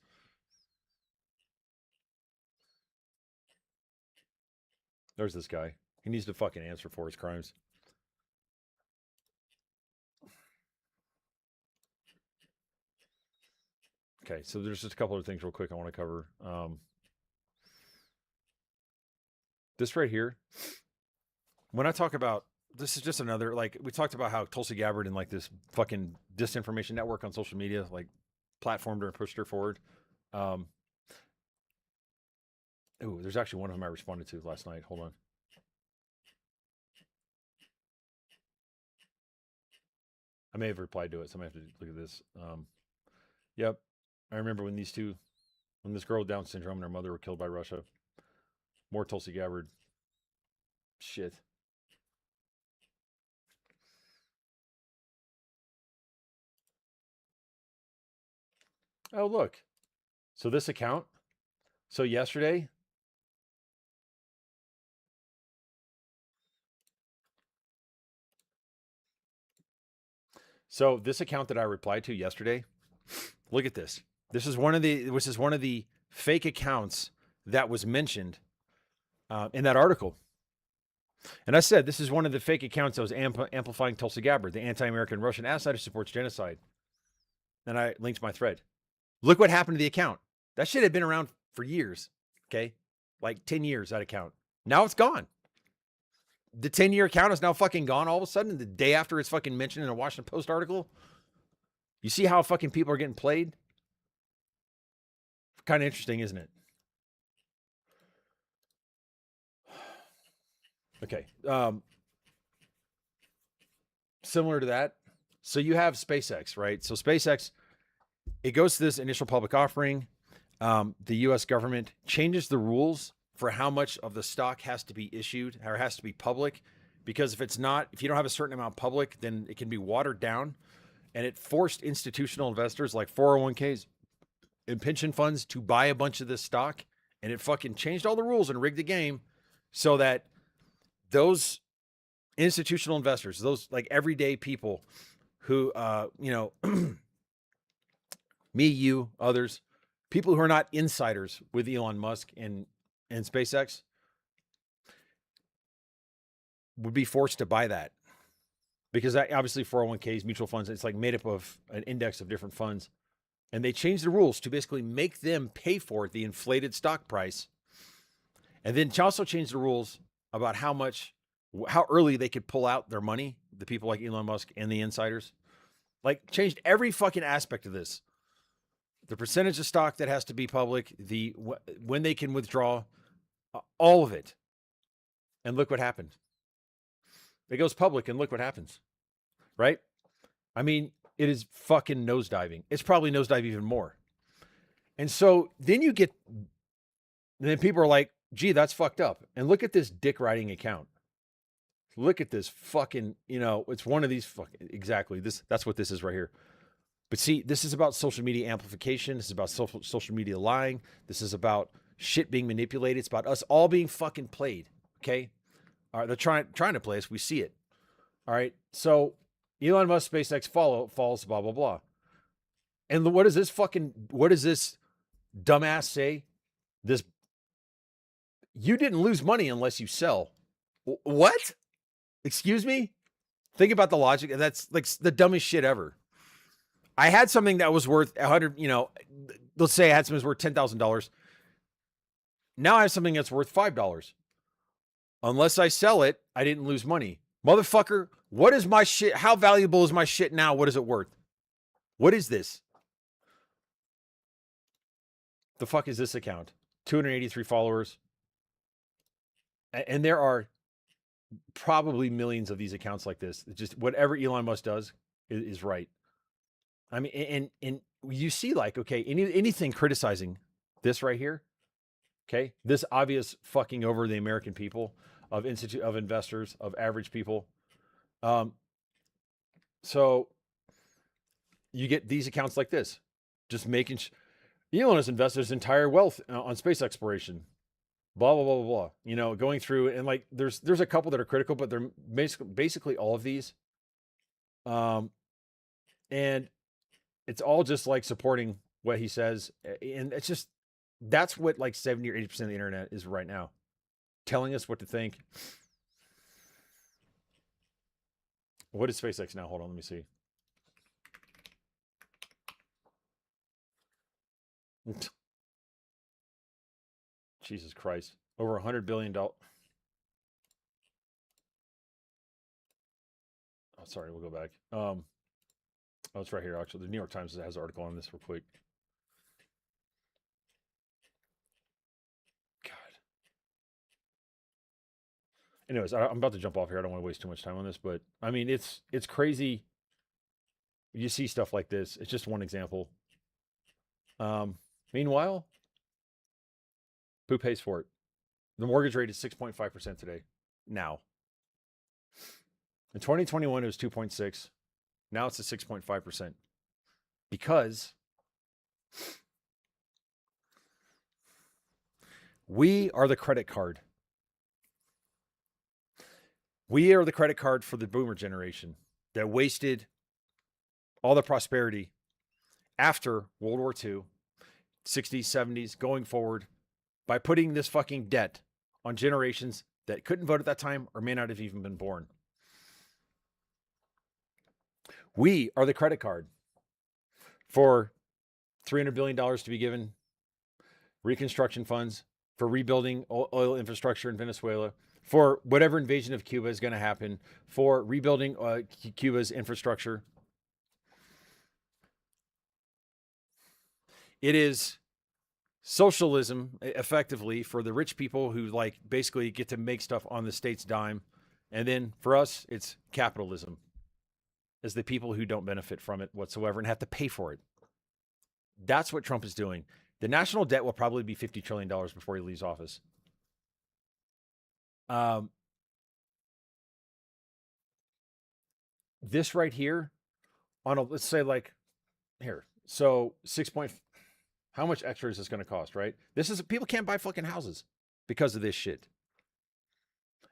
There's this guy. He needs to fucking answer for his crimes. Okay, so there's just a couple of things real quick I want to cover. This right here, when I talk about, this is just another, like, we talked about how Tulsi Gabbard and like this fucking disinformation network on social media, like, platformed her and pushed her forward. Ooh, there's actually one of them I responded to last night. Hold on. I may have replied to it, so I may have to look at this. Yep. I remember when this girl with Down syndrome and her mother were killed by Russia. More Tulsi Gabbard shit. Oh, look. So this account. So yesterday. So this account that I replied to yesterday. Look at this. This is one of the fake accounts that was mentioned in that article. And I said, this is one of the fake accounts that was amplifying Tulsi Gabbard, the anti-American Russian asset who supports genocide. And I linked my thread. Look what happened to the account. That shit had been around for years. Okay. Like 10 years, that account. Now it's gone. The 10-year account is now fucking gone all of a sudden, the day after it's fucking mentioned in a Washington Post article. You see how fucking people are getting played? Kind of interesting, isn't it? Okay. Similar to that. So you have SpaceX, right? So SpaceX, it goes to this initial public offering. The U.S. government changes the rules for how much of the stock has to be issued or has to be public, because if you don't have a certain amount public, then it can be watered down. And it forced institutional investors like 401ks and pension funds to buy a bunch of this stock. And it fucking changed all the rules and rigged the game so that those institutional investors, those like everyday people who, me, you, others, people who are not insiders with Elon Musk and SpaceX, would be forced to buy that, because obviously 401ks, mutual funds, it's like made up of an index of different funds. And they changed the rules to basically make them pay for the inflated stock price. And then also changed the rules about how early they could pull out their money, the people like Elon Musk and the insiders. Like, changed every fucking aspect of this. The percentage of stock that has to be public, when they can withdraw, all of it. And look what happened. It goes public and look what happens. Right? I mean, it is fucking nosediving. It's probably nosedive even more. And so then then people are like, gee, that's fucked up. And look at this dick riding account. Look at this fucking, it's one of these fucking, exactly. That's what this is right here. But see, this is about social media amplification. This is about social media lying. This is about shit being manipulated. It's about us all being fucking played. Okay. All right. They're trying to play us. We see it. All right. So Elon Musk, SpaceX falls, blah, blah, blah. And what does this dumbass say? You didn't lose money unless you sell. What? Excuse me? Think about the logic. That's like the dumbest shit ever. I had something that was worth let's say I had something that was worth $10,000. Now I have something that's worth $5. Unless I sell it, I didn't lose money. Motherfucker, what is my shit? How valuable is my shit now? What is it worth? What is this? The fuck is this account? 283 followers. And there are probably millions of these accounts like this. It's just whatever Elon Musk does is right. I mean, and you see, like, okay, anything criticizing this right here, okay, this obvious fucking over the American people, of investors, of average people. So you get these accounts like this, just making Elon has invested his entire wealth on space exploration. Blah, blah, blah, blah, blah. Going through, and like, there's a couple that are critical, but they're basically all of these. And it's all just like supporting what he says. And it's just, that's what like 70 or 80% of the internet is right now. Telling us what to think. What is SpaceX now? Hold on, let me see. Jesus Christ. Over $100 billion. Oh, sorry, we'll go back. Oh, it's right here, actually. The New York Times has an article on this real quick. God. Anyways, I'm about to jump off here. I don't want to waste too much time on this, but I mean, it's crazy. You see stuff like this. It's just one example. Meanwhile, who pays for it? The mortgage rate is 6.5% today. Now. In 2021, it was 2.6. Now it's at 6.5%. Because we are the credit card. We are the credit card for the boomer generation that wasted all the prosperity after World War II, 60s, 70s, going forward, by putting this fucking debt on generations that couldn't vote at that time or may not have even been born. We are the credit card for $300 billion to be given reconstruction funds for rebuilding oil infrastructure in Venezuela, for whatever invasion of Cuba is going to happen, for rebuilding Cuba's infrastructure. It is socialism, effectively, for the rich people who like basically get to make stuff on the state's dime. And then for us, it's capitalism, as the people who don't benefit from it whatsoever and have to pay for it. That's what Trump is doing. The national debt will probably be $50 trillion before he leaves office. This right here, on a, let's say like here, so how much extra is this going to cost, right? This is, people can't buy fucking houses because of this shit.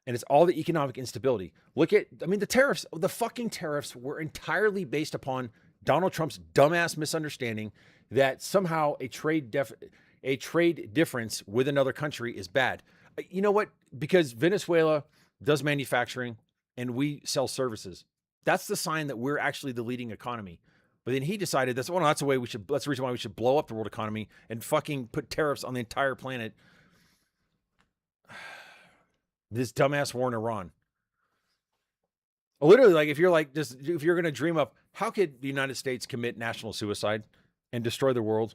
And it's all the economic instability. Look at, I mean, the tariffs, the fucking tariffs were entirely based upon Donald Trump's dumbass misunderstanding that somehow a trade difference with another country is bad. You know what? Because Venezuela does manufacturing and we sell services. That's the sign that we're actually the leading economy. But then he decided that's the reason why we should blow up the world economy and fucking put tariffs on the entire planet. This dumbass war in Iran. Literally, like, if you're going to dream up, how could the United States commit national suicide and destroy the world?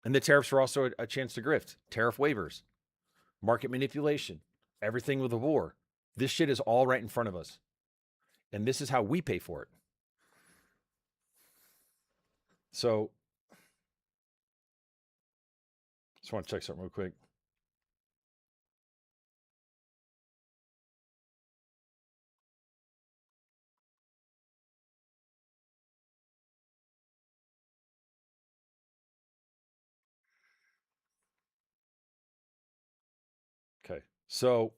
And the tariffs were also a chance to grift. Tariff waivers, market manipulation, everything with a war. This shit is all right in front of us. And this is how we pay for it. So, just want to check something real quick. Okay, so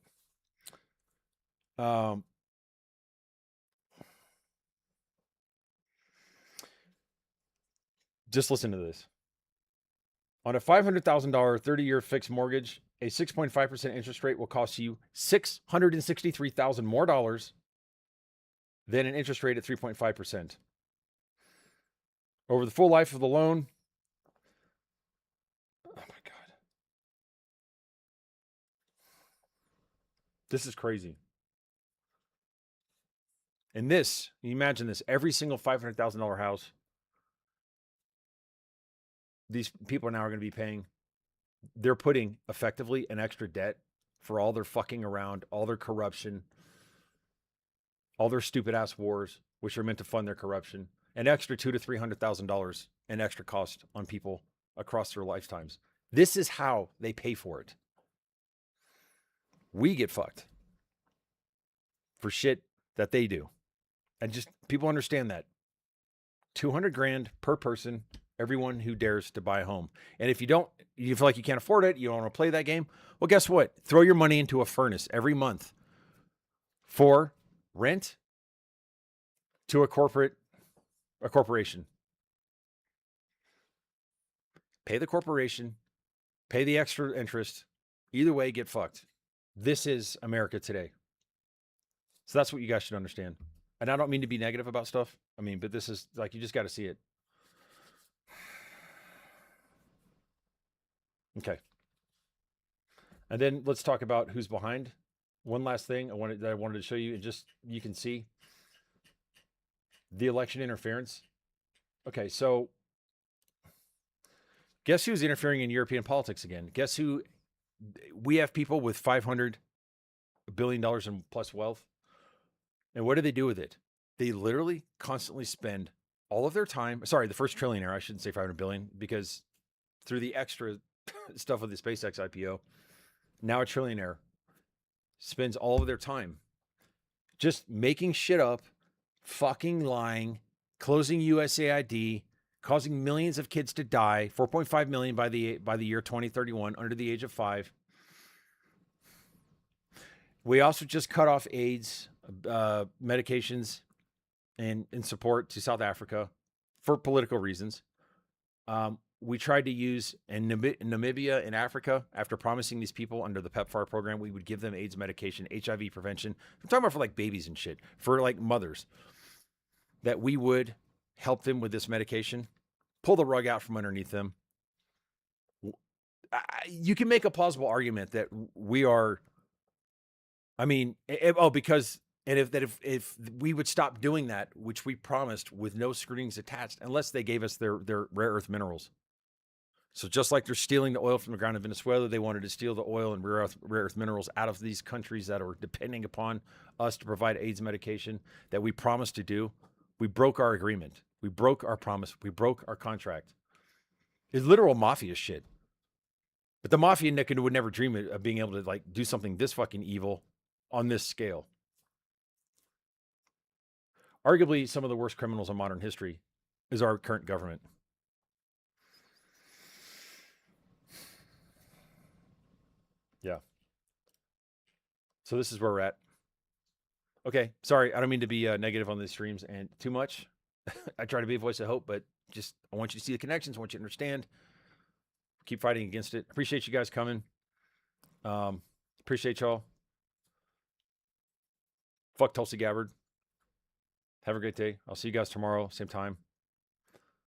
just listen to this. On a $500,000 30-year fixed mortgage, a 6.5% interest rate will cost you $663,000 more dollars than an interest rate at 3.5%. Over the full life of the loan, oh my God. This is crazy. And this, you imagine this, every single $500,000 house, these people are now going to be paying, they're putting effectively an extra debt for all their fucking around, all their corruption, all their stupid ass wars, which are meant to fund their corruption, an extra $200,000 to $300,000 in extra cost on people across their lifetimes. This is how they pay for it. We get fucked for shit that they do. And just people understand that. 200 grand per person, everyone who dares to buy a home. And if you feel like you can't afford it, you don't want to play that game, well, guess what? Throw your money into a furnace every month for rent to a corporation. Pay the corporation, pay the extra interest. Either way, get fucked. This is America today. So that's what you guys should understand. And I don't mean to be negative about stuff. I mean, but this is like, you just got to see it. Okay. And then let's talk about who's behind. One last thing I wanted to show you, and just, you can see the election interference. Okay. So guess who's interfering in European politics again? Guess who? We have people with $500 billion in plus wealth. And what do they do with it? They literally constantly spend all of their time. Sorry, the first trillionaire, I shouldn't say 500 billion, because through the extra stuff with the SpaceX IPO, now a trillionaire spends all of their time just making shit up, fucking lying, closing USAID, causing millions of kids to die, 4.5 million by the year 2031 under the age of 5. We also just cut off AIDS medications and support to South Africa for political reasons. we tried to use in Namibia in Africa, after promising these people under the PEPFAR program, we would give them AIDS medication, HIV prevention. I'm talking about for like babies and shit, for like mothers, that we would help them with this medication, pull the rug out from underneath them. You can make a plausible argument that we are, I mean, because if we would stop doing that, which we promised with no screenings attached, unless they gave us their rare earth minerals. So just like they're stealing the oil from the ground in Venezuela, they wanted to steal the oil and rare earth minerals out of these countries that are depending upon us to provide AIDS medication that we promised to do. We broke our agreement. We broke our promise. We broke our contract. It's literal mafia shit. But the mafia would never dream of being able to like do something this fucking evil on this scale. Arguably, some of the worst criminals in modern history is our current government. Yeah. So this is where we're at. Okay, sorry, I don't mean to be negative on these streams and too much. I try to be a voice of hope, but just I want you to see the connections. I want you to understand. Keep fighting against it. Appreciate you guys coming. Appreciate y'all. Fuck Tulsi Gabbard. Have a great day. I'll see you guys tomorrow, same time.